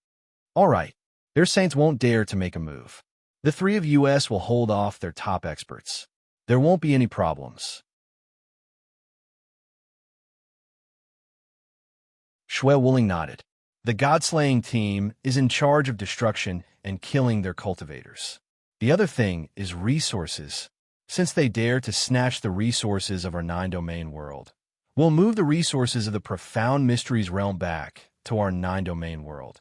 All right, their saints won't dare to make a move. The 3 of us will hold off their top experts. There won't be any problems. Shui Wuling nodded. The god-slaying team is in charge of destruction and killing their cultivators. The other thing is resources. Since they dare to snatch the resources of our 9-domain world, we'll move the resources of the Profound Mysteries realm back to our 9-domain world,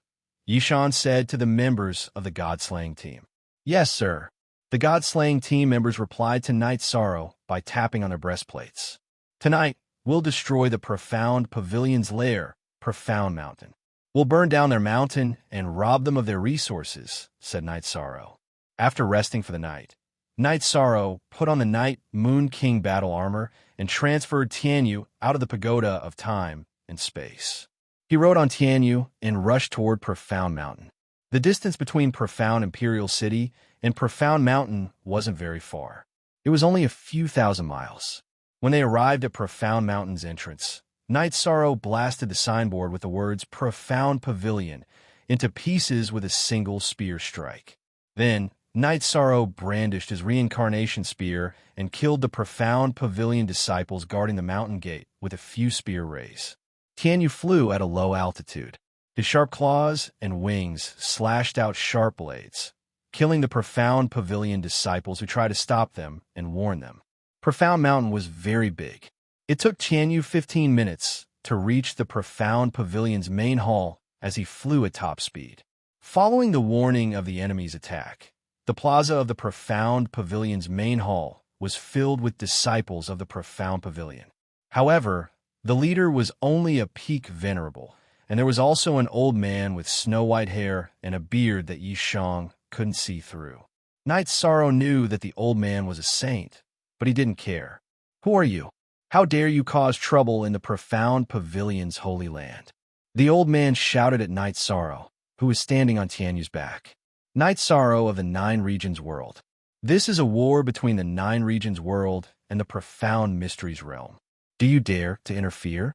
Yishan said to the members of the god-slaying team. Yes, sir. The god-slaying team members replied to Night Sorrow by tapping on their breastplates. Tonight, we'll destroy the Profound Pavilion's lair, Profound Mountain. We'll burn down their mountain and rob them of their resources, said Night Sorrow. After resting for the night, Night Sorrow put on the Night Moon King battle armor and transferred Tianyu out of the pagoda of time and space. He rode on Tianyu and rushed toward Profound Mountain. The distance between Profound Imperial City and Profound Mountain wasn't very far. It was only a few thousand miles. When they arrived at Profound Mountain's entrance, Night Sorrow blasted the signboard with the words Profound Pavilion into pieces with a single spear strike. Then, Night Sorrow brandished his reincarnation spear and killed the Profound Pavilion disciples guarding the mountain gate with a few spear rays. Tianyu flew at a low altitude. His sharp claws and wings slashed out sharp blades, killing the Profound Pavilion disciples who tried to stop them and warn them. Profound Mountain was very big. It took Tianyu 15 minutes to reach the Profound Pavilion's main hall as he flew at top speed. Following the warning of the enemy's attack, the plaza of the Profound Pavilion's main hall was filled with disciples of the Profound Pavilion. However, the leader was only a peak venerable, and there was also an old man with snow-white hair and a beard that Yi Shang couldn't see through. Night Sorrow knew that the old man was a saint, but he didn't care. "Who are you? How dare you cause trouble in the Profound Pavilion's holy land?" The old man shouted at Night Sorrow, who was standing on Tianyu's back. Night Sorrow of the Nine Regions world. This is a war between the Nine Regions world and the Profound Mysteries realm. Do you dare to interfere?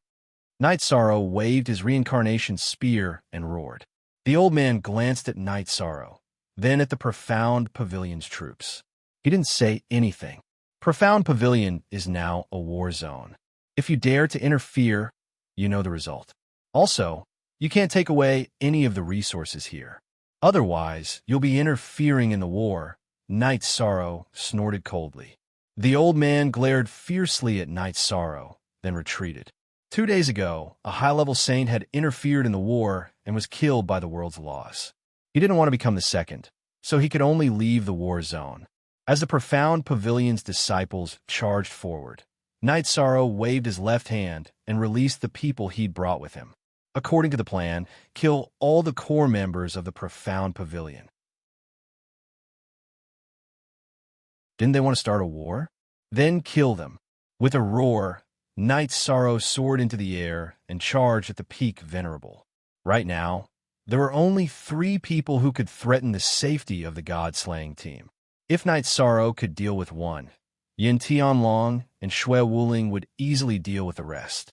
Night Sorrow waved his reincarnation spear and roared. The old man glanced at Night Sorrow, then at the Profound Pavilion's troops. He didn't say anything. Profound Pavilion is now a war zone. If you dare to interfere, you know the result. Also, you can't take away any of the resources here. Otherwise, you'll be interfering in the war, Night Sorrow snorted coldly. The old man glared fiercely at Night Sorrow, then retreated. 2 days ago, a high-level saint had interfered in the war and was killed by the world's laws. He didn't want to become the second, so he could only leave the war zone. As the Profound Pavilion's disciples charged forward, Night Sorrow waved his left hand and released the people he'd brought with him. According to the plan, kill all the core members of the Profound Pavilion. Didn't they want to start a war? Then kill them. With a roar, Night Sorrow soared into the air and charged at the peak venerable. Right now, there were only 3 people who could threaten the safety of the God-slaying team. If Night Sorrow could deal with one, Yin Tianlong and Shui Wuling would easily deal with the rest.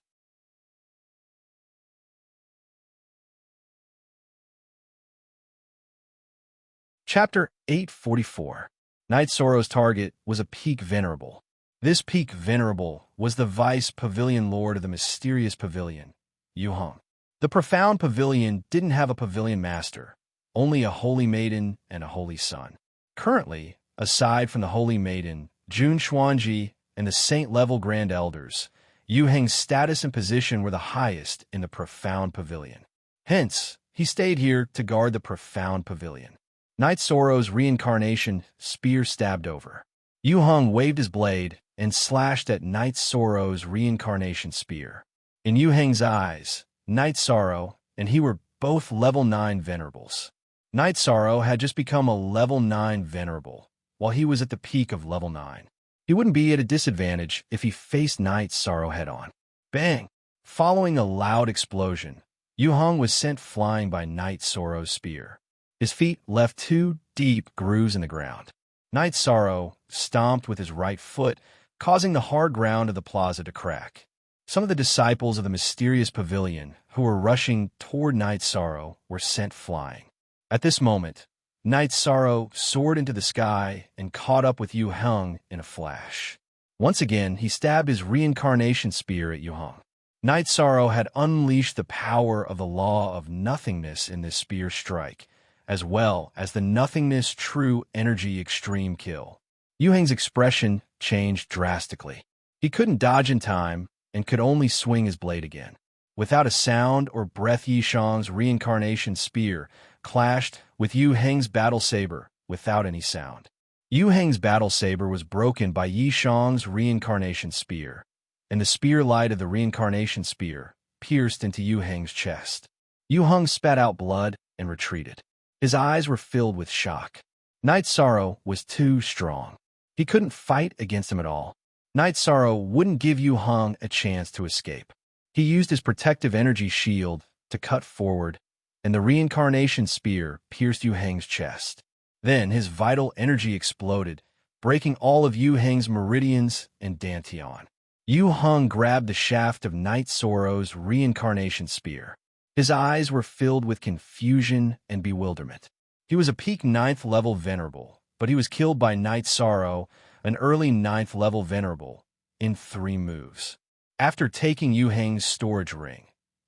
Chapter 844. Night Sorrow's target was a peak venerable. This peak venerable was the vice pavilion lord of the mysterious pavilion, Yu Hong. The Profound Pavilion didn't have a pavilion master, only a holy maiden and a holy son. Currently, aside from the holy maiden, Jun Xuanji, and the saint-level grand elders, Yu Heng's status and position were the highest in the Profound Pavilion. Hence, he stayed here to guard the Profound Pavilion. Night Sorrow's reincarnation spear stabbed over. Yu Hong waved his blade and slashed at Night Sorrow's reincarnation spear. In Yu Heng's eyes, Night Sorrow and he were both level 9 venerables. Night Sorrow had just become a level 9 venerable, while he was at the peak of level 9. He wouldn't be at a disadvantage if he faced Night Sorrow head-on. Bang! Following a loud explosion, Yu Hong was sent flying by Night Sorrow's spear. His feet left 2 deep grooves in the ground. Night Sorrow stomped with his right foot, causing the hard ground of the plaza to crack. Some of the disciples of the mysterious pavilion who were rushing toward Night Sorrow were sent flying. At this moment, Night Sorrow soared into the sky and caught up with Yu Hong in a flash. Once again, he stabbed his reincarnation spear at Yu Hong. Night Sorrow had unleashed the power of the law of nothingness in this spear strike, as well as the nothingness true energy extreme kill. Yu Heng's expression changed drastically. He couldn't dodge in time and could only swing his blade again. Without a sound or breath, Yi Shang's reincarnation spear clashed with Yu Heng's battle saber without any sound. Yu Heng's battle saber was broken by Yi Shang's reincarnation spear, and the spear light of the reincarnation spear pierced into Yu Heng's chest. Yu Hung spat out blood and retreated. His eyes were filled with shock. Night Sorrow was too strong. He couldn't fight against him at all. Night Sorrow wouldn't give Yu Hung a chance to escape. He used his protective energy shield to cut forward, and the reincarnation spear pierced Yu Hang's chest. Then his vital energy exploded, breaking all of Yu Hang's meridians and dantian. Yu Hung grabbed the shaft of Night Sorrow's reincarnation spear. His eyes were filled with confusion and bewilderment. He was a peak 9th level venerable, but he was killed by Night Sorrow, an early 9th level venerable, in 3 moves. After taking Yu Hang's storage ring,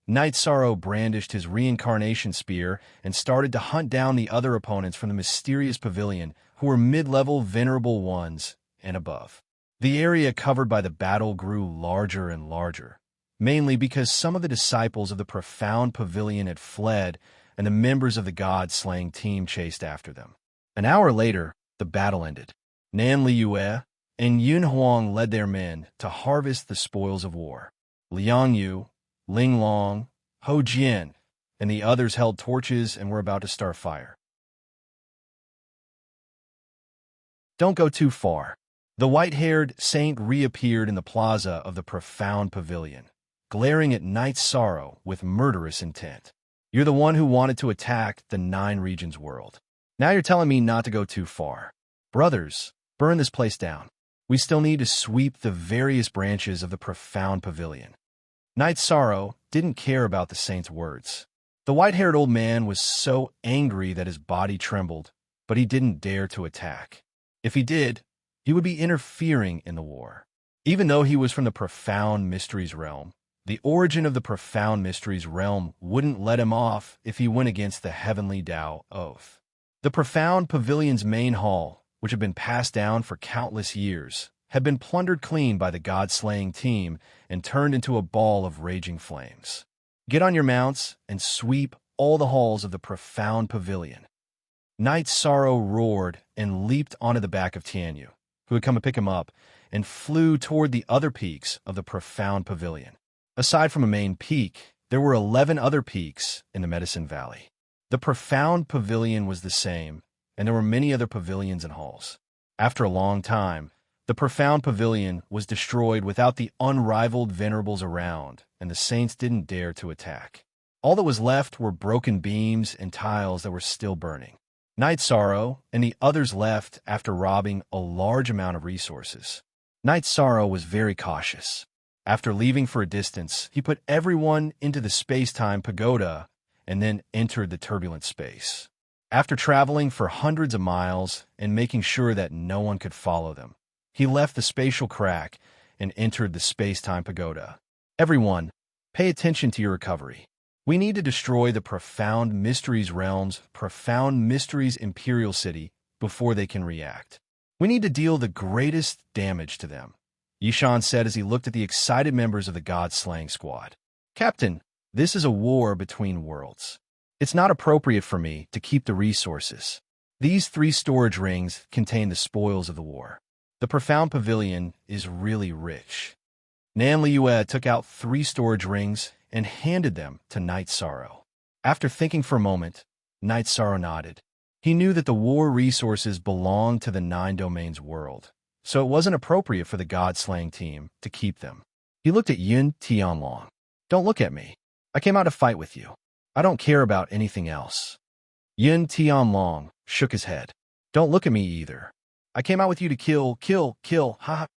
Night Sorrow brandished his reincarnation spear and started to hunt down the other opponents from the mysterious pavilion who were mid-level venerable ones and above. The area covered by the battle grew larger and larger, mainly because some of the disciples of the profound pavilion had fled and the members of the god-slaying team chased after them. An hour later, the battle ended. Nan Liyue and Yun Huang led their men to harvest the spoils of war. Liang Yu, Ling Long, Ho Jian, and the others held torches and were about to start fire. Don't go too far. The white-haired saint reappeared in the plaza of the profound pavilion, glaring at Night Sorrow with murderous intent. You're the one who wanted to attack the 9 regions world. Now you're telling me not to go too far. Brothers, burn this place down. We still need to sweep the various branches of the profound pavilion. Night Sorrow didn't care about the saint's words. The white-haired old man was so angry that his body trembled, but he didn't dare to attack. If he did, he would be interfering in the war. Even though he was from the Profound Mysteries realm, the origin of the Profound Mysteries realm wouldn't let him off if he went against the Heavenly Tao Oath. The Profound Pavilion's main hall, which had been passed down for countless years, had been plundered clean by the god-slaying team and turned into a ball of raging flames. Get on your mounts and sweep all the halls of the Profound Pavilion. Night Sorrow roared and leaped onto the back of Tianyu, who had come to pick him up, and flew toward the other peaks of the Profound Pavilion. Aside from a main peak, there were 11 other peaks in the Medicine Valley. The Profound Pavilion was the same, and there were many other pavilions and halls. After a long time, the Profound Pavilion was destroyed without the unrivaled venerables around, and the saints didn't dare to attack. All that was left were broken beams and tiles that were still burning. Night Sorrow and the others left after robbing a large amount of resources. Night Sorrow was very cautious. After leaving for a distance, he put everyone into the space-time pagoda and then entered the turbulent space. After traveling for hundreds of miles and making sure that no one could follow them, he left the spatial crack and entered the space-time pagoda. Everyone, pay attention to your recovery. We need to destroy the Profound Mysteries realm's Profound Mysteries Imperial City before they can react. We need to deal the greatest damage to them, Yishan said as he looked at the excited members of the God-slaying squad. Captain, this is a war between worlds. It's not appropriate for me to keep the resources. These 3 storage rings contain the spoils of the war. The Profound Pavilion is really rich. Nan Liyue took out 3 storage rings and handed them to Night Sorrow. After thinking for a moment, Night Sorrow nodded. He knew that the war resources belonged to the 9 Domains world, so it wasn't appropriate for the God-slaying team to keep them. He looked at Yun Tianlong. Don't look at me. I came out to fight with you. I don't care about anything else. Yun Tianlong shook his head. Don't look at me either. I came out with you to kill, ha.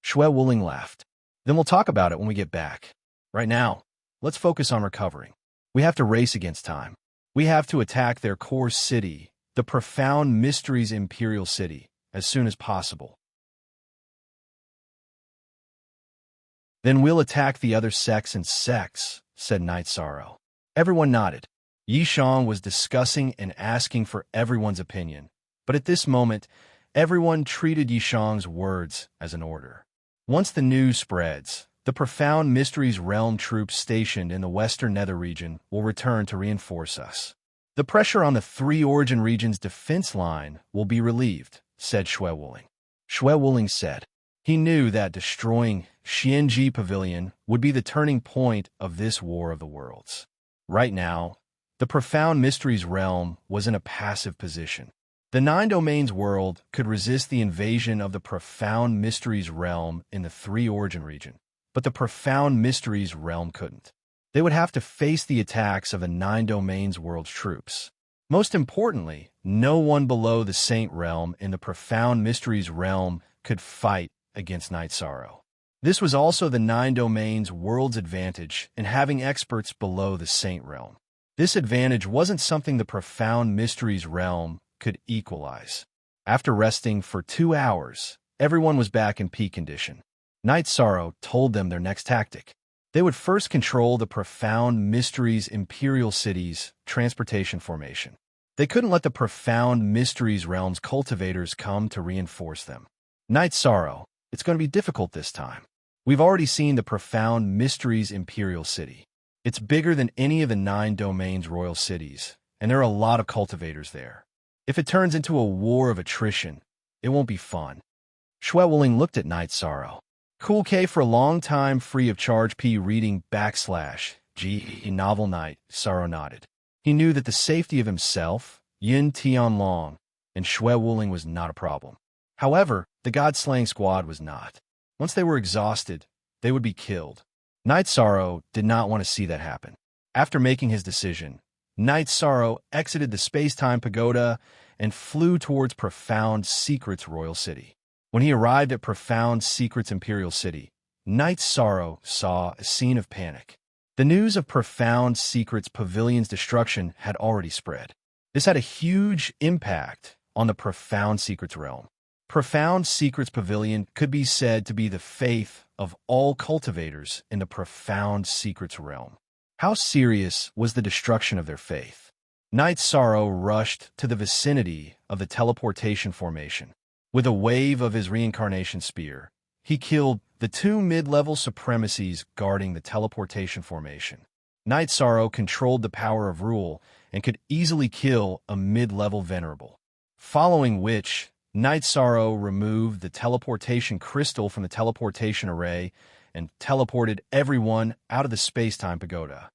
Shui Wuling laughed. Then we'll talk about it when we get back. Right now, let's focus on recovering. We have to race against time. We have to attack their core city, the Profound Mysteries Imperial City, as soon as possible. Then we'll attack the other sects and sects, said Night Sorrow. Everyone nodded. Yishang was discussing and asking for everyone's opinion, but at this moment, everyone treated Yishang's words as an order. Once the news spreads, the Profound Mysteries Realm troops stationed in the Western Nether region will return to reinforce us. The pressure on the 3 Origin regions' defense line will be relieved, said Shui Wuling. Shui Wuling said. He knew that destroying Xianji Pavilion would be the turning point of this War of the Worlds. Right now, The Profound Mysteries realm was in a passive position. The Nine Domains world could resist the invasion of the Profound Mysteries realm in the Three Origin region, but the Profound Mysteries realm couldn't. They would have to face the attacks of the Nine Domains world's troops. Most importantly, no one below the Saint realm in the Profound Mysteries realm could fight against Night Sorrow. This was also the Nine Domains world's advantage in having experts below the Saint realm. This advantage wasn't something the Profound Mysteries realm could equalize. After resting for 2 hours, everyone was back in peak condition. Night Sorrow told them their next tactic. They would first control the Profound Mysteries Imperial City's transportation formation. They couldn't let the Profound Mysteries realm's cultivators come to reinforce them. Night Sorrow, it's going to be difficult this time. We've already seen the Profound Mysteries Imperial City. It's bigger than any of the Nine Domains royal cities, and there are a lot of cultivators there. If it turns into a war of attrition, it won't be fun. Shui Wuling looked at Night Sorrow. Cool K for a long time free of charge P reading /G novel Night Sorrow nodded. He knew that the safety of himself, Yin Tianlong, and Shui Wuling was not a problem. However, the God-slaying squad was not. Once they were exhausted, they would be killed. Night Sorrow did not want to see that happen. After making his decision, Night Sorrow exited the space-time pagoda and flew towards Profound Secrets Royal City. When he arrived at Profound Secrets Imperial City, Night Sorrow saw a scene of panic. The news of Profound Secrets Pavilion's destruction had already spread. This had a huge impact on the Profound Secrets realm. Profound Secrets Pavilion could be said to be the faith of all cultivators in the Profound Secrets realm. How serious was the destruction of their faith? Night Sorrow rushed to the vicinity of the teleportation formation. With a wave of his reincarnation spear, he killed the 2 mid-level supremacies guarding the teleportation formation. Night Sorrow controlled the power of rule and could easily kill a mid-level venerable. Following which, Night Sorrow removed the teleportation crystal from the teleportation array and teleported everyone out of the space-time pagoda.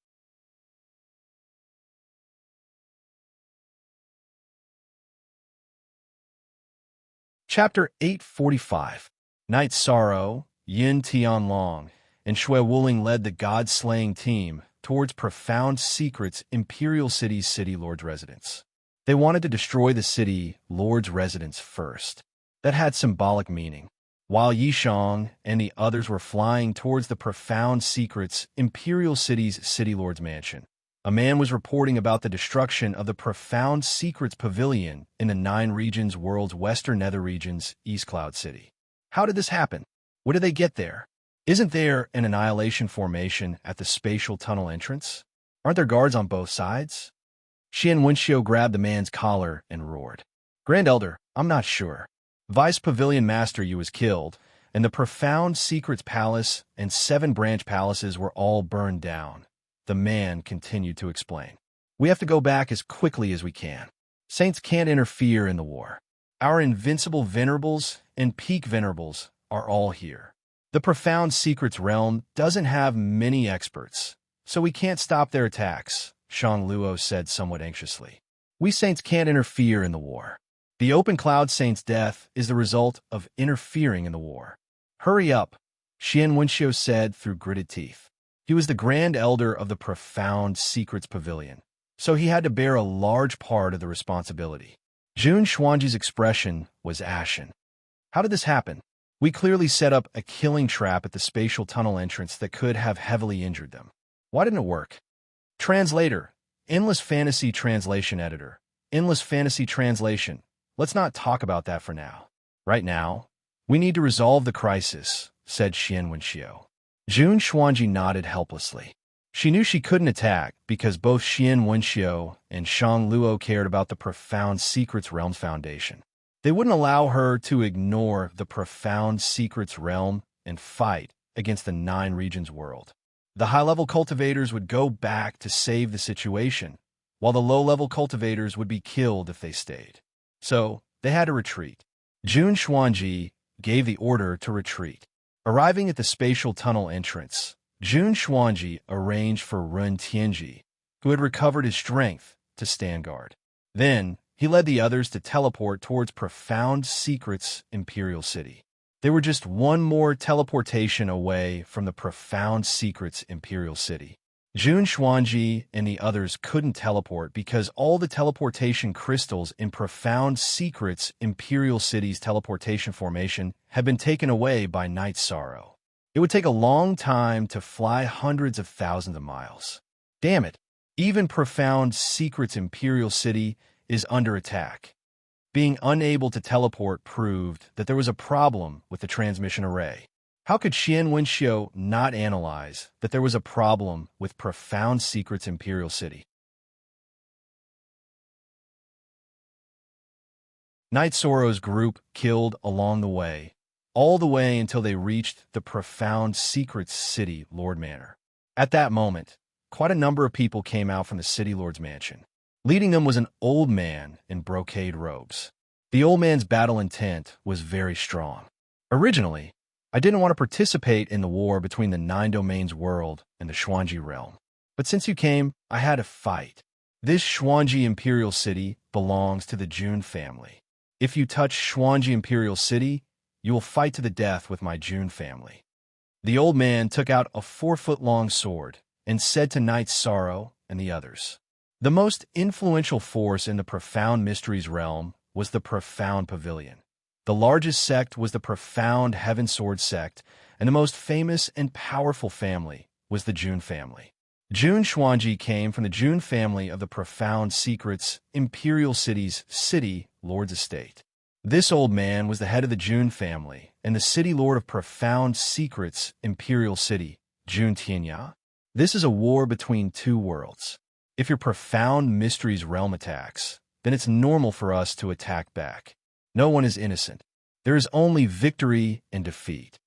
Chapter 845. Night Sorrow, Yin Tianlong, and Shui Wuling led the God-slaying team towards Profound Secrets Imperial City's City Lord's residence. They wanted to destroy the City Lord's residence first. That had symbolic meaning. While Yishang and the others were flying towards the Profound Secrets Imperial City's City Lord's mansion, a man was reporting about the destruction of the Profound Secrets Pavilion in the Nine Regions world's Western Nether Region's East Cloud City. How did this happen? What did they get there? Isn't there an annihilation formation at the spatial tunnel entrance? Aren't there guards on both sides? Xian Wenxiu grabbed the man's collar and roared. Grand Elder, I'm not sure. Vice Pavilion Master Yu was killed, and the Profound Secrets Palace and 7 branch palaces were all burned down. The man continued to explain. We have to go back as quickly as we can. Saints can't interfere in the war. Our invincible venerables and peak venerables are all here. The Profound Secrets realm doesn't have many experts, so we can't stop their attacks, Shang Luo said somewhat anxiously. We Saints can't interfere in the war. The Open Cloud Saint's death is the result of interfering in the war. Hurry up, Xian Wenxiu said through gritted teeth. He was the Grand Elder of the Profound Secrets Pavilion, so he had to bear a large part of the responsibility. Jun Xuanji's expression was ashen. How did this happen? We clearly set up a killing trap at the spatial tunnel entrance that could have heavily injured them. Why didn't it work? Translator, Endless Fantasy Translation Editor, Endless Fantasy Translation. Let's not talk about that for now. Right now, we need to resolve the crisis, said Xian Wenxiu. Jun Xuanji nodded helplessly. She knew she couldn't attack because both Xian Wenxiu and Shang Luo cared about the Profound Secrets Realm's foundation. They wouldn't allow her to ignore the Profound Secrets Realm and fight against the Nine Regions world. The high-level cultivators would go back to save the situation, while the low-level cultivators would be killed if they stayed. So, they had to retreat. Jun Xuanji gave the order to retreat. Arriving at the spatial tunnel entrance, Jun Xuanji arranged for Ren Tianji, who had recovered his strength, to stand guard. Then, he led the others to teleport towards Profound Secret's Imperial City. They were just one more teleportation away from the Profound Secret's Imperial City. Jun Xuanji and the others couldn't teleport because all the teleportation crystals in Profound Secret's Imperial City's teleportation formation had been taken away by Night Sorrow. It would take a long time to fly hundreds of thousands of miles. Damn it, even Profound Secret's Imperial City is under attack. Being unable to teleport proved that there was a problem with the transmission array. How could Xian Wenxiu not analyze that there was a problem with Profound Secret's Imperial City? Night Sorrow's group killed along the way, all the way until they reached the Profound Secret's City Lord Manor. At that moment, quite a number of people came out from the City Lord's mansion. Leading them was an old man in brocade robes. The old man's battle intent was very strong. Originally, I didn't want to participate in the war between the Nine Domains world and the Xuanji realm. But since you came, I had to fight. This Xuanji Imperial City belongs to the Jun family. If you touch Xuanji Imperial City, you will fight to the death with my Jun family. The old man took out a 4-foot-long sword and said to Night Sorrow and the others, "The most influential force in the Profound Mysteries realm was the Profound Pavilion. The largest sect was the Profound Heaven Sword sect, and the most famous and powerful family was the Jun family. Jun Xuanji came from the Jun family of the Profound Secret's Imperial City's City Lord's estate. This old man was the head of the Jun family and the City Lord of Profound Secret's Imperial City, Jun Tianya. This is a war between two worlds. If your Profound Mysteries realm attacks, then it's normal for us to attack back. No one is innocent. There is only victory and defeat."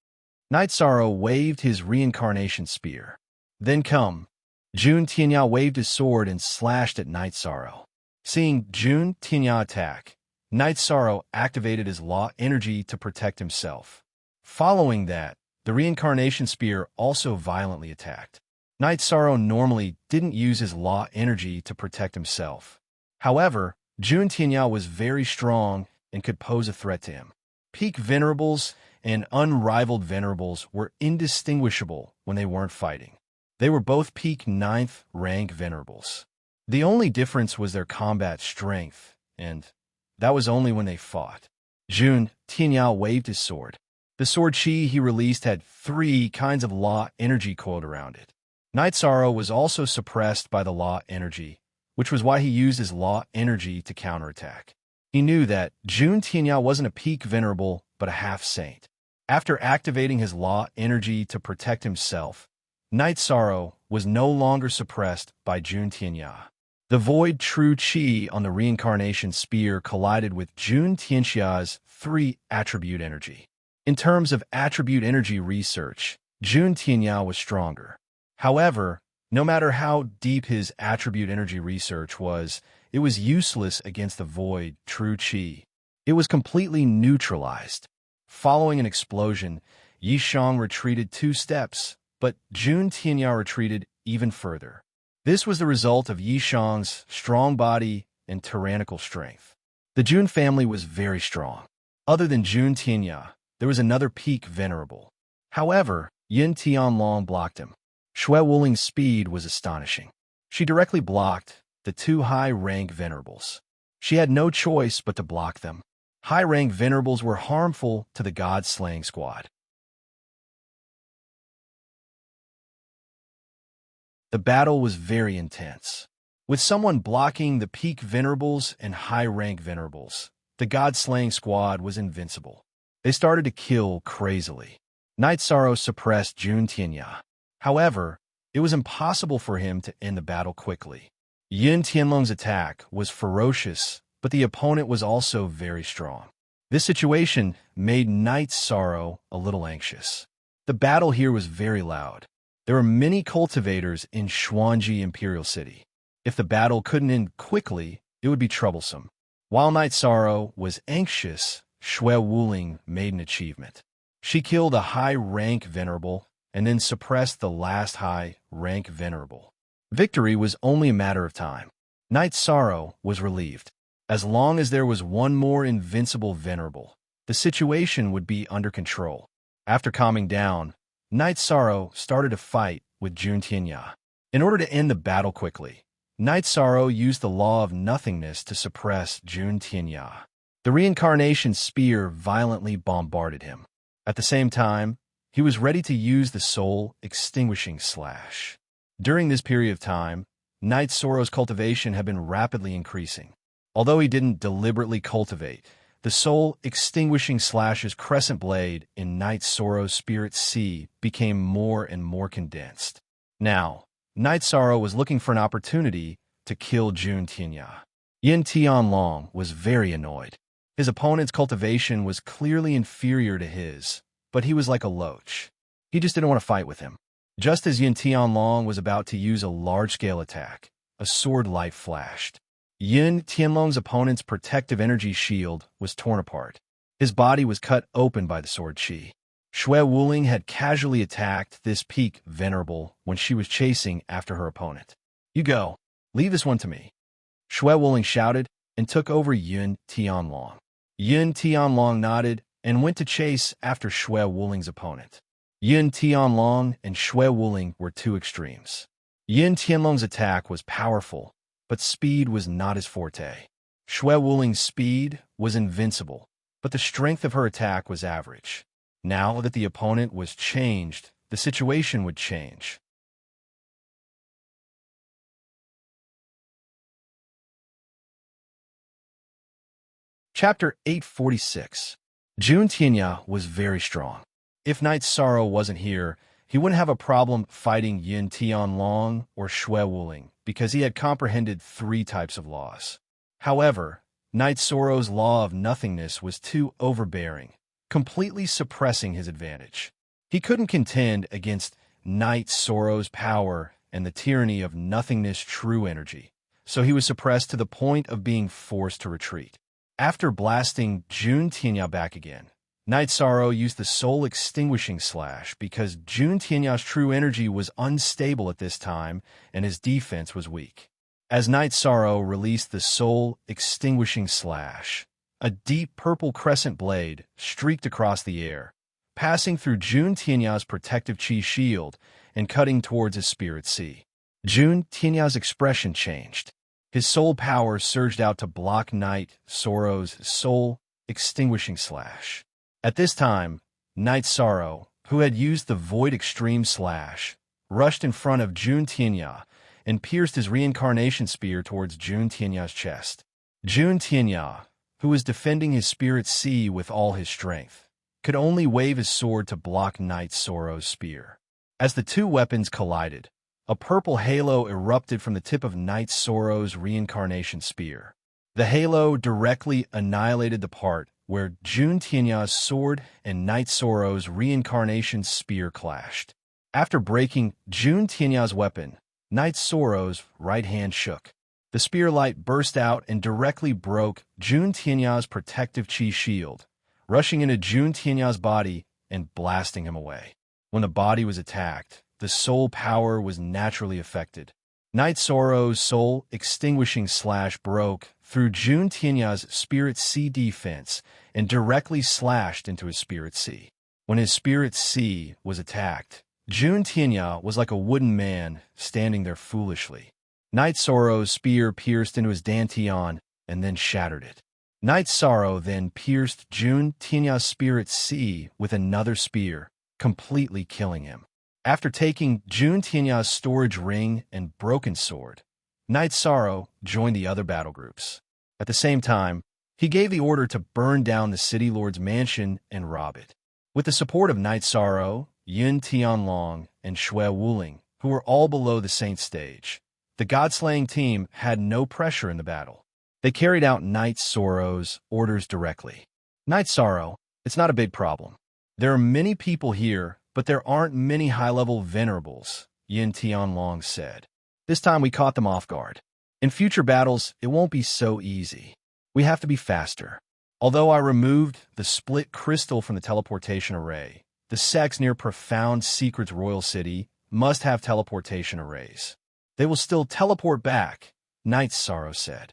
Night Sorrow waved his reincarnation spear. "Then come." Jun Tianya waved his sword and slashed at Night Sorrow. Seeing Jun Tianya attack, Night Sorrow activated his law energy to protect himself. Following that, the reincarnation spear also violently attacked. Night Sorrow normally didn't use his law energy to protect himself. However, Jun Tianya was very strong and could pose a threat to him. Peak Venerables and Unrivaled Venerables were indistinguishable when they weren't fighting. They were both peak 9th rank Venerables. The only difference was their combat strength, and that was only when they fought. Jun Tianya waved his sword. The sword chi he released had 3 kinds of law energy coiled around it. Night Sorrow was also suppressed by the law energy, which was why he used his law energy to counterattack. He knew that Jun Tianya wasn't a peak venerable, but a half-saint. After activating his law energy to protect himself, Night Sorrow was no longer suppressed by Jun Tianya. The void true chi on the reincarnation spear collided with Jun Tianxia's 3 attribute energy. In terms of attribute energy research, Jun Tianya was stronger. However, no matter how deep his attribute energy research was, it was useless against the void true chi. It was completely neutralized. Following an explosion, Yishang retreated 2 steps, but Jun Tianya retreated even further. This was the result of Yishang's strong body and tyrannical strength. The Jun family was very strong. Other than Jun Tianya, there was another peak venerable. However, Yin Tianlong blocked him. Xue Wuling's speed was astonishing. She directly blocked the 2 high-rank venerables. She had no choice but to block them. High-rank venerables were harmful to the god-slaying squad. The battle was very intense. With someone blocking the peak venerables and high-rank venerables, the god-slaying squad was invincible. They started to kill crazily. Night Sorrow suppressed Jun Tianya. However, it was impossible for him to end the battle quickly. Yin Tianlong's attack was ferocious, but the opponent was also very strong. This situation made Night Sorrow a little anxious. The battle here was very loud. There were many cultivators in Xuanji Imperial City. If the battle couldn't end quickly, it would be troublesome. While Night Sorrow was anxious, Xue Wuling made an achievement. She killed a high-rank venerable and then suppressed the last high-rank venerable. Victory was only a matter of time. Knight Sorrow was relieved. As long as there was one more invincible venerable, the situation would be under control. After calming down, Knight Sorrow started a fight with Jun Tianya. In order to end the battle quickly, Knight Sorrow used the law of nothingness to suppress Jun Tianya. The reincarnation spear violently bombarded him. At the same time, he was ready to use the soul extinguishing slash. During this period of time, Knight Sorrow's cultivation had been rapidly increasing. Although he didn't deliberately cultivate, the soul extinguishing slash's crescent blade in Knight Sorrow's spirit sea became more and more condensed. Now, Knight Sorrow was looking for an opportunity to kill Jun Tianya. Yin Tianlong was very annoyed. His opponent's cultivation was clearly inferior to his, but he was like a loach. He just didn't want to fight with him. Just as Yin Tianlong was about to use a large-scale attack, a sword light flashed. Yin Tianlong's opponent's protective energy shield was torn apart. His body was cut open by the sword chi. Shui Wuling had casually attacked this peak venerable when she was chasing after her opponent. "You go. Leave this one to me," Shui Wuling shouted and took over Yin Tianlong. Yin Tianlong nodded and went to chase after Shui Wuling's opponent. Yin Tianlong and Shui Wuling were two extremes. Yin Tianlong's attack was powerful, but speed was not his forte. Shui Wuling's speed was invincible, but the strength of her attack was average. Now that the opponent was changed, the situation would change. Chapter 846. Jun Tianya was very strong. If Knight Sorrow wasn't here, he wouldn't have a problem fighting Yin Tianlong or Shui Wuling because he had comprehended 3 types of laws. However, Knight Sorrow's law of nothingness was too overbearing, completely suppressing his advantage. He couldn't contend against Knight Sorrow's power and the tyranny of nothingness true energy, so he was suppressed to the point of being forced to retreat. After blasting Jun Tianya back again, Knight Sorrow used the soul extinguishing slash because Jun Tianya's true energy was unstable at this time and his defense was weak. As Knight Sorrow released the soul extinguishing slash, a deep purple crescent blade streaked across the air, passing through Jun Tianya's protective chi shield and cutting towards his spirit sea. Jun Tianya's expression changed. His soul power surged out to block Knight Sorrow's soul extinguishing slash. At this time, Knight Sorrow, who had used the Void Extreme slash, rushed in front of Jun Tianya and pierced his reincarnation spear towards Jun Tianya's chest. Jun Tianya, who was defending his spirit sea with all his strength, could only wave his sword to block Knight Sorrow's spear. As the two weapons collided, a purple halo erupted from the tip of Knight Sorrow's reincarnation spear. The halo directly annihilated the part where Jun Tianya's sword and Knight Sorrow's reincarnation spear clashed. After breaking Jun Tianya's weapon, Knight Sorrow's right hand shook. The spear light burst out and directly broke Jun Tianya's protective chi shield, rushing into Jun Tianya's body and blasting him away. When the body was attacked, the soul power was naturally affected. Knight Sorrow's soul extinguishing slash broke through Jun Tianya's spirit sea defense and directly slashed into his spirit sea. When his spirit sea was attacked, Jun Tianya was like a wooden man standing there foolishly. Knight Sorrow's spear pierced into his dantian and then shattered it. Knight Sorrow then pierced Jun Tianya's spirit sea with another spear, completely killing him. After taking Jun Tianya's storage ring and broken sword, Knight Sorrow joined the other battle groups. At the same time, he gave the order to burn down the city lord's mansion and rob it. With the support of Knight Sorrow, Yin Tianlong, and Shui Wuling, who were all below the Saint stage, the God-slaying team had no pressure in the battle. They carried out Knight Sorrow's orders directly. Knight Sorrow, it's not a big problem. There are many people here, but there aren't many high-level venerables, Yin Tianlong said. This time we caught them off guard. In future battles, it won't be so easy. We have to be faster. Although I removed the split crystal from the teleportation array, the sects near Profound Secrets Royal City must have teleportation arrays. They will still teleport back, Night Sorrow said.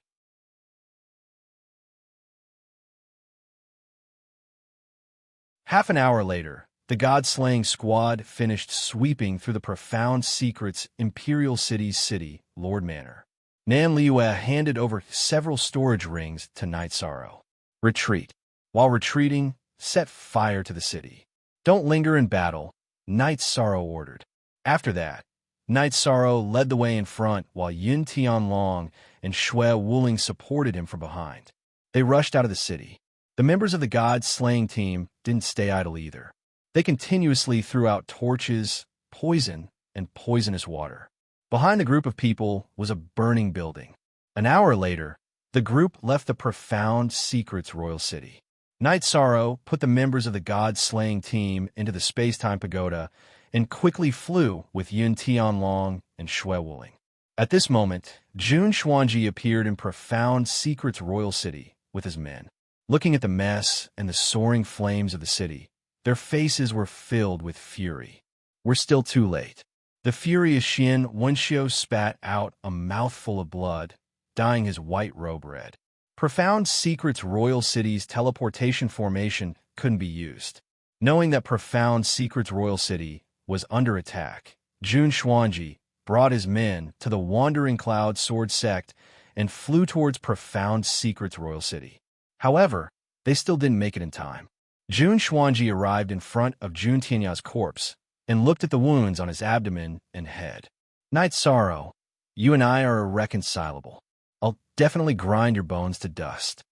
Half an hour later, the god-slaying squad finished sweeping through the profound secrets Imperial City's city, Lord Manor. Nan Liue handed over several storage rings to Night Sorrow. Retreat. While retreating, set fire to the city. Don't linger in battle, Night Sorrow ordered. After that, Night Sorrow led the way in front while Yun Tianlong and Shui Wuling supported him from behind. They rushed out of the city. The members of the god-slaying team didn't stay idle either. They continuously threw out torches, poison, and poisonous water. Behind the group of people was a burning building. An hour later, the group left the profound secrets royal city. Night Sorrow put the members of the god-slaying team into the space-time pagoda and quickly flew with Yun Tianlong and Shui Wuling. At this moment, Jun Xuanji appeared in profound secrets royal city with his men. Looking at the mess and the soaring flames of the city, their faces were filled with fury. We're still too late. The furious Xian Wenxiu spat out a mouthful of blood, dyeing his white robe red. Profound Secrets Royal City's teleportation formation couldn't be used. Knowing that Profound Secrets Royal City was under attack, Jun Xuanji brought his men to the Wandering Cloud Sword Sect and flew towards Profound Secrets Royal City. However, they still didn't make it in time. Jun Xuanji arrived in front of Jun Tianya's corpse and looked at the wounds on his abdomen and head. Night Sorrow, you and I are irreconcilable. I'll definitely grind your bones to dust.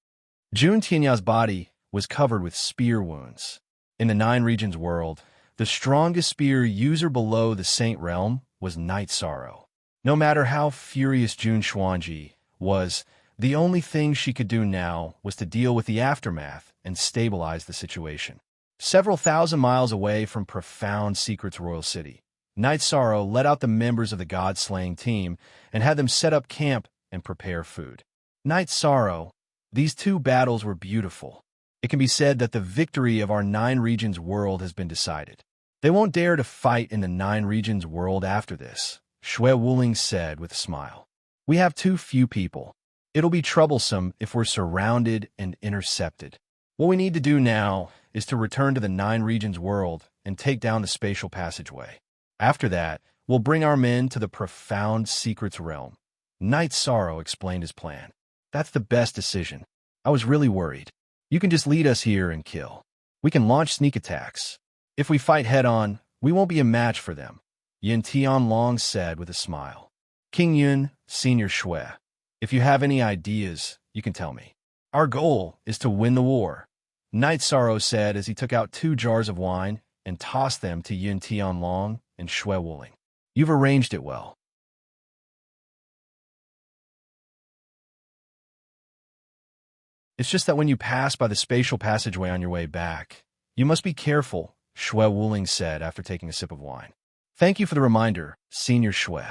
Jun Tianya's body was covered with spear wounds. In the Nine Regions world, the strongest spear user below the Saint Realm was Night Sorrow. No matter how furious Jun Xuanji was, the only thing she could do now was to deal with the aftermath and stabilize the situation. Several thousand miles away from Profound Secrets Royal City, Night Sorrow led out the members of the god-slaying team and had them set up camp and prepare food. Night Sorrow, these two battles were beautiful. It can be said that the victory of our Nine Regions world has been decided. They won't dare to fight in the Nine Regions world after this, Shui Wuling said with a smile. We have too few people. It'll be troublesome if we're surrounded and intercepted. What we need to do now is to return to the Nine Regions world and take down the spatial passageway. After that, we'll bring our men to the Profound Secrets realm. Night Sorrow explained his plan. That's the best decision. I was really worried. You can just lead us here and kill. We can launch sneak attacks. If we fight head-on, we won't be a match for them, Yin Tianlong said with a smile. King Yun, Senior Shui, if you have any ideas, you can tell me. Our goal is to win the war, Night Sorrow said as he took out 2 jars of wine and tossed them to Yun Tianlong and Shui Wuling. You've arranged it well. It's just that when you pass by the spatial passageway on your way back, you must be careful, Shui Wuling said after taking a sip of wine. Thank you for the reminder, Senior Shui.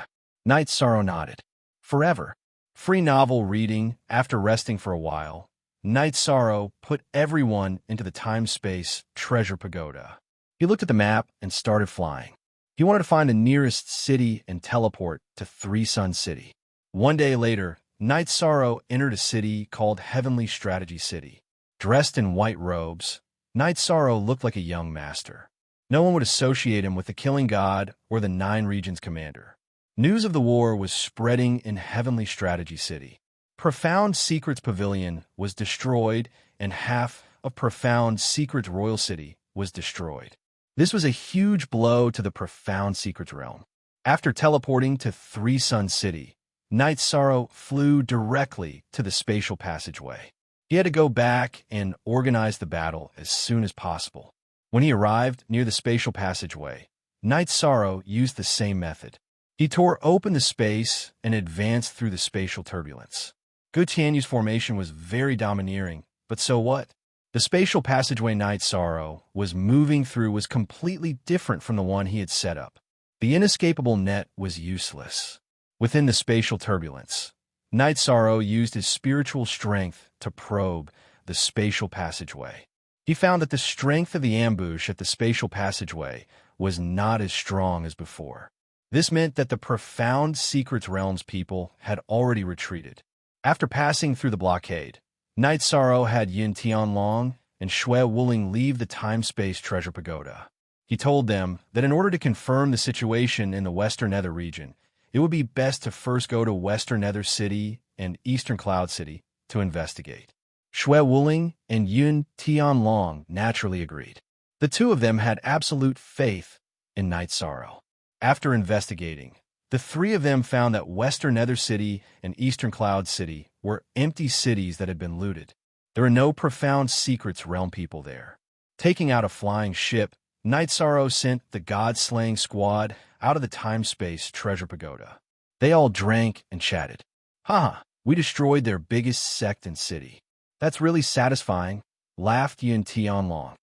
Night Sorrow nodded. Forever. Free novel reading. After resting for a while, Night Sorrow put everyone into the time-space treasure pagoda. He looked at the map and started flying. He wanted to find the nearest city and teleport to Three Sun City. One day later, Night Sorrow entered a city called Heavenly Strategy City. Dressed in white robes, Night Sorrow looked like a young master. No one would associate him with the Killing God or the Nine Regions commander. News of the war was spreading in Heavenly Strategy City. Profound Secrets Pavilion was destroyed, and half of Profound Secrets Royal City was destroyed. This was a huge blow to the Profound Secrets realm. After teleporting to Three Sun City, Night Sorrow flew directly to the spatial passageway. He had to go back and organize the battle as soon as possible. When he arrived near the spatial passageway, Night Sorrow used the same method. He tore open the space and advanced through the spatial turbulence. Gu Tianyu's formation was very domineering, but so what? The spatial passageway Night Sorrow was moving through was completely different from the one he had set up. The inescapable net was useless. Within the spatial turbulence, Night Sorrow used his spiritual strength to probe the spatial passageway. He found that the strength of the ambush at the spatial passageway was not as strong as before. This meant that the profound secrets realms people had already retreated. After passing through the blockade, Night Sorrow had Yin Tianlong and Shui Wuling leave the time-space treasure pagoda. He told them that in order to confirm the situation in the Western Nether region, it would be best to first go to Western Nether City and Eastern Cloud City to investigate. Shui Wuling and Yun Tianlong naturally agreed. The two of them had absolute faith in Night Sorrow. After investigating, the three of them found that Western Nether City and Eastern Cloud City were empty cities that had been looted. There were no profound secrets realm people there. Taking out a flying ship, Night Sorrow sent the god-slaying squad out of the time-space treasure pagoda. They all drank and chatted. Haha, we destroyed their biggest sect and city. That's really satisfying, laughed Yin Tianlong.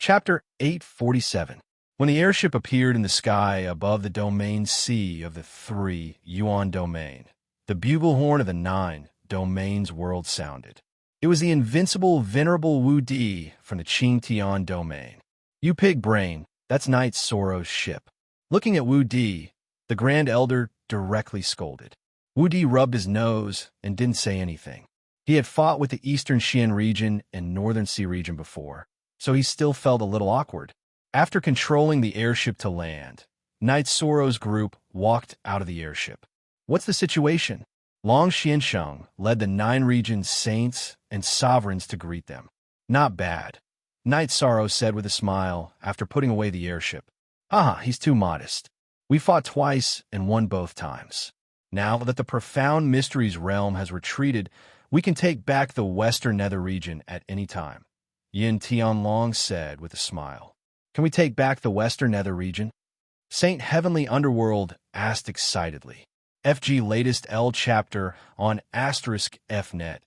Chapter 847. When the airship appeared in the sky above the domain C of the 3 Yuan domain, the bugle horn of the 9 domains world sounded. It was the invincible, venerable Wu Di from the Qing Tian domain. You pig brain, that's Night Sorrow's ship. Looking at Wu Di, the Grand Elder directly scolded. Wu Di rubbed his nose and didn't say anything. He had fought with the Eastern Xian region and Northern Sea region before, so he still felt a little awkward. After controlling the airship to land, Night Sorrow's group walked out of the airship. What's the situation? Long Xiansheng led the 9 region's saints and sovereigns to greet them. Not bad, Night Sorrow said with a smile after putting away the airship. Haha, he's too modest. We fought twice and won both times. Now that the profound mysteries realm has retreated, we can take back the Western Nether region at any time. Yin Tianlong said with a smile. Can we take back the Western Nether region? Saint Heavenly Underworld asked excitedly. FG latest L chapter on *FNet.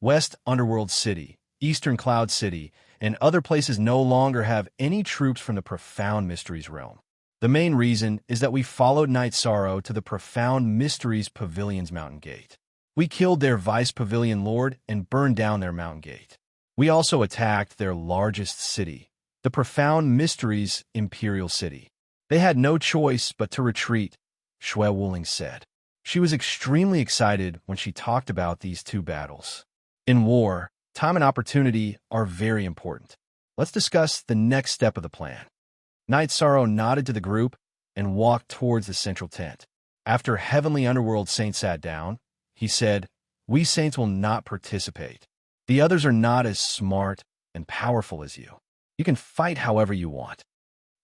West Underworld City, Eastern Cloud City, and other places no longer have any troops from the Profound Mysteries realm. The main reason is that we followed Night Sorrow to the Profound Mysteries Pavilion's mountain gate. We killed their vice pavilion lord and burned down their mountain gate. We also attacked their largest city, the Profound Mysteries Imperial City. They had no choice but to retreat, Shui Wuling said. She was extremely excited when she talked about these two battles. In war, time and opportunity are very important. Let's discuss the next step of the plan. Night Sorrow nodded to the group and walked towards the central tent. After Heavenly Underworld Saint sat down, he said, "We Saints will not participate. The others are not as smart and powerful as you. You can fight however you want.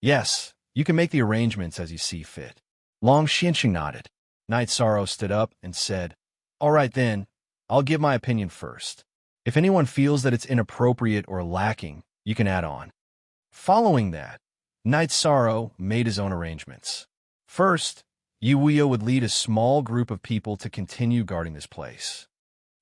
Yes, you can make the arrangements as you see fit." Long Xianxing nodded. Night Sorrow stood up and said, "All right then, I'll give my opinion first. If anyone feels that it's inappropriate or lacking, you can add on." Following that, Night Sorrow made his own arrangements. First, Yuya would lead a small group of people to continue guarding this place.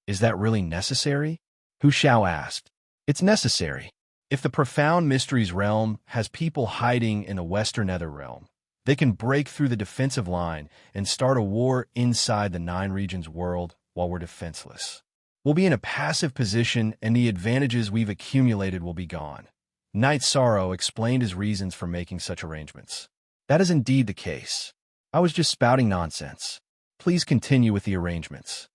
Is that really necessary? Hu Xiao asked. It's necessary. If the Profound Mysteries realm has people hiding in the Western Nether realm, they can break through the defensive line and start a war inside the 9 regions world while we're defenseless. We'll be in a passive position and the advantages we've accumulated will be gone. Night Sorrow explained his reasons for making such arrangements. That is indeed the case. I was just spouting nonsense. Please continue with the arrangements.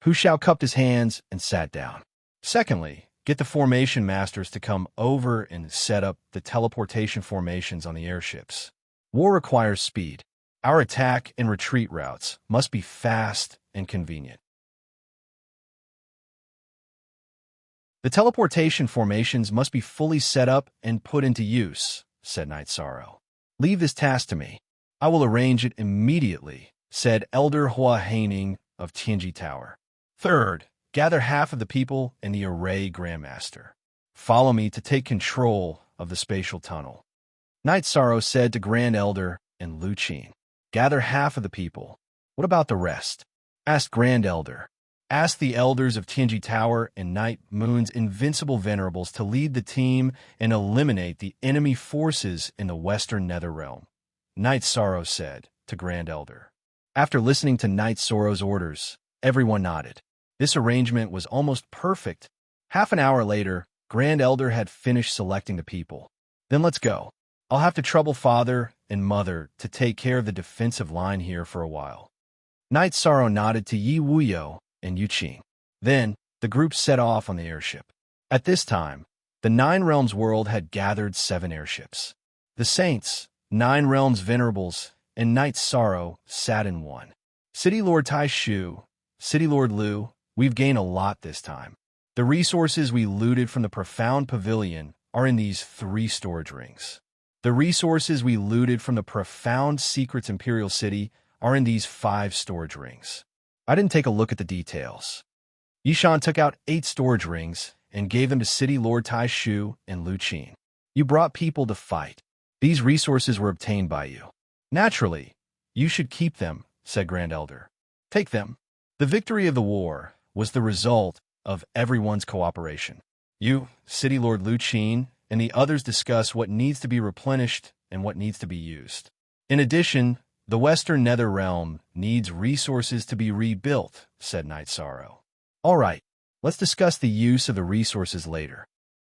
Hu Xiao cupped his hands and sat down. Secondly, get the formation masters to come over and set up the teleportation formations on the airships. War requires speed. Our attack and retreat routes must be fast and convenient. The teleportation formations must be fully set up and put into use, said Night Sorrow. Leave this task to me. I will arrange it immediately, said Elder Hua Haining of Tianji Tower. Third, gather half of the people in the Array Grandmaster. Follow me to take control of the spatial tunnel. Night Sorrow said to Grand Elder and Lu Qin. Gather half of the people. What about the rest? Asked Grand Elder. Ask the elders of Tianji Tower and Night Moon's invincible venerables to lead the team and eliminate the enemy forces in the Western Nether realm, Night Sorrow said to Grand Elder. After listening to Night Sorrow's orders, everyone nodded. This arrangement was almost perfect. Half an hour later, Grand Elder had finished selecting the people. Then let's go. I'll have to trouble Father and Mother to take care of the defensive line here for a while. Knight Sorrow nodded to Yi Wuyo and Yu Qing. Then, the group set off on the airship. At this time, the Nine Realms world had gathered 7 airships. The Saints, Nine Realms Venerables, and Knight Sorrow sat in one. City Lord Tai Shu, City Lord Lu, we've gained a lot this time. The resources we looted from the Profound Pavilion are in these 3 storage rings. The resources we looted from the Profound Secrets Imperial City are in these 5 storage rings. I didn't take a look at the details. Yishan took out 8 storage rings and gave them to City Lord Tai Shu and Lu Qin. You brought people to fight. These resources were obtained by you. Naturally, you should keep them, said Grand Elder. Take them. The victory of the war was the result of everyone's cooperation. You, City Lord Lu Qin, and the others discuss what needs to be replenished and what needs to be used. In addition, the Western Nether Realm needs resources to be rebuilt, said Knight Sorrow. All right, let's discuss the use of the resources later.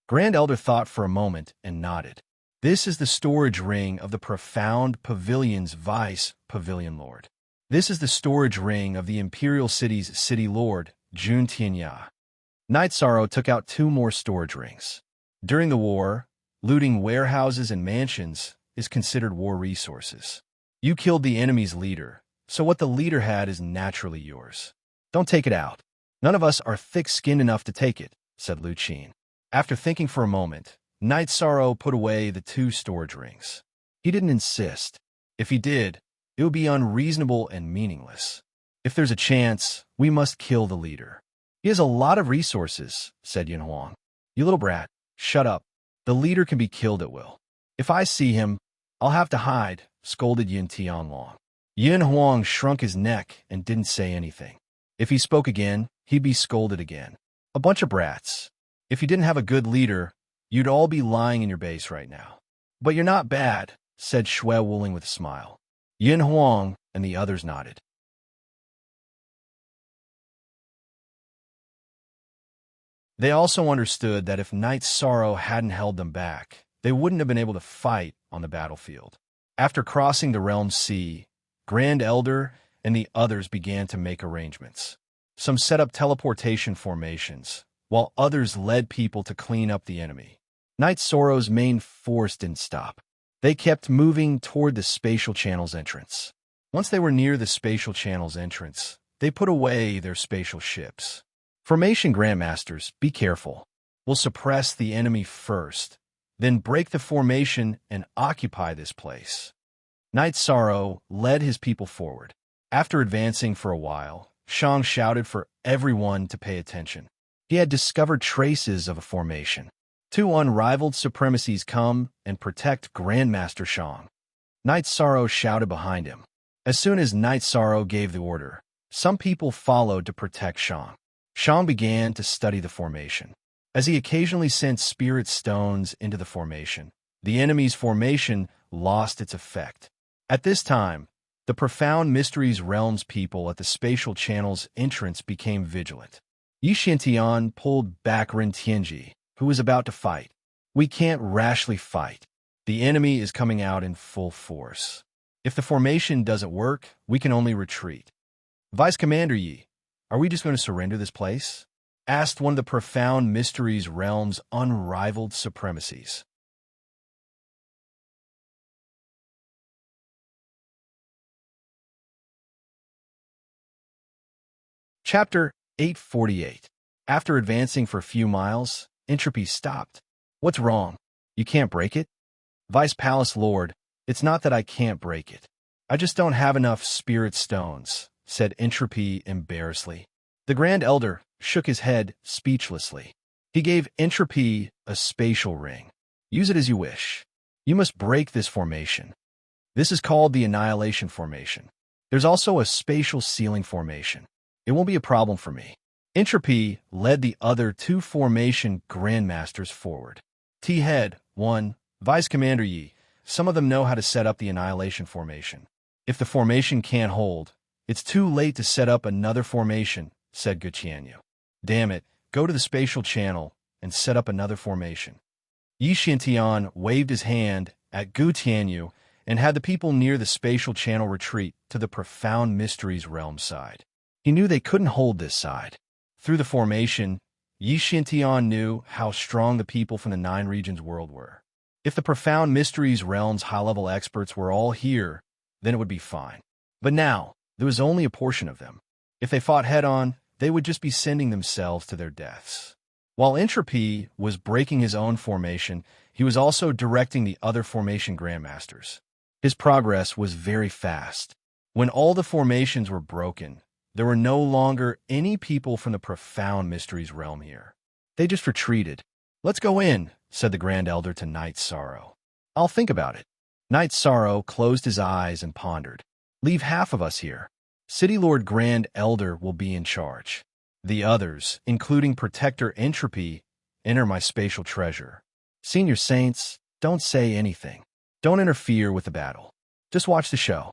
Grand Elder thought for a moment and nodded. This is the storage ring of the Profound Pavilion's Vice Pavilion Lord. This is the storage ring of the Imperial City's City Lord, Jun Tianya. Knight Sorrow took out 2 more storage rings. During the war, looting warehouses and mansions is considered war resources. You killed the enemy's leader, so what the leader had is naturally yours. Don't take it out. None of us are thick-skinned enough to take it, said Lu Qin. After thinking for a moment, Knight Sorrow put away the 2 storage rings. He didn't insist. If he did, it would be unreasonable and meaningless. If there's a chance, we must kill the leader. He has a lot of resources, said Yin Huang. You little brat, shut up. The leader can be killed at will. If I see him, I'll have to hide, scolded Yin Tianlong. Yin Huang shrunk his neck and didn't say anything. If he spoke again, he'd be scolded again. A bunch of brats. If you didn't have a good leader, you'd all be lying in your base right now. But you're not bad, said Shui Wuling with a smile. Yin Huang and the others nodded. They also understood that if Knight Sorrow hadn't held them back, they wouldn't have been able to fight on the battlefield. After crossing the Realm Sea, Grand Elder and the others began to make arrangements. Some set up teleportation formations, while others led people to clean up the enemy. Knight Sorrow's main force didn't stop. They kept moving toward the spatial channel's entrance. Once they were near the spatial channel's entrance, they put away their spatial ships. Formation Grandmasters, be careful. We'll suppress the enemy first, then break the formation and occupy this place. Knight Sorrow led his people forward. After advancing for a while, Shang shouted for everyone to pay attention. He had discovered traces of a formation. 2 unrivaled supremacies come and protect Grandmaster Shang. Knight Sorrow shouted behind him. As soon as Knight Sorrow gave the order, some people followed to protect Shang. Shang began to study the formation. As he occasionally sent spirit stones into the formation, the enemy's formation lost its effect. At this time, the Profound Mysteries Realms people at the spatial channel's entrance became vigilant. Yi Xiantian pulled back Ren Tianji, who was about to fight. We can't rashly fight. The enemy is coming out in full force. If the formation doesn't work, we can only retreat. Vice Commander Yi, are we just going to surrender this place? Asked one of the Profound Mysteries Realm's unrivaled supremacies. Chapter 848. After advancing for a few miles, Entropy stopped. What's wrong? You can't break it? Vice Palace Lord, it's not that I can't break it. I just don't have enough spirit stones, said Entropy embarrassedly. The Grand Elder shook his head speechlessly. He gave Entropy a spatial ring. Use it as you wish. You must break this formation. This is called the Annihilation Formation. There's also a spatial ceiling formation. It won't be a problem for me. Entropy led the other 2 formation grandmasters forward. T-Head, 1, Vice Commander Yi. Some of them know how to set up the Annihilation Formation. If the formation can't hold, it's too late to set up another formation, said Guqianyu. Damn it, go to the spatial channel and set up another formation. Yi Xintian waved his hand at Gu Tianyu and had the people near the spatial channel retreat to the profound mysteries realm side. He knew they couldn't hold this side. Through the formation, Yi Xintian knew how strong the people from the 9 regions world were. If the profound mysteries realm's high-level experts were all here, then it would be fine. But now, there was only a portion of them. If they fought head-on, they would just be sending themselves to their deaths. While Entropy was breaking his own formation, he was also directing the other formation grandmasters. His progress was very fast. When all the formations were broken, there were no longer any people from the profound mysteries realm here. They just retreated. "Let's go in," said the Grand Elder to Knight Sorrow. "I'll think about it." Knight Sorrow closed his eyes and pondered. "Leave half of us here. City Lord Grand Elder will be in charge. The others, including Protector Entropy, enter my spatial treasure. Senior Saints, don't say anything. Don't interfere with the battle. Just watch the show."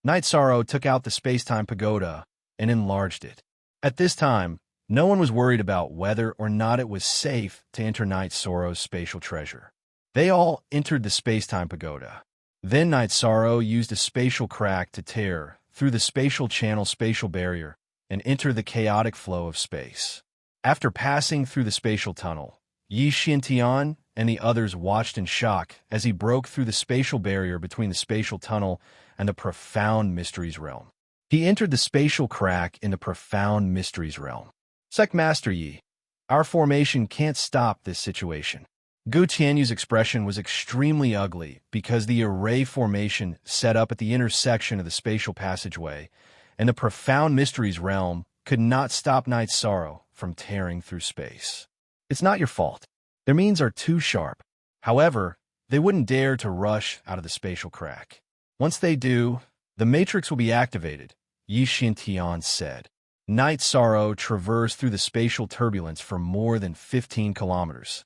Knight Sorrow took out the space-time pagoda and enlarged it. At this time, no one was worried about whether or not it was safe to enter Knight Sorrow's spatial treasure. They all entered the space-time pagoda. Then Knight Sorrow used a spatial crack to tear through the spatial channel spatial barrier and enter the chaotic flow of space. After passing through the spatial tunnel, Yi Xintian and the others watched in shock as he broke through the spatial barrier between the spatial tunnel and the profound mysteries realm. He entered the spatial crack in the profound mysteries realm. "Sec Master Yi, our formation can't stop this situation." Gu Tianyu's expression was extremely ugly because the array formation set up at the intersection of the spatial passageway and the profound mysteries realm could not stop Knight Sorrow from tearing through space. "It's not your fault. Their means are too sharp. However, they wouldn't dare to rush out of the spatial crack. Once they do, the matrix will be activated," Yi Xintian said. Knight Sorrow traversed through the spatial turbulence for more than 15 kilometers.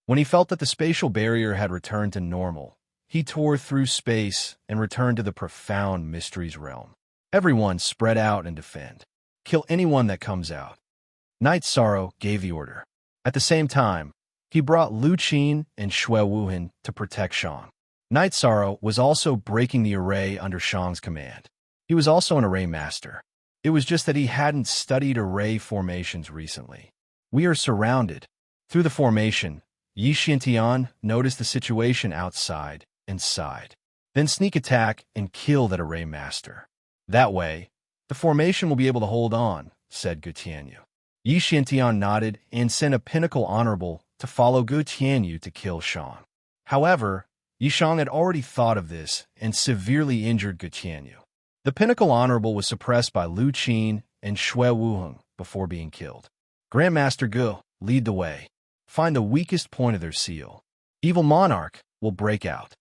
When he felt that the spatial barrier had returned to normal, he tore through space and returned to the profound mysteries realm. "Everyone spread out and defend. Kill anyone that comes out." Knight Sorrow gave the order. At the same time, he brought Lu Qin and Shui Wuhan to protect Shang. Knight Sorrow was also breaking the array under Shang's command. He was also an array master. It was just that he hadn't studied array formations recently. "We are surrounded." Through the formation, Yi Xintian noticed the situation outside and sighed. "Then sneak attack and kill that array master. That way, the formation will be able to hold on," said Gu Tianyu. Yi Xintian nodded and sent a pinnacle honorable to follow Gu Tianyu to kill Shang. However, Yi Shang had already thought of this and severely injured Gu Tianyu. The pinnacle honorable was suppressed by Lu Qin and Shui Wuheng before being killed. "Grandmaster Gu, lead the way. Find the weakest point of their seal. Evil Monarch will break out."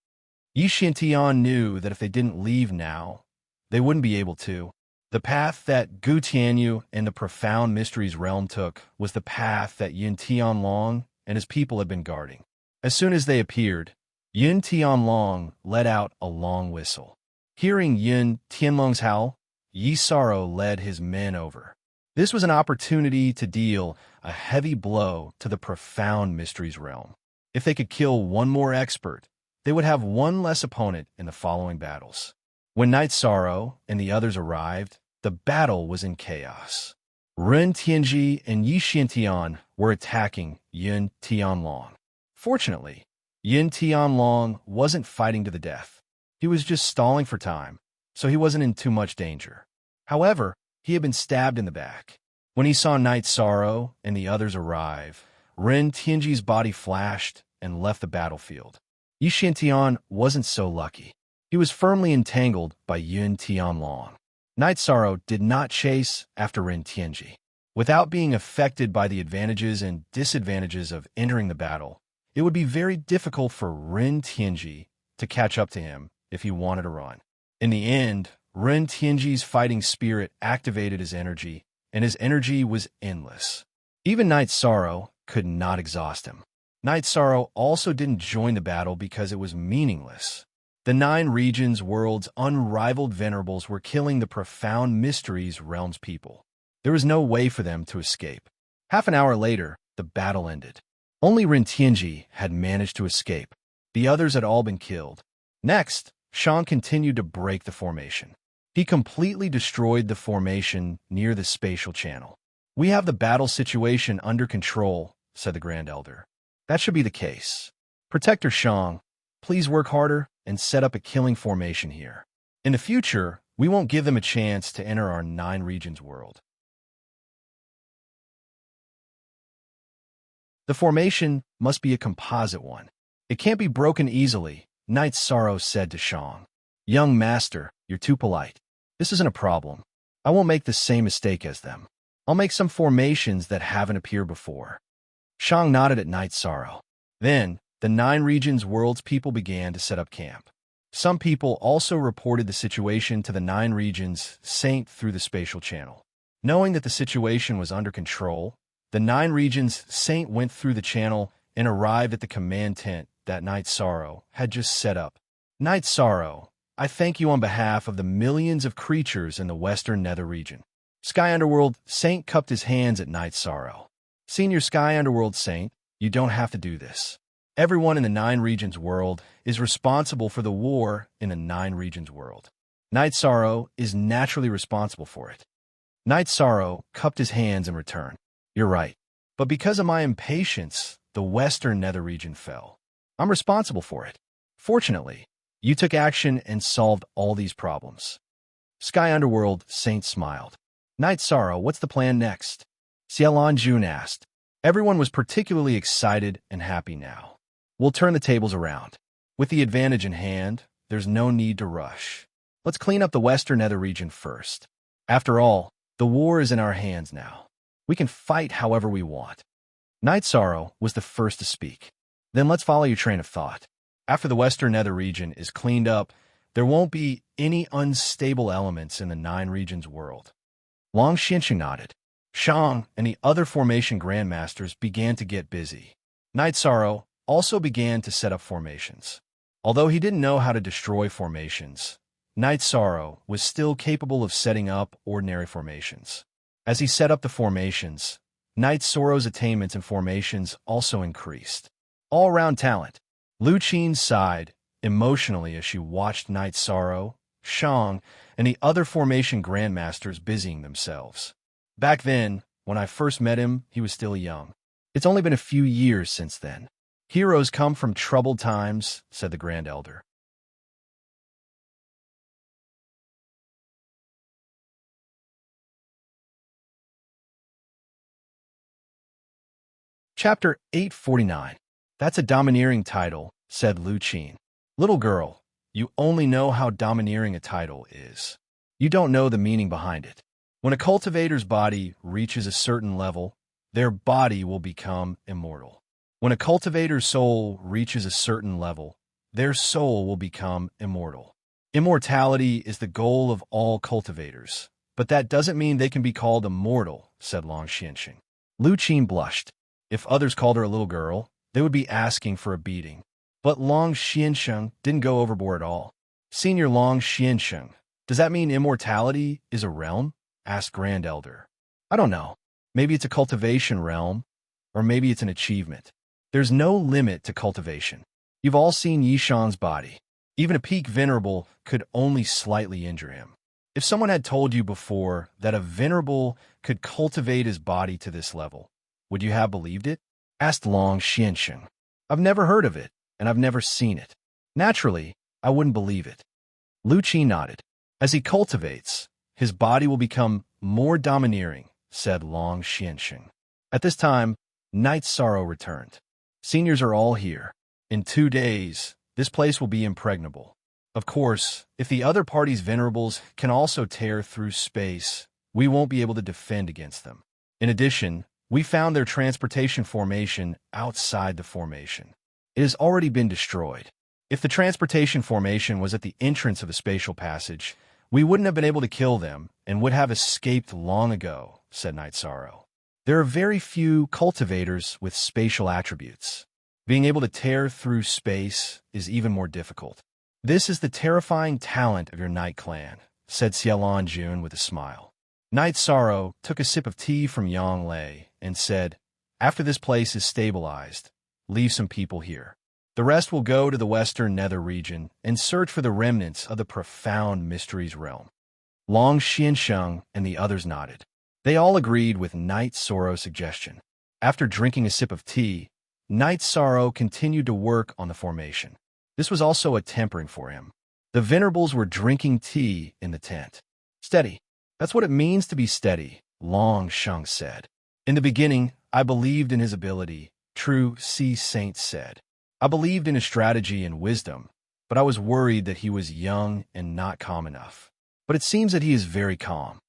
Yi Xintian knew that if they didn't leave now, they wouldn't be able to. The path that Gu Tianyu and the profound mysteries realm took was the path that Yin Tianlong and his people had been guarding. As soon as they appeared, Yin Tianlong let out a long whistle. Hearing Yin Tianlong's howl, Yi Sorrow led his men over. This was an opportunity to deal a heavy blow to the profound mysteries realm. If they could kill one more expert, they would have one less opponent in the following battles. When Knight Sorrow and the others arrived, the battle was in chaos. Ren Tianji and Yi Xintian were attacking Yin Tianlong. Fortunately, Yin Tianlong wasn't fighting to the death. He was just stalling for time, so he wasn't in too much danger. However, he had been stabbed in the back. When he saw Knight Sorrow and the others arrive, Ren Tianji's body flashed and left the battlefield. Yi Xintian wasn't so lucky. He was firmly entangled by Yin Tianlong. Knight Sorrow did not chase after Ren Tianji. Without being affected by the advantages and disadvantages of entering the battle, it would be very difficult for Ren Tianji to catch up to him if he wanted to run. In the end, Ren Tianji's fighting spirit activated his energy, and his energy was endless. Even Knight Sorrow could not exhaust him. Knight Sorrow also didn't join the battle because it was meaningless. The 9 regions' world's unrivaled venerables were killing the profound mysteries realm's people. There was no way for them to escape. Half an hour later, the battle ended. Only Rintianji had managed to escape. The others had all been killed. Next, Shang continued to break the formation. He completely destroyed the formation near the spatial channel. "We have the battle situation under control," said the Grand Elder. "That should be the case. Protector Shang, please work harder and set up a killing formation here. In the future, we won't give them a chance to enter our 9 regions world." The formation must be a composite one. "It can't be broken easily," Knight Sorrow said to Shang. "Young master, you're too polite. This isn't a problem. I won't make the same mistake as them. I'll make some formations that haven't appeared before." Shang nodded at Knight Sorrow. Then, the 9 regions world's people began to set up camp. Some people also reported the situation to the 9 regions saint through the spatial channel. Knowing that the situation was under control, the 9 regions saint went through the channel and arrived at the command tent that Knight Sorrow had just set up. "Knight Sorrow, I thank you on behalf of the millions of creatures in the Western Nether region." Sky Underworld Saint cupped his hands at Knight Sorrow. "Senior Sky Underworld Saint, you don't have to do this. Everyone in the 9 regions world is responsible for the war in the 9 regions world. Knight Sorrow is naturally responsible for it." Knight Sorrow cupped his hands in return. "You're right. But because of my impatience, the Western Nether region fell. I'm responsible for it. Fortunately, you took action and solved all these problems." Sky Underworld Saint smiled. "Knight Sorrow, what's the plan next?" Xiaolan Jun asked. Everyone was particularly excited and happy now. "We'll turn the tables around. With the advantage in hand, there's no need to rush. Let's clean up the Western Nether region first. After all, the war is in our hands now. We can fight however we want." Knight Sorrow was the first to speak. "Then let's follow your train of thought. After the Western Nether region is cleaned up, there won't be any unstable elements in the 9 regions world." Long Xianxing nodded. Shang and the other formation grandmasters began to get busy. Knight Sorrow also began to set up formations. Although he didn't know how to destroy formations, Knight Sorrow was still capable of setting up ordinary formations. As he set up the formations, Knight Sorrow's attainments in formations also increased. All-round talent. Lu Qin sighed emotionally as she watched Knight Sorrow, Shang, and the other formation grandmasters busying themselves. "Back then, when I first met him, he was still young. It's only been a few years since then. Heroes come from troubled times," said the Grand Elder. Chapter 849. "That's a domineering title," said Lu Qin. "Little girl, you only know how domineering a title is. You don't know the meaning behind it. When a cultivator's body reaches a certain level, their body will become immortal. When a cultivator's soul reaches a certain level, their soul will become immortal. Immortality is the goal of all cultivators, but that doesn't mean they can be called immortal," said Long Xianxing. Lu Qin blushed. If others called her a little girl, they would be asking for a beating. But Long Xianxing didn't go overboard at all. "Senior Long Xianxing, does that mean immortality is a realm?" asked Grand Elder. "I don't know. Maybe it's a cultivation realm, or maybe it's an achievement. There's no limit to cultivation. You've all seen Yishan's body. Even a peak venerable could only slightly injure him. If someone had told you before that a venerable could cultivate his body to this level, would you have believed it?" asked Long Xianxing. "I've never heard of it, and I've never seen it. Naturally, I wouldn't believe it." Lu Qin nodded. "As he cultivates, his body will become more domineering," said Long Xianxing. At this time, Knight Sorrow returned. "Seniors are all here. In 2 days, this place will be impregnable. Of course, if the other party's venerables can also tear through space, we won't be able to defend against them. In addition, we found their transportation formation outside the formation. It has already been destroyed. If the transportation formation was at the entrance of the spatial passage, we wouldn't have been able to kill them and would have escaped long ago," said Knight Sorrow. "There are very few cultivators with spatial attributes. Being able to tear through space is even more difficult. This is the terrifying talent of your Night Clan, said Xiaolan Jun with a smile. Night Sorrow took a sip of tea from Yang Lei and said, after this place is stabilized, leave some people here. The rest will go to the Western Nether region and search for the remnants of the profound mysteries realm. Long Xiansheng and the others nodded. They all agreed with Night Sorrow's suggestion. After drinking a sip of tea, Night Sorrow continued to work on the formation. This was also a tempering for him. The Venerables were drinking tea in the tent. Steady. That's what it means to be steady, Long Sheng said. In the beginning, I believed in his ability, True Sea Saint said. I believed in his strategy and wisdom, but I was worried that he was young and not calm enough. But it seems that he is very calm.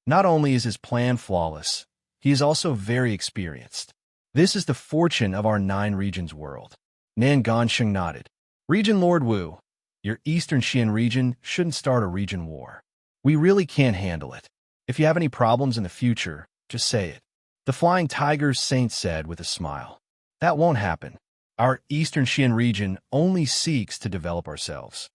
Not only is his plan flawless, he is also very experienced. This is the fortune of our 9 regions world. Nan Gansheng nodded. Region Lord Wu, your Eastern Xian region shouldn't start a region war. We really can't handle it. If you have any problems in the future, just say it. The Flying Tiger Saint said with a smile. That won't happen. Our Eastern Xian region only seeks to develop ourselves.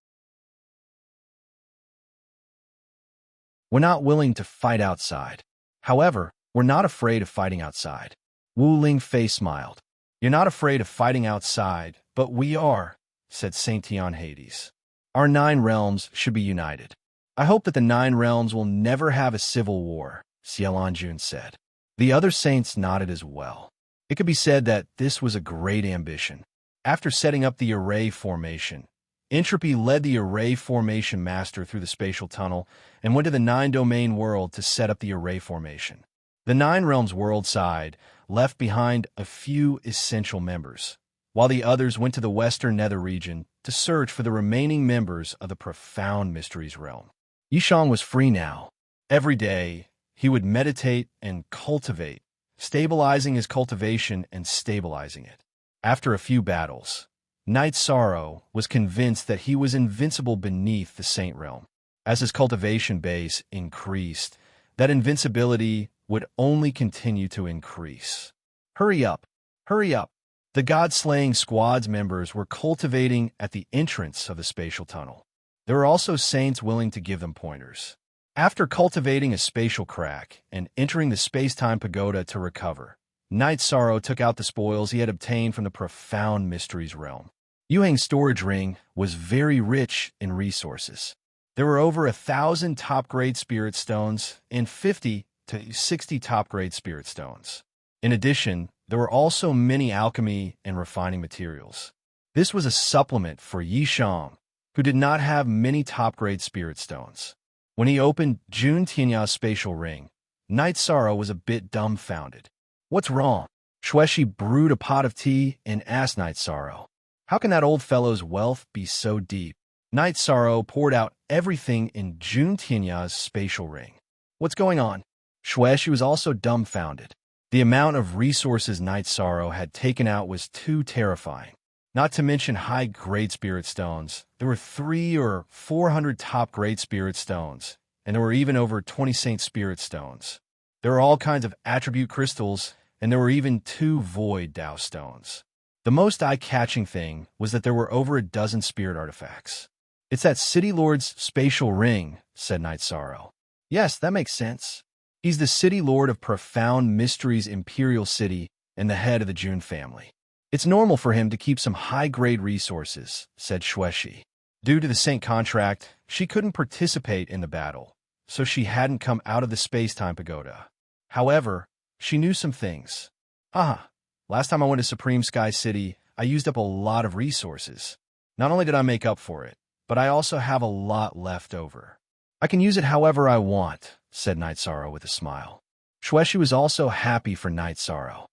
We're not willing to fight outside. However, we're not afraid of fighting outside. Wu Lingfei smiled. You're not afraid of fighting outside, but we are, said Saint Tian Hades. Our 9 realms should be united. I hope that the 9 realms will never have a civil war, Xiaolan Jun said. The other saints nodded as well. It could be said that this was a great ambition. After setting up the array formation, Entropy led the array formation master through the spatial tunnel and went to the 9-domain world to set up the array formation. The 9 realms world side left behind a few essential members, while the others went to the Western Nether region to search for the remaining members of the profound mysteries realm. Yishang was free now. Every day, he would meditate and cultivate, stabilizing his cultivation and stabilizing it. After a few battles, Night Sorrow was convinced that he was invincible beneath the Saint Realm. As his cultivation base increased, that invincibility would only continue to increase. Hurry up! Hurry up! The God-slaying squad's members were cultivating at the entrance of the spatial tunnel. There were also saints willing to give them pointers. After cultivating a spatial crack and entering the space-time pagoda to recover, Night Sorrow took out the spoils he had obtained from the profound mysteries realm. Yuhang's storage ring was very rich in resources. There were over 1,000 top-grade spirit stones and 50 to 60 top-grade spirit stones. In addition, there were also many alchemy and refining materials. This was a supplement for Yishang, who did not have many top-grade spirit stones. When he opened Jun Tianya's spatial ring, Night Sorrow was a bit dumbfounded. What's wrong? Shueshi brewed a pot of tea and asked Night Sorrow. How can that old fellow's wealth be so deep? Night Sorrow poured out everything in Jun Tianya's spatial ring. What's going on? Shueshi was also dumbfounded. The amount of resources Night Sorrow had taken out was too terrifying. Not to mention high-grade spirit stones. There were 300 or 400 top-grade spirit stones, and there were even over 20 saint spirit stones. There were all kinds of attribute crystals, and there were even 2 void Dao stones. The most eye-catching thing was that there were over a dozen spirit artifacts. It's that City Lord's spatial ring, said Night Sorrow. Yes, that makes sense. He's the City Lord of Profound Mysteries Imperial City and the head of the Jun family. It's normal for him to keep some high-grade resources, said Shueshi. Due to the Saint contract, she couldn't participate in the battle, so she hadn't come out of the space-time pagoda. However, she knew some things. Last time I went to Supreme Sky City, I used up a lot of resources. Not only did I make up for it, but I also have a lot left over. I can use it however I want, said Night Sorrow with a smile. Shueshi was also happy for Night Sorrow.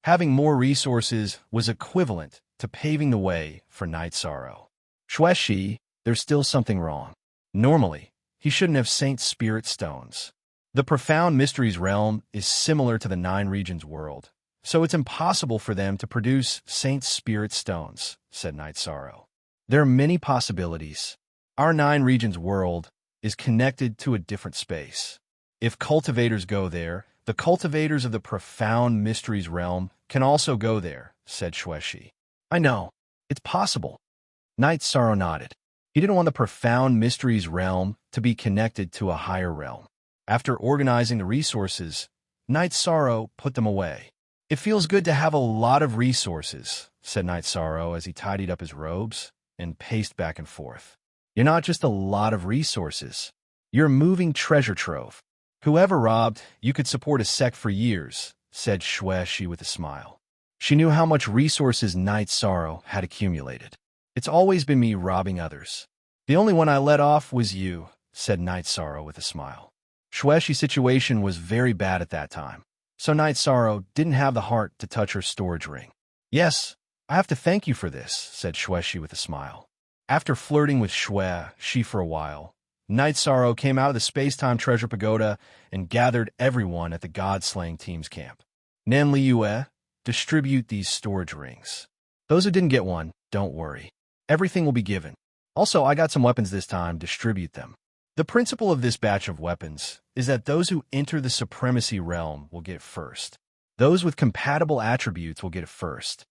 Having more resources was equivalent to paving the way for Night Sorrow. Shueshi, there's still something wrong. Normally, he shouldn't have Saint Spirit Stones. The Profound Mysteries realm is similar to the 9 regions world, so it's impossible for them to produce Saint Spirit Stones, said Night Sorrow. There are many possibilities. Our 9 regions world is connected to a different space. If cultivators go there, the cultivators of the Profound Mysteries realm can also go there, said Shueshi. I know. It's possible. Knight Sorrow nodded. He didn't want the profound mysteries realm to be connected to a higher realm. After organizing the resources, Knight Sorrow put them away. It feels good to have a lot of resources, said Knight Sorrow as he tidied up his robes and paced back and forth. You're not just a lot of resources. You're a moving treasure trove. Whoever robbed, you could support a sect for years, said Shueshi with a smile. She knew how much resources Knight Sorrow had accumulated. It's always been me robbing others. The only one I let off was you, said Knight Sorrow with a smile. Shueshi's situation was very bad at that time, so Knight Sorrow didn't have the heart to touch her storage ring. Yes, I have to thank you for this, said Shueshi with a smile. After flirting with Shueshi for a while, Knight Sorrow came out of the space-time treasure pagoda and gathered everyone at the god-slaying team's camp. Nanliyue, distribute these storage rings. Those who didn't get one, don't worry. Everything will be given. Also, I got some weapons this time, distribute them. The principle of this batch of weapons is that those who enter the supremacy realm will get first. Those with compatible attributes will get it first.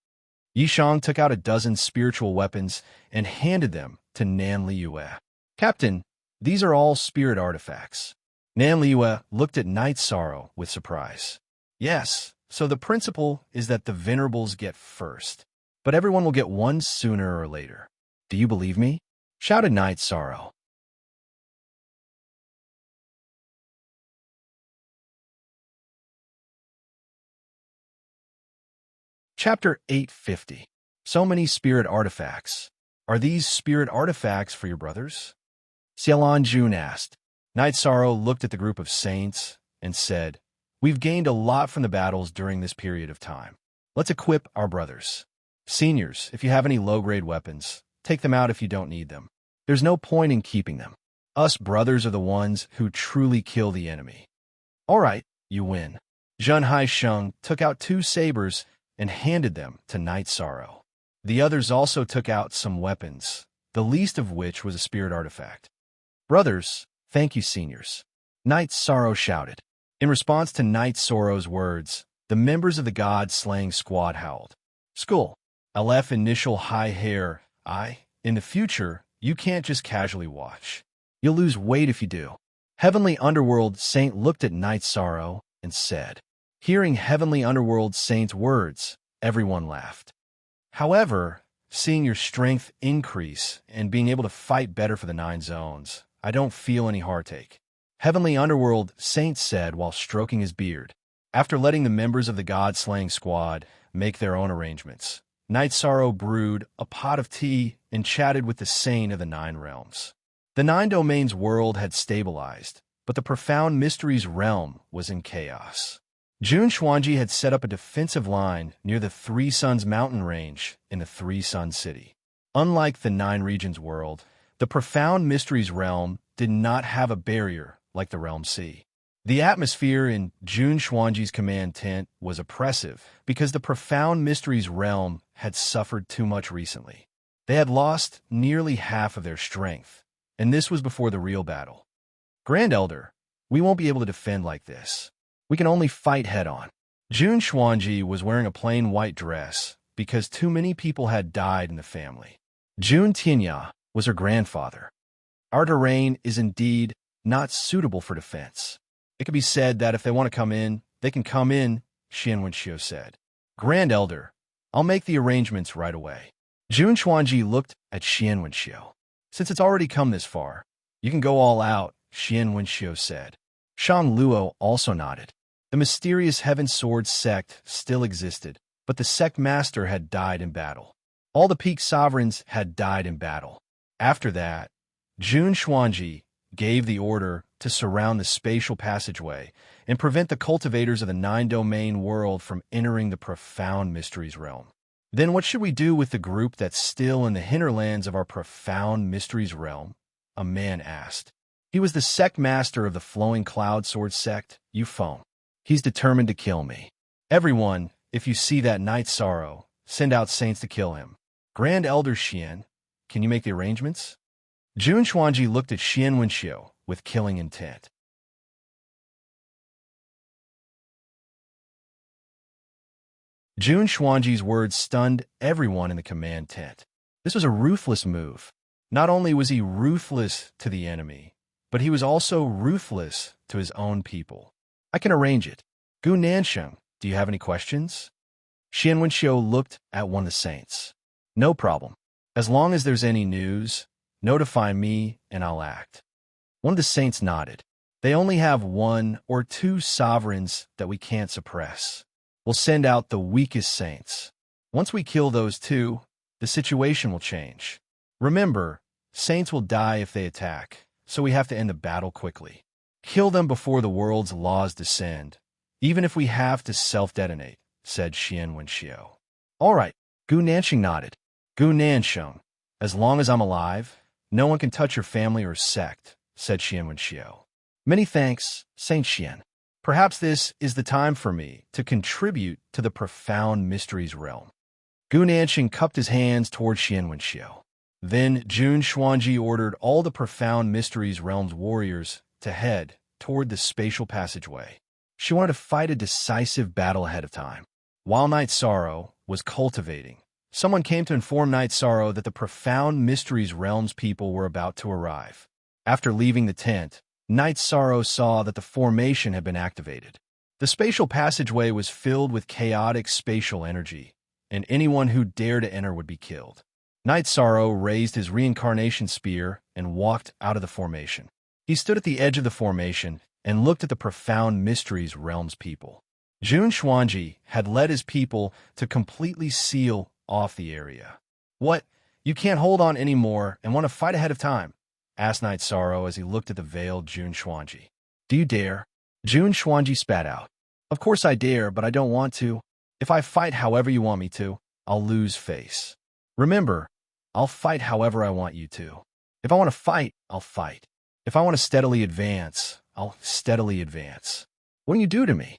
Yishang took out a dozen spiritual weapons and handed them to Nanliyue. Captain, these are all spirit artifacts. Nanliyue looked at Knight Sorrow with surprise. Yes, so the principle is that the venerables get first, but everyone will get one sooner or later. Do you believe me? Shouted Knight Sorrow. Chapter 850. So many spirit artifacts. Are these spirit artifacts for your brothers? Xiaolan Jun asked. Knight Sorrow looked at the group of saints and said, We've gained a lot from the battles during this period of time. Let's equip our brothers. Seniors, if you have any low-grade weapons, take them out if you don't need them. There's no point in keeping them. Us brothers are the ones who truly kill the enemy. All right, you win. Zhen Haisheng took out 2 sabers and handed them to Knight Sorrow. The others also took out some weapons, the least of which was a spirit artifact. Brothers, thank you, seniors. Knight Sorrow shouted. In response to Knight Sorrow's words, the members of the god-slaying squad howled. Skull, LF initial high hair, in the future, you can't just casually watch. You'll lose weight if you do. Heavenly Underworld Saint looked at Knight Sorrow and said. Hearing Heavenly Underworld Saint's words, everyone laughed. However, seeing your strength increase and being able to fight better for the 9 zones, I don't feel any heartache. Heavenly Underworld Saint said while stroking his beard. After letting the members of the god-slaying squad make their own arrangements, Knight Sorrow brewed a pot of tea and chatted with the Saint of the 9 realms. The 9 domains world had stabilized, but the profound mysteries realm was in chaos. Jun Xuanji had set up a defensive line near the 3 Suns mountain range in the 3 Sun City. Unlike the 9 regions world, the profound mysteries realm did not have a barrier like the Realm Sea. The atmosphere in Jun Xuanji's command tent was oppressive because the profound mysteries realm had suffered too much recently. They had lost nearly half of their strength, and this was before the real battle. Grand Elder, we won't be able to defend like this. We can only fight head-on. Jun Xuanji was wearing a plain white dress because too many people had died in the family. Jun Tianya was her grandfather. Our terrain is indeed not suitable for defense. It could be said that if they want to come in, they can come in, Xian Wenxiu said. Grand Elder, I'll make the arrangements right away. Jun Xuanji looked at Xian Wenxiu. Since it's already come this far, you can go all out, Xian Wenxiu said. Shang Luo also nodded. The mysterious Heaven Sword sect still existed, but the sect master had died in battle. All the peak sovereigns had died in battle. After that, Jun Xuanji gave the order to surround the spatial passageway and prevent the cultivators of the 9-domain world from entering the profound mysteries realm. Then what should we do with the group that's still in the hinterlands of our profound mysteries realm? A man asked. He was the sect master of the Flowing Cloud Sword sect, Yufeng. He's determined to kill me. Everyone, if you see that Knight Sorrow, send out saints to kill him. Grand Elder Xian, can you make the arrangements? Jun Xuanji looked at Xian Wenxiu with killing intent. Jun Xuanji's words stunned everyone in the command tent. This was a ruthless move. Not only was he ruthless to the enemy, but he was also ruthless to his own people. I can arrange it. Gu Nansheng, do you have any questions? Xian Wenxiu looked at one of the saints. No problem. As long as there's any news, notify me and I'll act. One of the saints nodded. They only have 1 or 2 sovereigns that we can't suppress. We'll send out the weakest saints. Once we kill those 2, the situation will change. Remember, saints will die if they attack, so we have to end the battle quickly. Kill them before the world's laws descend, even if we have to self-detonate, said Xian Wenxiu. All right, Gu Nansheng nodded. Gu Nansheng, as long as I'm alive, no one can touch your family or sect, said Xian Wenxiu. Many thanks, Saint Xian. Perhaps this is the time for me to contribute to the profound mysteries realm. Gu Nansheng cupped his hands toward Xian Wenxiu. Then Jun Xuanji ordered all the profound mysteries realm's warriors to head toward the spatial passageway. She wanted to fight a decisive battle ahead of time. While Night Sorrow was cultivating, someone came to inform Night Sorrow that the profound mysteries realm's people were about to arrive. After leaving the tent, Night Sorrow saw that the formation had been activated. The spatial passageway was filled with chaotic spatial energy, and anyone who dared to enter would be killed. Night Sorrow raised his reincarnation spear and walked out of the formation. He stood at the edge of the formation and looked at the profound mysteries realm's people. Jun Xuanji had led his people to completely seal off the area. What? You can't hold on anymore and want to fight ahead of time? Asked Night Sorrow as he looked at the veiled Jun Xuanji. Do you dare? Jun Xuanji spat out. Of course I dare, but I don't want to. If I fight however you want me to, I'll lose face. Remember, I'll fight however I want you to. If I want to fight, I'll fight. If I want to steadily advance, I'll steadily advance. What do you do to me?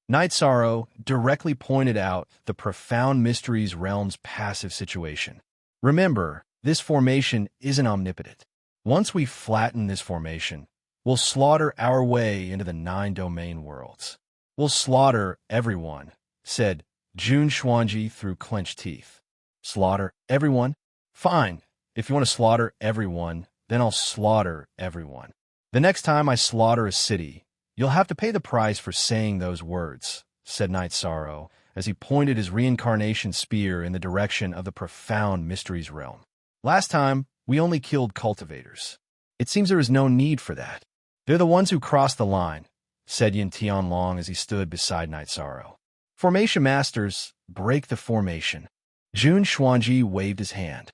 Night Sorrow directly pointed out the profound mysteries realm's passive situation. Remember, this formation isn't omnipotent. Once we flatten this formation, we'll slaughter our way into the 9 domain worlds. We'll slaughter everyone, said Jun Xuanji through clenched teeth. Slaughter everyone? Fine. If you want to slaughter everyone, then I'll slaughter everyone. The next time I slaughter a city, you'll have to pay the price for saying those words, said Night Sorrow, as he pointed his reincarnation spear in the direction of the profound mysteries realm. Last time, we only killed cultivators. It seems there is no need for that. They're the ones who crossed the line, said Yin Tianlong as he stood beside Night Sorrow. Formation masters, break the formation. Jun Xuanji waved his hand.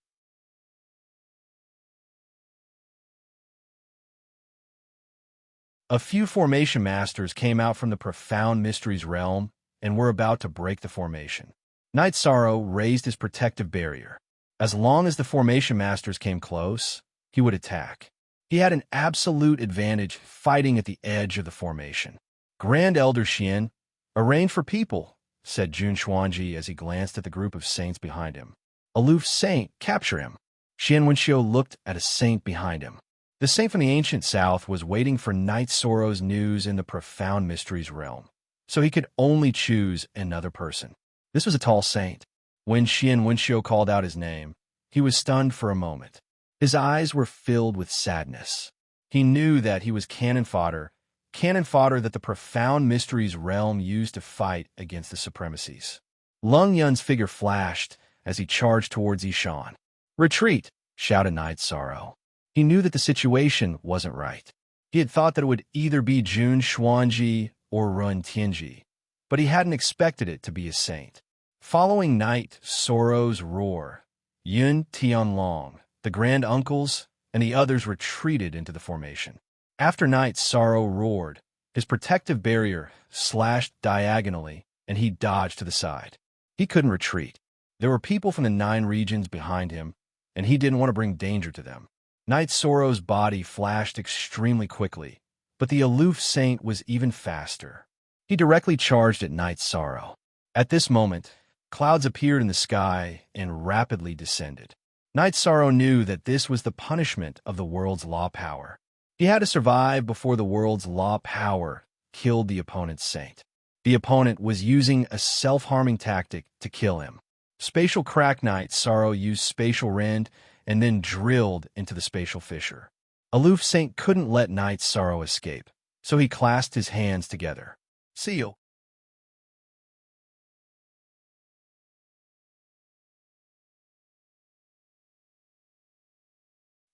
A few formation masters came out from the profound mysteries realm and were about to break the formation. Night Sorrow raised his protective barrier. As long as the formation masters came close, he would attack. He had an absolute advantage fighting at the edge of the formation. Grand Elder Xian, arrange for people, said Jun Xuanji as he glanced at the group of saints behind him. Aloof saint, capture him. Xian Wenxiu looked at a saint behind him. The saint from the ancient south was waiting for Night Sorrow's news in the profound mysteries realm, so he could only choose another person. This was a tall saint. When Xian Wenxiu called out his name, he was stunned for a moment. His eyes were filled with sadness. He knew that he was cannon fodder that the profound mysteries realm used to fight against the supremacies. Lung Yun's figure flashed as he charged towards Yishan. Retreat, shouted Night Sorrow. He knew that the situation wasn't right. He had thought that it would either be Jun Xuanji or Run Tianji, but he hadn't expected it to be a saint. Following Night Sorrow's roar, Yun Tianlong, the grand uncles, and the others retreated into the formation. After Night Sorrow roared, his protective barrier slashed diagonally, and he dodged to the side. He couldn't retreat. There were people from the 9 regions behind him, and he didn't want to bring danger to them. Night Sorrow's body flashed extremely quickly, but the aloof saint was even faster. He directly charged at Night Sorrow. At this moment, clouds appeared in the sky and rapidly descended. Night Sorrow knew that this was the punishment of the world's law power. He had to survive before the world's law power killed the opponent's saint. The opponent was using a self-harming tactic to kill him. Spatial Crack Knight Sorrow used Spatial Rend and then drilled into the Spatial Fissure. Aloof Saint couldn't let Knight Sorrow escape, so he clasped his hands together. Seal.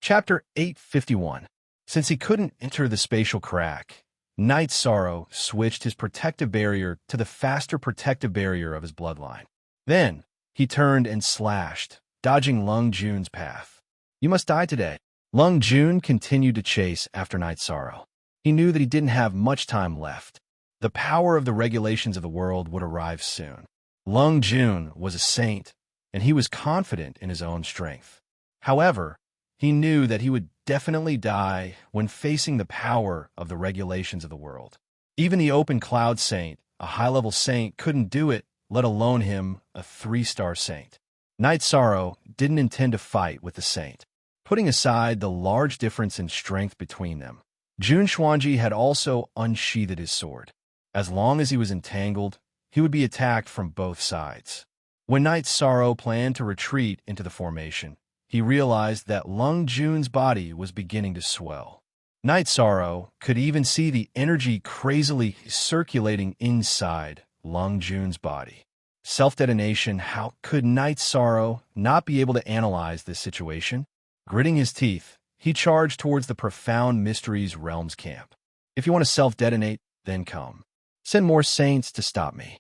Chapter 851. Since he couldn't enter the spatial crack, Knight Sorrow switched his protective barrier to the faster protective barrier of his bloodline. Then, he turned and slashed, dodging Lung Jun's path. You must die today. Lung Jun continued to chase after Knight Sorrow. He knew that he didn't have much time left. The power of the regulations of the world would arrive soon. Lung Jun was a saint, and he was confident in his own strength. However, he knew that he would definitely die when facing the power of the regulations of the world. Even the Open Cloud Saint, a high-level saint, couldn't do it, let alone him, a 3-star saint. Knight Sorrow didn't intend to fight with the saint. Putting aside the large difference in strength between them, Jun Xuanji had also unsheathed his sword. As long as he was entangled, he would be attacked from both sides. When Knight Sorrow planned to retreat into the formation, he realized that Lung Jun's body was beginning to swell. Knight Sorrow could even see the energy crazily circulating inside Lung Jun's body. Self-detonation. How could Knight Sorrow not be able to analyze this situation? Gritting his teeth, he charged towards the Profound Mysteries Realms camp. If you want to self-detonate, then come. Send more saints to stop me.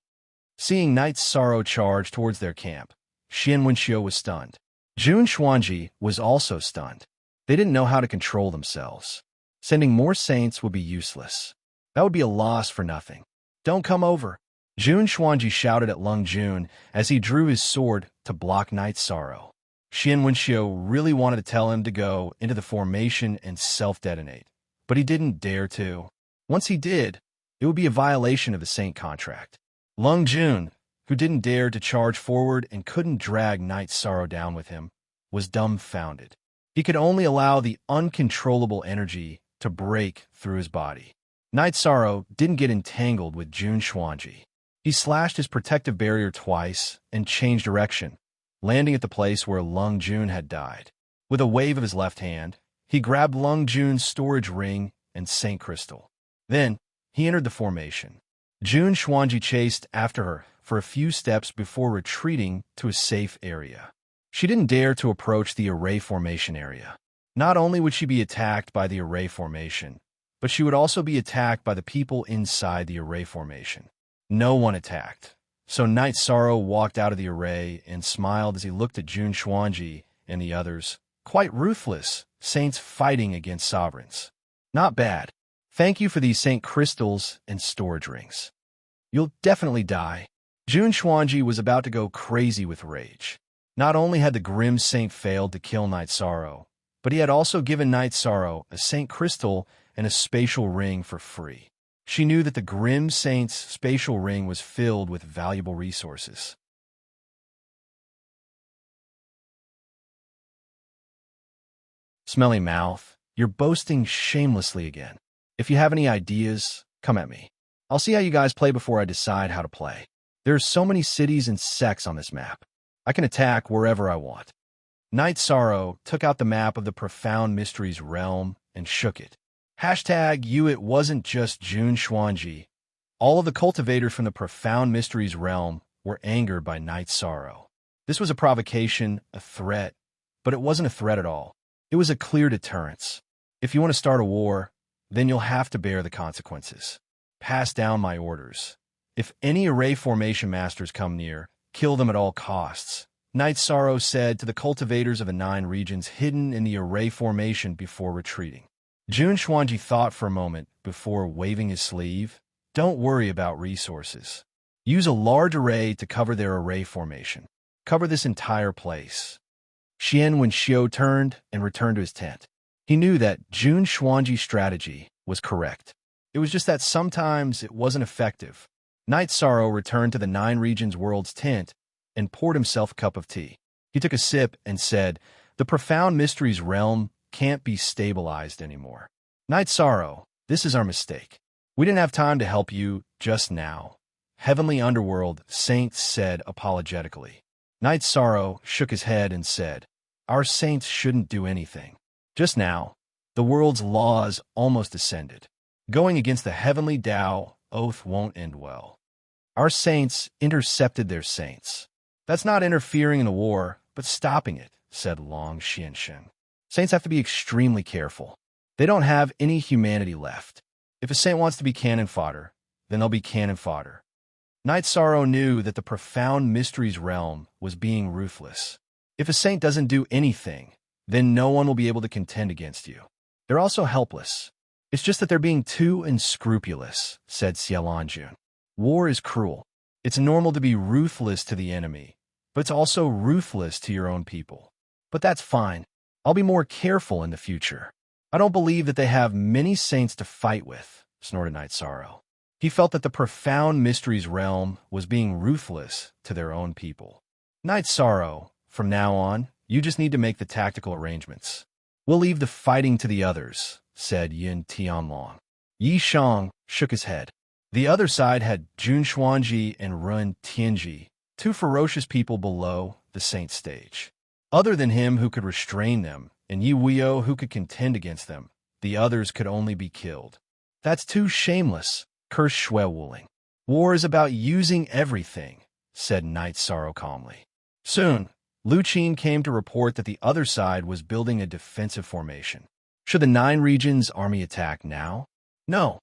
Seeing Knight Sorrow charge towards their camp, Xian Wenxiu was stunned. Jun Xuanji was also stunned. They didn't know how to control themselves. Sending more saints would be useless. That would be a loss for nothing. Don't come over. Jun Xuanji shouted at Lung Jun as he drew his sword to block Knight Sorrow. Xian Wenxiu really wanted to tell him to go into the formation and self-detonate, but he didn't dare to. Once he did, it would be a violation of the saint contract. Lung Jun, who didn't dare to charge forward and couldn't drag Knight Sorrow down with him, was dumbfounded. He could only allow the uncontrollable energy to break through his body. Knight Sorrow didn't get entangled with Jun Xuanji. He slashed his protective barrier twice and changed direction, landing at the place where Lung Jun had died. With a wave of his left hand, he grabbed Lung Jun's storage ring and Saint Crystal. Then, he entered the formation. Jun Xuanji chased after her for a few steps before retreating to a safe area. She didn't dare to approach the array formation area. Not only would she be attacked by the array formation, but she would also be attacked by the people inside the array formation. No one attacked, so Knight Sorrow walked out of the array and smiled as he looked at Jun Xuanji and the others. Quite ruthless, saints fighting against sovereigns. Not bad. Thank you for these Saint Crystals and storage rings. You'll definitely die. Jun Xuanji was about to go crazy with rage. Not only had the Grim Saint failed to kill Knight Sorrow, but he had also given Knight Sorrow a Saint Crystal and a spatial ring for free. She knew that the Grim Saint's spatial ring was filled with valuable resources. Smelly mouth, you're boasting shamelessly again. If you have any ideas, come at me. I'll see how you guys play before I decide how to play. There are so many cities and sects on this map. I can attack wherever I want. Knight Sorrow took out the map of the Profound Mysteries realm and shook it. It wasn't just Jun Xuanji. All of the cultivators from the Profound Mysteries realm were angered by Knight Sorrow. This was a provocation, a threat, but it wasn't a threat at all. It was a clear deterrence. If you want to start a war, then you'll have to bear the consequences. Pass down my orders. If any array formation masters come near, kill them at all costs, Knight Sorrow said to the cultivators of the 9 regions hidden in the array formation before retreating. Jun Xuanji thought for a moment before waving his sleeve. Don't worry about resources. Use a large array to cover their array formation. Cover this entire place. Xian Wenxiu turned and returned to his tent. He knew that Jun Xuanji's strategy was correct. It was just that sometimes it wasn't effective. Knight Sorrow returned to the 9 regions world's tent and poured himself a cup of tea. He took a sip and said, "The Profound Mysteries realm can't be stabilized anymore. Knight Sorrow, this is our mistake. We didn't have time to help you just now. heavenly underworld, saint said apologetically. Knight Sorrow shook his head and said, "Our saints shouldn't do anything. Just now, the world's laws almost ascended. Going against the heavenly Tao oath won't end well. Our saints intercepted their saints. That's not interfering in the war, but stopping it," said Long Xiansheng. "Saints have to be extremely careful. They don't have any humanity left. If a saint wants to be cannon fodder, then they'll be cannon fodder." Knight Sorrow knew that the profound mysteries realm was being ruthless. If a saint doesn't do anything, then no one will be able to contend against you. They're also helpless. "It's just that they're being too unscrupulous," said Xiaolanjun. "War is cruel. It's normal to be ruthless to the enemy, but it's also ruthless to your own people. But that's fine. I'll be more careful in the future. I don't believe that they have many saints to fight with," snorted Knight Sorrow. He felt that the profound mysteries realm was being ruthless to their own people. "Knight Sorrow, from now on, you just need to make the tactical arrangements. We'll leave the fighting to the others," said Yin Tianlong. Yi Shang shook his head. The other side had Jun Xuanji and Run Tianji, two ferocious people below the saint stage. Other than him who could restrain them, and Yi Wuyo who could contend against them, the others could only be killed. "That's too shameless," cursed Shui Wuling. "War is about using everything," said Knight Sorrow calmly. Soon, Lu Qin came to report that the other side was building a defensive formation. "Should the 9 regions army attack now?" "No.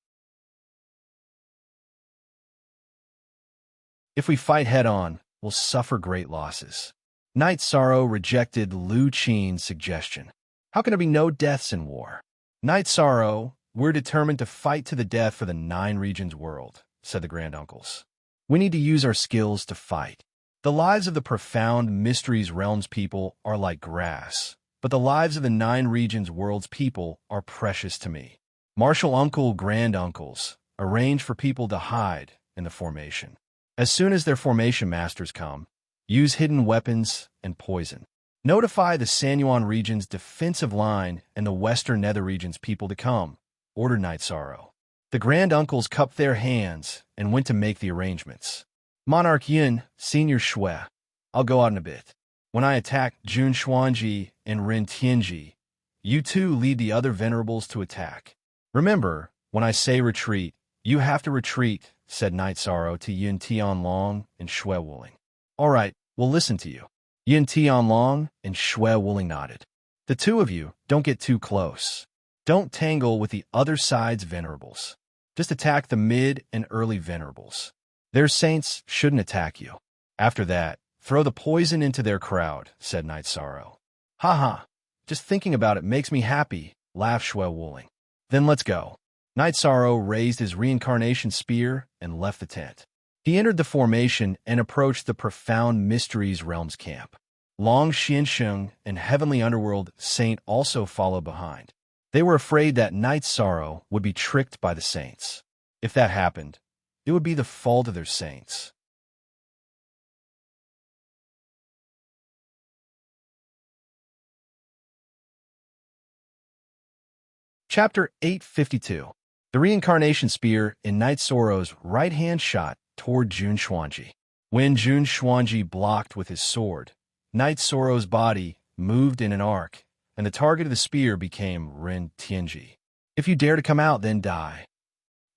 If we fight head-on, we'll suffer great losses." Knight Sorrow rejected Lu Qin's suggestion. "How can there be no deaths in war?" "Knight Sorrow, we're determined to fight to the death for the 9 regions world," said the granduncles. "We need to use our skills to fight. The lives of the profound mysteries realms people are like grass, but the lives of the 9 regions world's people are precious to me. Martial uncle, granduncles, arrange for people to hide in the formation. As soon as their formation masters come, use hidden weapons and poison. Notify the Sanyuan region's defensive line and the Western Nether region's people to come," ordered Knight Sorrow. The granduncles cupped their hands and went to make the arrangements. "Monarch Yin, Senior Shui, I'll go out in a bit. When I attack Jun Xuanji and Ren Tianji, you two lead the other venerables to attack. Remember, when I say retreat, you have to retreat," said Knight Sorrow to Yin Tianlong and Shui Wuling. "All right, we'll listen to you." Yin Tianlong and Shui Wuling nodded. "The two of you, don't get too close. Don't tangle with the other side's venerables. Just attack the mid and early venerables. Their saints shouldn't attack you. After that, throw the poison into their crowd," said Knight Sorrow. "Ha ha, just thinking about it makes me happy," laughed Shui Wuling. "Then let's go." Knight Sorrow raised his reincarnation spear and left the tent. He entered the formation and approached the profound mysteries realms camp. Long Xiansheng and Heavenly Underworld Saint also followed behind. They were afraid that Knight Sorrow would be tricked by the saints. If that happened, it would be the fault of their saints. Chapter 852. The reincarnation spear in Knight Sorrow's right-hand shot toward Jun Xuanji. When Jun Xuanji blocked with his sword, Knight Sorrow's body moved in an arc, and the target of the spear became Ren Tianji. "If you dare to come out, then die."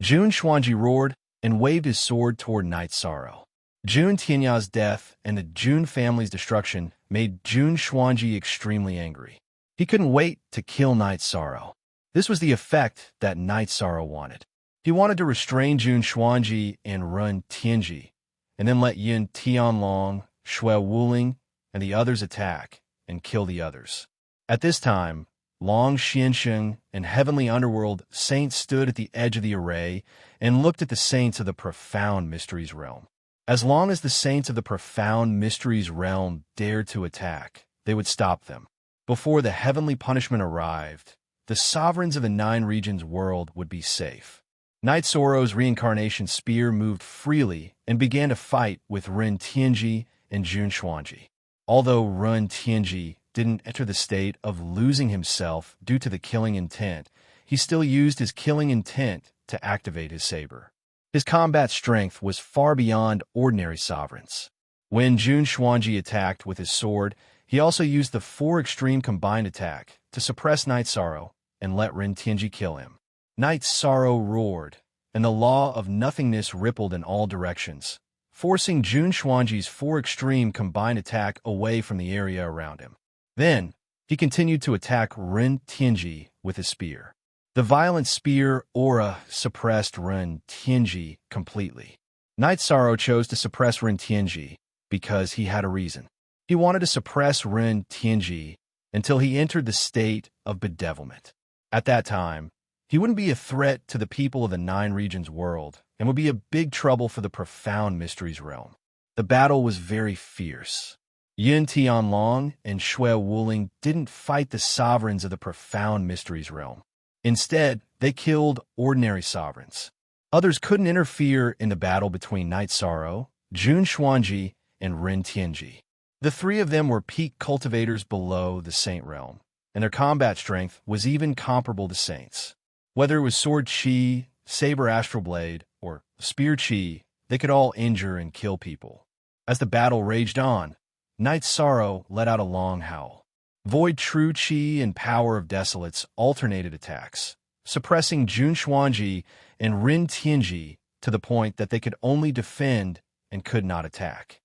Jun Xuanji roared and waved his sword toward Knight Sorrow. Jun Tianya's death and the Jun family's destruction made Jun Xuanji extremely angry. He couldn't wait to kill Knight Sorrow. This was the effect that Knight Sorrow wanted. He wanted to restrain Jun Xuanji and Run Tianji, and then let Yin Tianlong, Shui Wuling, and the others attack and kill the others. At this time, Long Xiansheng and Heavenly Underworld Saints stood at the edge of the array and looked at the saints of the profound mysteries realm. As long as the saints of the profound mysteries realm dared to attack, they would stop them. Before the heavenly punishment arrived, the sovereigns of the 9 regions world would be safe. Knight Sorrow's reincarnation spear moved freely and began to fight with Ren Tianji and Jun Xuanji. Although Ren Tianji didn't enter the state of losing himself due to the killing intent, he still used his killing intent to activate his saber. His combat strength was far beyond ordinary sovereigns. When Jun Xuanji attacked with his sword, he also used the 4 extreme combined attack to suppress Night Sorrow and let Ren Tianji kill him. Night Sorrow roared, and the law of nothingness rippled in all directions, forcing Jun Xuanji's 4 extreme combined attack away from the area around him. Then, he continued to attack Ren Tianji with his spear. The violent spear aura suppressed Ren Tianji completely. Night Sorrow chose to suppress Ren Tianji because he had a reason. He wanted to suppress Ren Tianji until he entered the state of bedevilment. At that time, he wouldn't be a threat to the people of the 9 regions world and would be a big trouble for the profound mysteries realm. The battle was very fierce. Yin Tianlong and Shui Wuling didn't fight the sovereigns of the profound mysteries realm. Instead, they killed ordinary sovereigns. Others couldn't interfere in the battle between Night Sorrow, Jun Xuanji, and Ren Tianji. The 3 of them were peak cultivators below the Saint realm, and their combat strength was even comparable to Saints. Whether it was Sword Chi, Saber Astral Blade, or Spear Chi, they could all injure and kill people. As the battle raged on, Night Sorrow let out a long howl. Void True Chi and Power of Desolates alternated attacks, suppressing Jun Xuanji and Ren Tianji to the point that they could only defend and could not attack.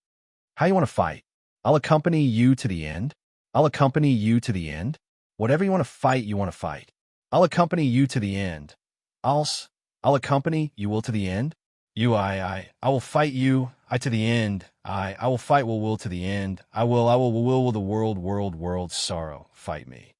How you want to fight? I'll accompany you to the end. I'll accompany you to the end. Whatever you want to fight, you want to fight. I'll accompany you to the end. I'll accompany you will to the end. I will fight you, I to the end. I will fight will to the end. I will the world, sorrow, fight me.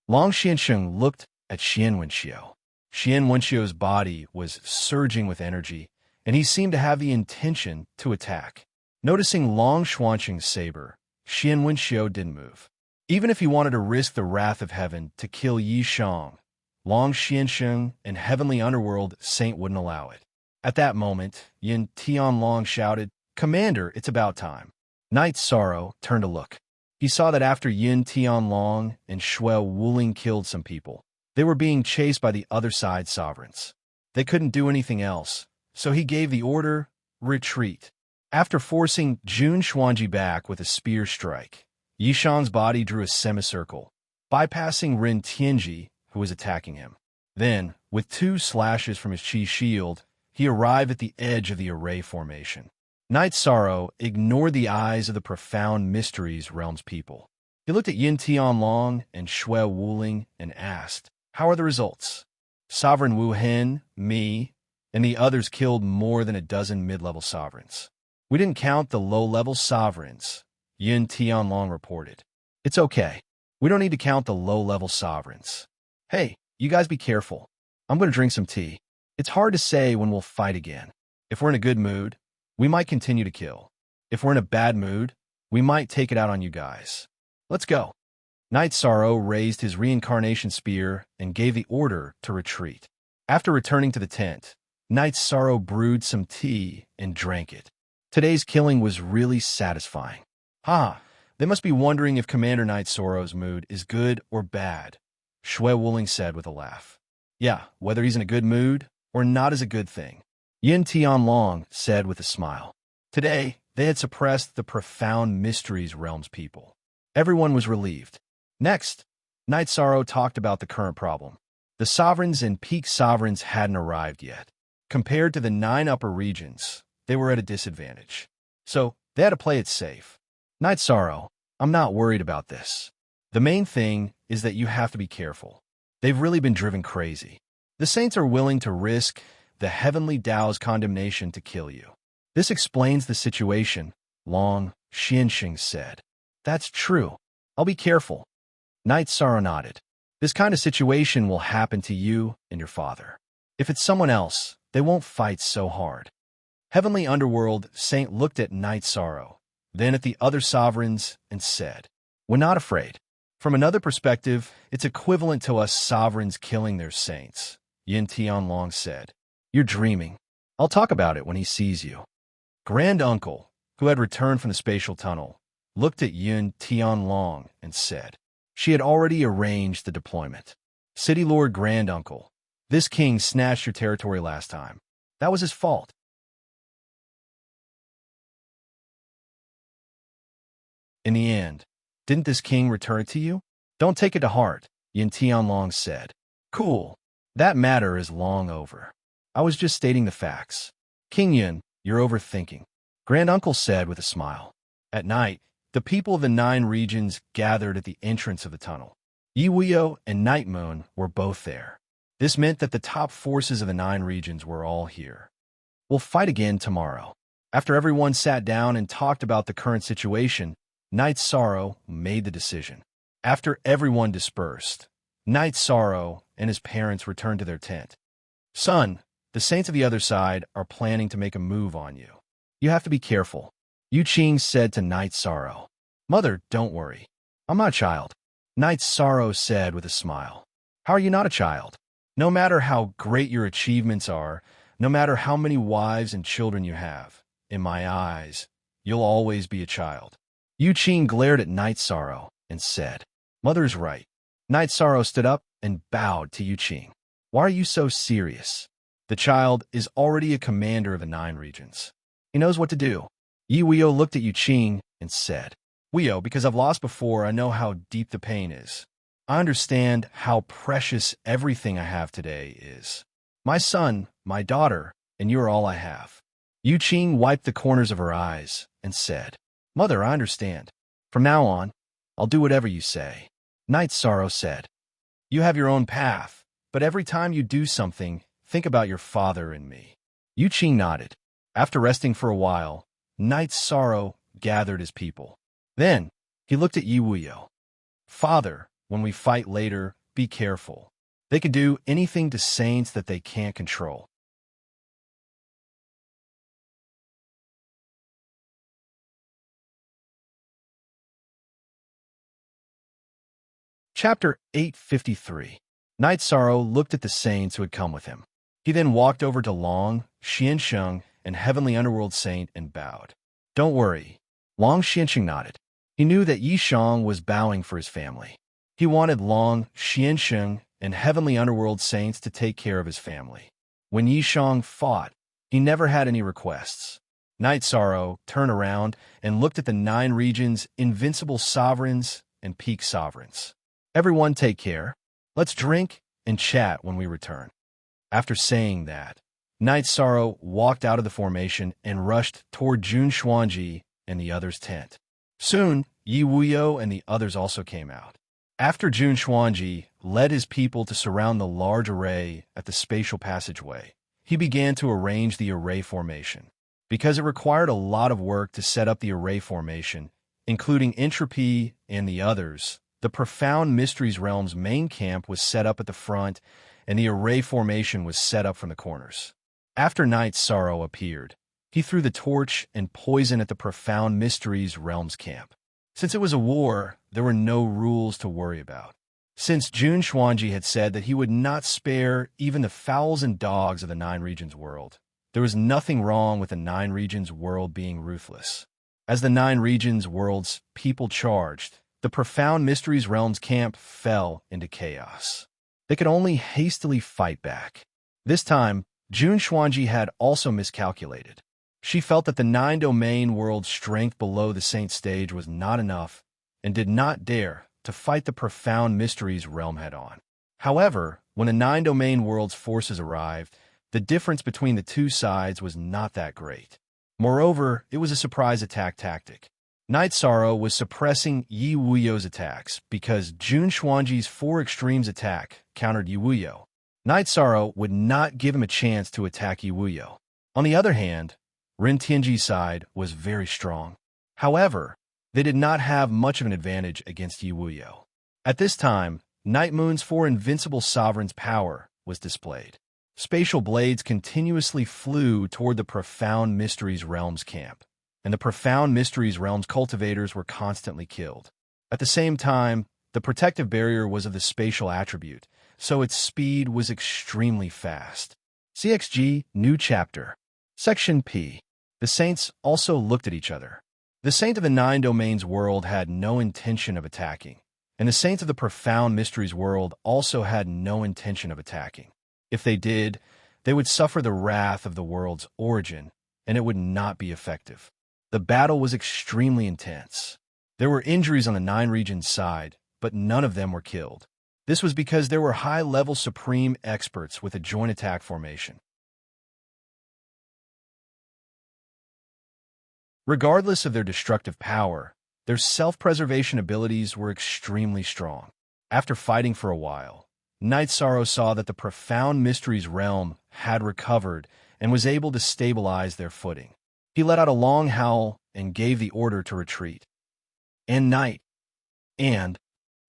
Long Xiansheng looked at Xian Wenxiu. Xian Wenxiu's body was surging with energy, and he seemed to have the intention to attack. Noticing Long Xuansheng's saber, Xian Wenxiu didn't move. Even if he wanted to risk the wrath of heaven to kill Yi Shang, Long Xiansheng and Heavenly Underworld Saint wouldn't allow it. At that moment, Yin Tianlong shouted, "Commander, it's about time." Night Sorrow turned to look. He saw that after Yin Tianlong and Shui Wuling killed some people, they were being chased by the other side sovereigns. They couldn't do anything else, so he gave the order, retreat. After forcing Jun Xuanji back with a spear strike, Yishan's body drew a semicircle, bypassing Ren Tianji, who was attacking him. Then, with 2 slashes from his chi shield, he arrived at the edge of the array formation. Night Sorrow ignored the eyes of the profound mysteries realm's people. He looked at Yin Tianlong and Shui Wuling and asked, "How are the results?" Sovereign Wu Hen, me, and the others killed more than a dozen mid-level sovereigns. We didn't count the low-level sovereigns, Yin Tianlong reported. It's okay. We don't need to count the low-level sovereigns. Hey, you guys be careful. I'm going to drink some tea. It's hard to say when we'll fight again. If we're in a good mood, we might continue to kill. If we're in a bad mood, we might take it out on you guys. Let's go. Night Sorrow raised his reincarnation spear and gave the order to retreat. After returning to the tent, Night Sorrow brewed some tea and drank it. Today's killing was really satisfying. They must be wondering if Commander Night Sorrow's mood is good or bad, Shui Wuling said with a laugh. Yeah, whether he's in a good mood or not is a good thing, Yin Tianlong said with a smile. Today, they had suppressed the profound mysteries realm's people. Everyone was relieved. Next, Night Sorrow talked about the current problem. The sovereigns and peak sovereigns hadn't arrived yet. Compared to the 9 upper regions, they were at a disadvantage. So, they had to play it safe. Night Sorrow, I'm not worried about this. The main thing is that you have to be careful. They've really been driven crazy. The Saints are willing to risk the Heavenly Tao's condemnation to kill you. This explains the situation, Long Xiansheng said. That's true. I'll be careful. Night Sorrow nodded. This kind of situation will happen to you and your father. If it's someone else, they won't fight so hard. Heavenly Underworld Saint looked at Night Sorrow, then at the other sovereigns, and said, "We're not afraid. From another perspective, it's equivalent to us sovereigns killing their saints," Yin Tianlong said. "You're dreaming. I'll talk about it when he sees you." Grand Uncle, who had returned from the spatial tunnel, looked at Yin Tianlong and said, "She had already arranged the deployment." City Lord Grand Uncle, This king snatched your territory last time. That was his fault. In the end, didn't this king return it to you? Don't take it to heart, Yin Tianlong said. Cool. That matter is long over. I was just stating the facts. King Yin, you're overthinking, Granduncle said with a smile. At night, the people of the 9 regions gathered at the entrance of the tunnel. Yi Wuyo and Night Moon were both there. This meant that the top forces of the 9 regions were all here. We'll fight again tomorrow. After everyone sat down and talked about the current situation, Night Sorrow made the decision. After everyone dispersed, Night Sorrow and his parents returned to their tent. Son, the saints of the other side are planning to make a move on you. You have to be careful, Yu Qing said to Night Sorrow. Mother, don't worry. I'm not a child, Night Sorrow said with a smile. How are you not a child? No matter how great your achievements are, no matter how many wives and children you have, in my eyes, you'll always be a child. Yu Qing glared at Night Sorrow and said, Mother's right. Night Sorrow stood up and bowed to Yu Qing. Why are you so serious? The child is already a commander of the 9 regions. He knows what to do. Yi Wuyo looked at Yu Qing and said, Wuyo, because I've lost before, I know how deep the pain is. I understand how precious everything I have today is. My son, my daughter, and you're all I have. Yu Qing wiped the corners of her eyes and said, Mother, I understand. From now on, I'll do whatever you say. Night Sorrow said, You have your own path, but every time you do something, think about your father and me. Yu Qing nodded. After resting for a while, Night Sorrow gathered his people. Then, he looked at Yi Wuyo. Father, when we fight later, be careful. They can do anything to saints that they can't control. Chapter 853. Night Sorrow looked at the saints who had come with him. He then walked over to Long, Xiansheng, and Heavenly Underworld Saint and bowed. Don't worry. Long Xiansheng nodded. He knew that Yi Shang was bowing for his family. He wanted Long, Xiansheng, and Heavenly Underworld Saints to take care of his family. When Yi Shang fought, he never had any requests. Night Sorrow turned around and looked at the 9 regions' invincible sovereigns and peak sovereigns. Everyone take care. Let's drink and chat when we return. After saying that, Night Sorrow walked out of the formation and rushed toward Jun Xuanji and the others' tent. Soon, Yi Wuyo and the others also came out. After Jun Xuanji led his people to surround the large array at the spatial passageway, he began to arrange the array formation. Because it required a lot of work to set up the array formation, including Entropy and the others, the Profound Mysteries Realm's main camp was set up at the front, and the array formation was set up from the corners. After Night Sorrow appeared, he threw the torch and poison at the Profound Mysteries Realm's camp. Since it was a war, there were no rules to worry about. Since Jun Xuanji had said that he would not spare even the fowls and dogs of the 9 regions world, there was nothing wrong with the 9 regions world being ruthless. As the 9 regions world's people charged, the Profound Mysteries Realm's camp fell into chaos. They could only hastily fight back. This time, Jun Xuanji had also miscalculated. She felt that the 9-domain world's strength below the Saint stage was not enough and did not dare to fight the Profound Mysteries Realm head-on. However, when the 9-domain world's forces arrived, the difference between the two sides was not that great. Moreover, it was a surprise attack tactic. Night Sorrow was suppressing Yi Wuyo's attacks because Jun Xuanji's 4 extremes attack countered Yi Wuyo. Night Sorrow would not give him a chance to attack Yi Wuyo. On the other hand, Ren Tianji's side was very strong. However, they did not have much of an advantage against Yi Wuyo. At this time, Night Moon's 4 invincible sovereigns' power was displayed. Spatial blades continuously flew toward the Profound Mysteries Realm's camp, and the Profound Mysteries Realm's cultivators were constantly killed. At the same time, the protective barrier was of the spatial attribute, so its speed was extremely fast. CXG New Chapter Section P. The Saints also looked at each other. The Saint of the 9 Domains world had no intention of attacking, and the Saint of the Profound Mysteries world also had no intention of attacking. If they did, they would suffer the wrath of the world's origin, and it would not be effective. The battle was extremely intense. There were injuries on the Nine Regions' side, but none of them were killed. This was because there were high-level supreme experts with a joint attack formation. Regardless of their destructive power, their self-preservation abilities were extremely strong. After fighting for a while, Night Sorrow saw that the profound mysteries realm had recovered and was able to stabilize their footing. He let out a long howl and gave the order to retreat.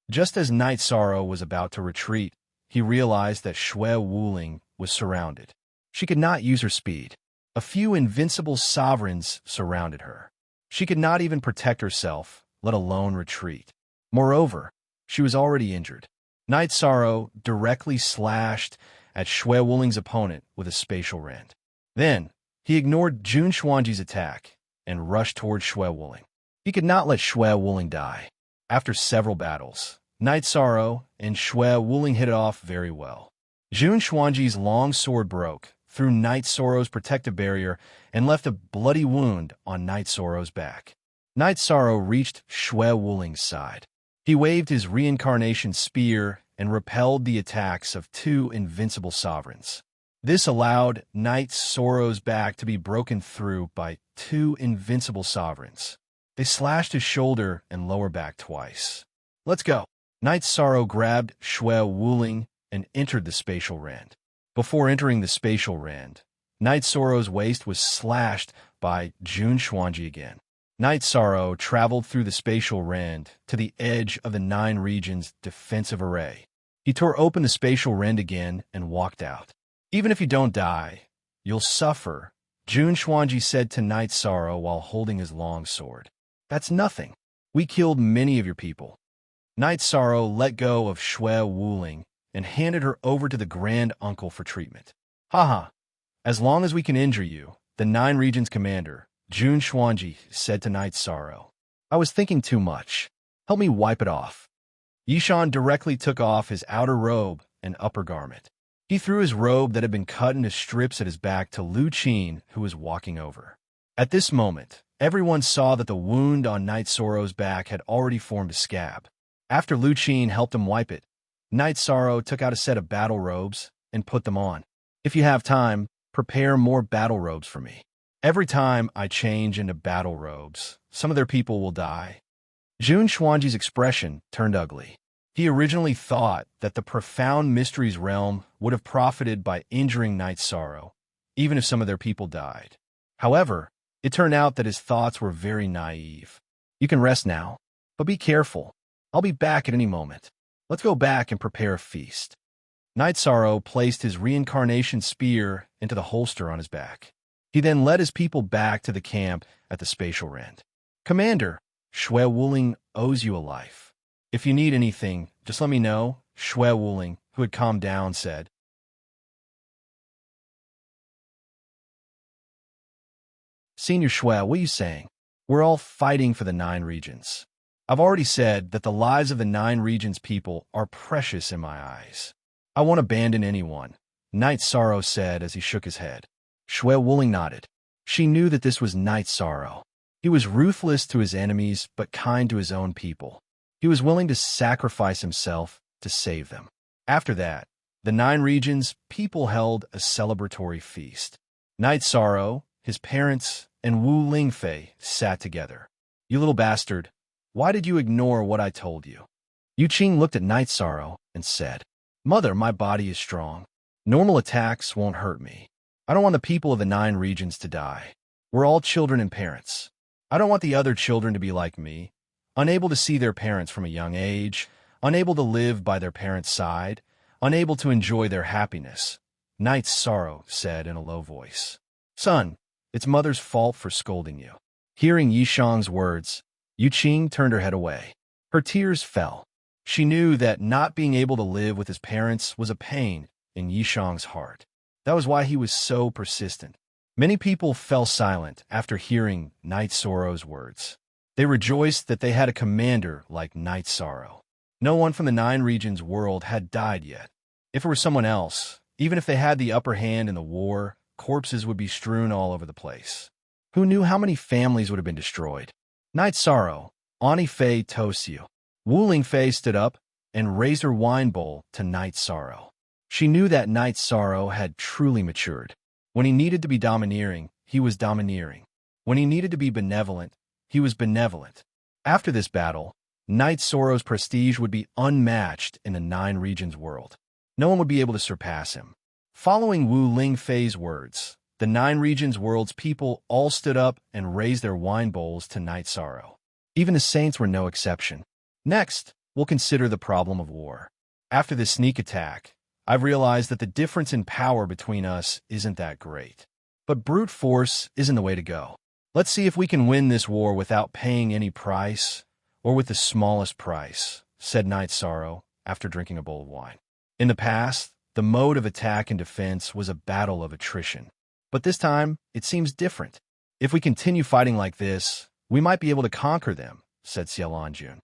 Just as Night Sorrow was about to retreat, he realized that Xue Wuling was surrounded. She could not use her speed. A few invincible sovereigns surrounded her. She could not even protect herself, let alone retreat. Moreover, she was already injured. Night Sorrow directly slashed at Xue Wuling's opponent with a spatial rend. Then, he ignored Jun Xuanji's attack and rushed toward Xue Wuling. He could not let Xue Wuling die. After several battles, Night Sorrow and Xue Wuling hit it off very well. Jun Xuanji's long sword broke through Night Sorrow's protective barrier and left a bloody wound on Night Sorrow's back. Night Sorrow reached Xue Wuling's side. He waved his reincarnation spear and repelled the attacks of two invincible sovereigns. This allowed Night Sorrow's back to be broken through by two invincible sovereigns. They slashed his shoulder and lower back twice. Let's go. Night Sorrow grabbed Xue Wuling and entered the spatial rend. Before entering the spatial rend, Night Sorrow's waist was slashed by Jun Xuanji again. Night Sorrow traveled through the spatial rend to the edge of the Nine Regions' defensive array. He tore open the spatial rend again and walked out. Even if you don't die, you'll suffer, Jun Xuanji said to Night Sorrow while holding his long sword. That's nothing. We killed many of your people. Night Sorrow let go of Xue Wuling and handed her over to the Grand Uncle for treatment. Haha, as long as we can injure you, the Nine Regions commander, Jun Xuanji, said to Night Sorrow. I was thinking too much. Help me wipe it off. Yishan directly took off his outer robe and upper garment. He threw his robe that had been cut into strips at his back to Lu Qin, who was walking over. At this moment, everyone saw that the wound on Night Sorrow's back had already formed a scab. After Lu Qin helped him wipe it, Night Sorrow took out a set of battle robes and put them on. If you have time, prepare more battle robes for me. Every time I change into battle robes, some of their people will die. Jun Xuanji's expression turned ugly. He originally thought that the profound mysteries realm would have profited by injuring Night Sorrow, even if some of their people died. However, it turned out that his thoughts were very naive. You can rest now, but be careful. I'll be back at any moment. Let's go back and prepare a feast. Night Sorrow placed his reincarnation spear into the holster on his back. He then led his people back to the camp at the spatial rend. Commander, Xue Wuling owes you a life. If you need anything, just let me know, Xue Wuling, who had calmed down, said. Senior Xue, what are you saying? We're all fighting for the Nine Regions. I've already said that the lives of the Nine Regions people are precious in my eyes. I won't abandon anyone, Night Sorrow said as he shook his head. Xue Wuling nodded. She knew that this was Night Sorrow. He was ruthless to his enemies, but kind to his own people. He was willing to sacrifice himself to save them. After that, the Nine Regions people held a celebratory feast. Night Sorrow, his parents, and Wu Lingfei sat together. You little bastard, why did you ignore what I told you? Yu Qing looked at Night Sorrow and said, Mother, my body is strong. Normal attacks won't hurt me. I don't want the people of the Nine Regions to die. We're all children and parents. I don't want the other children to be like me, unable to see their parents from a young age, unable to live by their parents' side, unable to enjoy their happiness. Night Sorrow said in a low voice. Son, it's Mother's fault for scolding you. Hearing Yishang's words, Yu Qing turned her head away. Her tears fell. She knew that not being able to live with his parents was a pain in Yishang's heart. That was why he was so persistent. Many people fell silent after hearing Night Sorrow's words. They rejoiced that they had a commander like Night Sorrow. No one from the Nine Regions world had died yet. If it were someone else, Even if they had the upper hand in the war, corpses would be strewn all over the place. Who knew how many families would have been destroyed? Night Sorrow, Ani Fei toasts you. Wu Ling Fei stood up and raised her wine bowl to Night Sorrow. She knew that Night Sorrow had truly matured. When he needed to be domineering, he was domineering. When he needed to be benevolent, he was benevolent. After this battle, Night Sorrow's prestige would be unmatched in the Nine Regions world. No one would be able to surpass him. Following Wu Ling Fei's words, the Nine Regions world's people all stood up and raised their wine bowls to Night Sorrow. Even the saints were no exception. Next, we'll consider the problem of war. After this sneak attack, I've realized that the difference in power between us isn't that great. But brute force isn't the way to go. Let's see if we can win this war without paying any price, or with the smallest price, said Night Sorrow after drinking a bowl of wine. In the past, the mode of attack and defense was a battle of attrition. But this time, it seems different. If we continue fighting like this, we might be able to conquer them, said Xiaolanjun.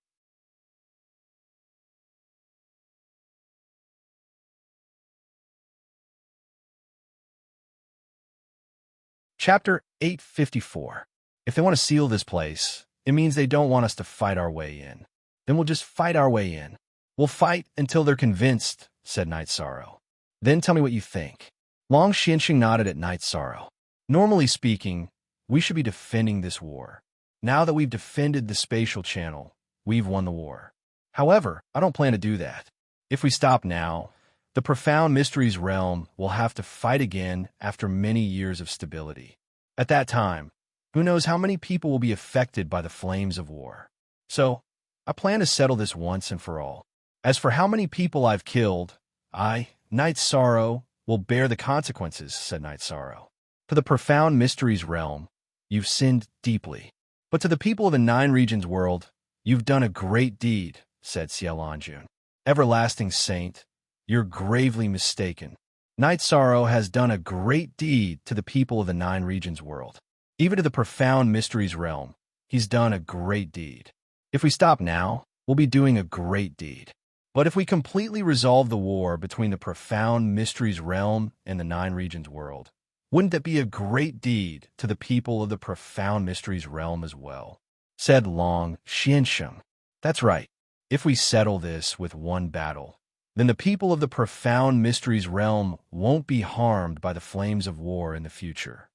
Chapter 854. If they want to seal this place, it means they don't want us to fight our way in. Then we'll just fight our way in. We'll fight until they're convinced, said Night Sorrow. Then tell me what you think. Long Xianxing nodded at Night Sorrow. Normally speaking, we should be defending this war. Now that we've defended the spatial channel, we've won the war. However, I don't plan to do that. If we stop now, the profound mysteries realm will have to fight again after many years of stability. At that time, who knows how many people will be affected by the flames of war. So, I plan to settle this once and for all. As for how many people I've killed, I, Night Sorrow, will bear the consequences, said Night Sorrow. To the profound mysteries realm, you've sinned deeply. But to the people of the Nine Regions world, you've done a great deed, said Xiaolanjun. Everlasting Saint, you're gravely mistaken. Night Sorrow has done a great deed to the people of the Nine Regions world. Even to the profound mysteries realm, he's done a great deed. If we stop now, we'll be doing a great deed. But if we completely resolve the war between the profound mysteries realm and the Nine Regions world, wouldn't that be a great deed to the people of the profound mysteries realm as well? Said Long Xiansheng. That's right. If we settle this with one battle, then the people of the profound mysteries realm won't be harmed by the flames of war in the future.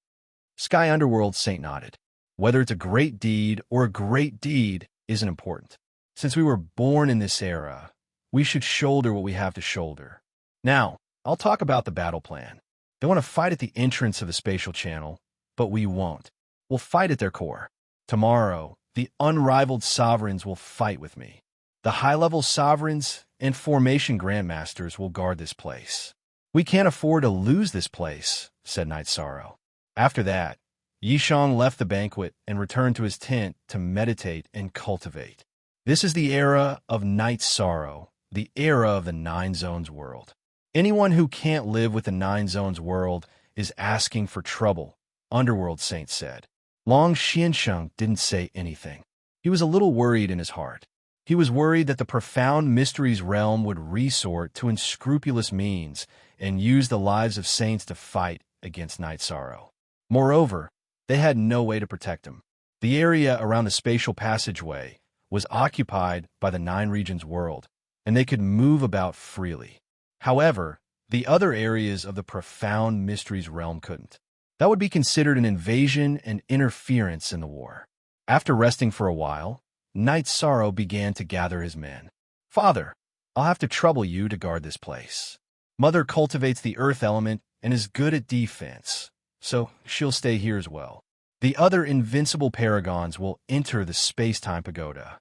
Sky Underworld Saint nodded. Whether it's a great deed or a great deed isn't important. Since we were born in this era, we should shoulder what we have to shoulder. Now, I'll talk about the battle plan. They want to fight at the entrance of the spatial channel, but we won't. We'll fight at their core. Tomorrow, the unrivaled sovereigns will fight with me. The high-level sovereigns and formation grandmasters will guard this place. We can't afford to lose this place, said Night Sorrow. After that, Yishang left the banquet and returned to his tent to meditate and cultivate. This is the era of Night Sorrow, the era of the Nine Zones world. Anyone who can't live with the Nine Zones world is asking for trouble, Underworld Saint said. Long Xiansheng didn't say anything. He was a little worried in his heart. He was worried that the profound mysteries realm would resort to unscrupulous means and use the lives of saints to fight against Night Sorrow. Moreover, they had no way to protect him. The area around the spatial passageway was occupied by the Nine Regions world, and they could move about freely. However, the other areas of the profound mysteries realm couldn't. That would be considered an invasion and interference in the war. After resting for a while, Night Sorrow began to gather his men. Father, I'll have to trouble you to guard this place. Mother cultivates the earth element and is good at defense, so she'll stay here as well. The other invincible paragons will enter the space-time pagoda.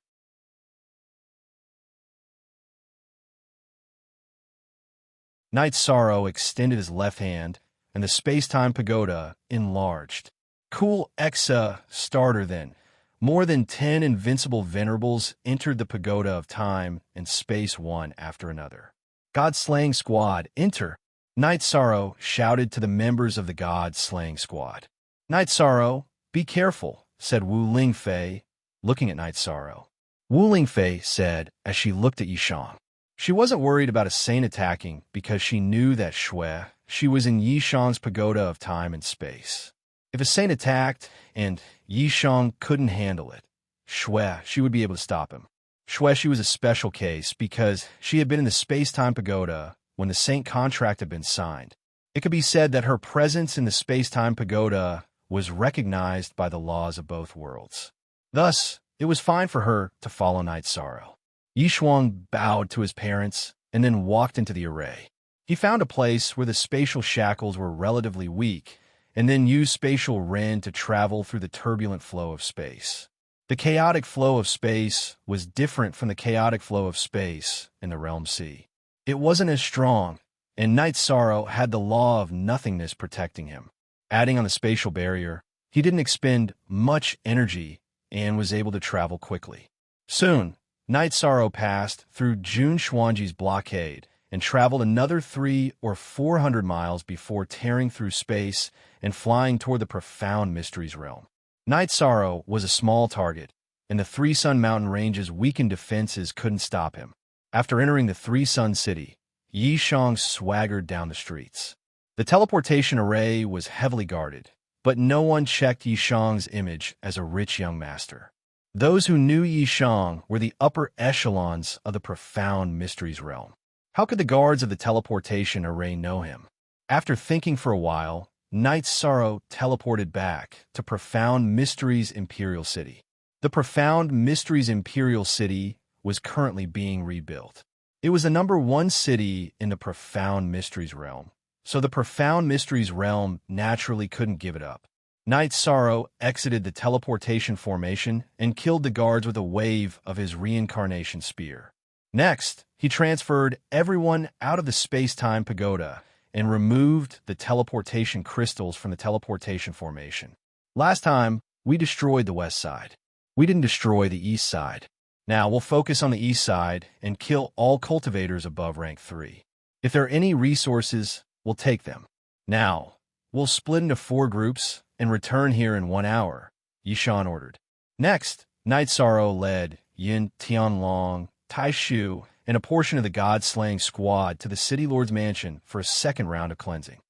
Night Sorrow extended his left hand, and the space-time pagoda enlarged. Cool Exa starter then. More than 10 invincible venerables entered the pagoda of time and space one after another. God-slaying squad, enter! Night Sorrow shouted to the members of the God-slaying squad. Night Sorrow, be careful, said Wu Ling Fei, looking at Night Sorrow. Wu Ling Fei said as she looked at Yishang. She wasn't worried about a saint attacking because she knew that she was in Yishang's pagoda of time and space. If a saint attacked and Yishang couldn't handle it, she would be able to stop him. She was a special case because she had been in the space-time pagoda when the saint contract had been signed. It could be said that her presence in the space-time pagoda was recognized by the laws of both worlds. Thus, it was fine for her to follow Night Sorrow. Yishuang bowed to his parents and then walked into the array. He found a place where the spatial shackles were relatively weak and then used spatial Ren to travel through the turbulent flow of space. The chaotic flow of space was different from the chaotic flow of space in the Realm Sea. It wasn't as strong, and Night Sorrow had the law of nothingness protecting him. Adding on the spatial barrier, he didn't expend much energy and was able to travel quickly. Soon, Night Sorrow passed through Jun Xuanji's blockade and traveled another 300 or 400 miles before tearing through space and flying toward the profound mysteries realm. Night Sorrow was a small target, and the Three Sun Mountain Range's weakened defenses couldn't stop him. After entering the Three Sun City, Yishang swaggered down the streets. The teleportation array was heavily guarded, but no one checked Yishang's image as a rich young master. Those who knew Yishang were the upper echelons of the profound mysteries realm. How could the guards of the teleportation array know him? After thinking for a while, Night Sorrow teleported back to Profound Mysteries Imperial City. The Profound Mysteries Imperial City was currently being rebuilt. It was the #1 city in the Profound Mysteries realm, so the Profound Mysteries realm naturally couldn't give it up. Night Sorrow exited the teleportation formation and killed the guards with a wave of his reincarnation spear. Next, he transferred everyone out of the space-time pagoda and removed the teleportation crystals from the teleportation formation. Last time, we destroyed the west side. We didn't destroy the east side. Now, we'll focus on the east side and kill all cultivators above rank 3. If there are any resources, we'll take them. Now, we'll split into 4 groups and return here in 1 hour, Yishan ordered. Next, Night Sorrow led Yin Tianlong, Tai Shu, and a portion of the God-slaying squad to the City Lord's mansion for a second round of cleansing.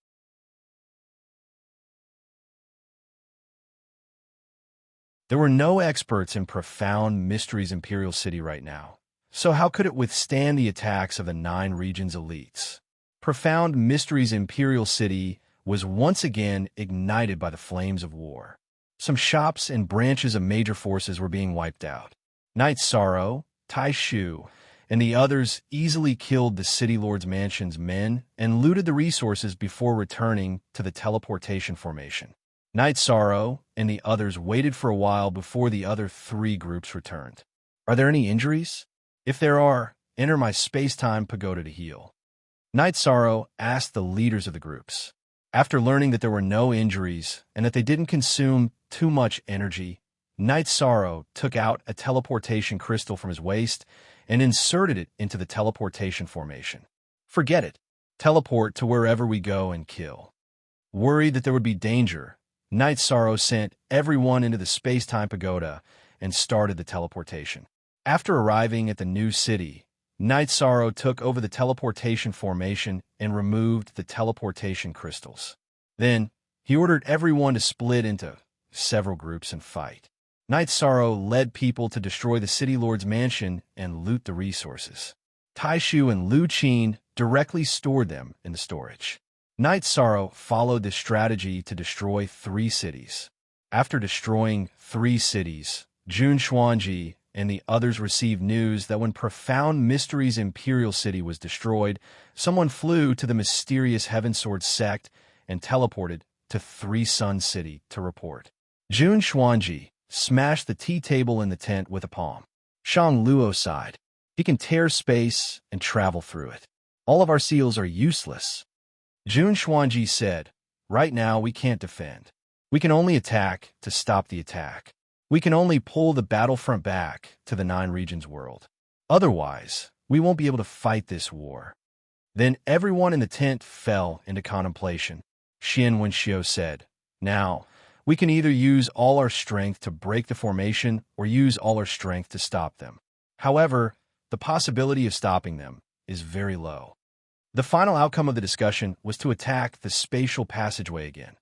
There were no experts in Profound Mysteries Imperial City right now, so how could it withstand the attacks of the 9 regions' elites? Profound Mysteries Imperial City was once again ignited by the flames of war. Some shops and branches of major forces were being wiped out. Night Sorrow, Tai Shu, and the others easily killed the City Lord's mansion's men and looted the resources before returning to the teleportation formation. Night Sorrow and the others waited for a while before the other 3 groups returned. Are there any injuries? If there are, enter my space-time pagoda to heal. Night Sorrow asked the leaders of the groups. After learning that there were no injuries and that they didn't consume too much energy, Night Sorrow took out a teleportation crystal from his waist and inserted it into the teleportation formation. Forget it. Teleport to wherever we go and kill. Worried that there would be danger, Night Sorrow sent everyone into the space-time pagoda and started the teleportation. After arriving at the new city, Night Sorrow took over the teleportation formation and removed the teleportation crystals. Then, he ordered everyone to split into several groups and fight. Night Sorrow led people to destroy the City Lord's mansion and loot the resources. Tai Shu and Lu Qin directly stored them in the storage. Night Sorrow followed this strategy to destroy 3 cities. After destroying 3 cities, Jun Xuanji and the others received news that when Profound Mysteries Imperial City was destroyed, someone flew to the mysterious Heavensword sect and teleported to Three Sun City to report. Jun Xuanji smashed the tea table in the tent with a palm. Shang Luo sighed. He can tear space and travel through it. All of our seals are useless. Jun Xuanji said, right now we can't defend. We can only attack to stop the attack. We can only pull the battlefront back to the 9 regions world. Otherwise, we won't be able to fight this war. Then everyone in the tent fell into contemplation. Xian Wenxiu said, now, we can either use all our strength to break the formation or use all our strength to stop them. However, the possibility of stopping them is very low. The final outcome of the discussion was to attack the spatial passageway again.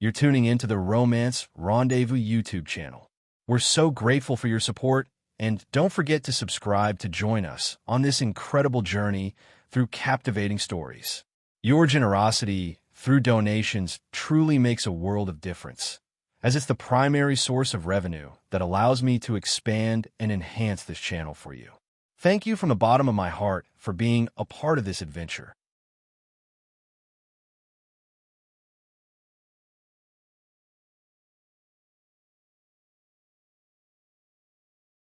You're tuning into the Romance Rendezvous YouTube channel. We're so grateful for your support, and don't forget to subscribe to join us on this incredible journey through captivating stories. Your generosity through donations truly makes a world of difference, as it's the primary source of revenue that allows me to expand and enhance this channel for you. Thank you from the bottom of my heart for being a part of this adventure.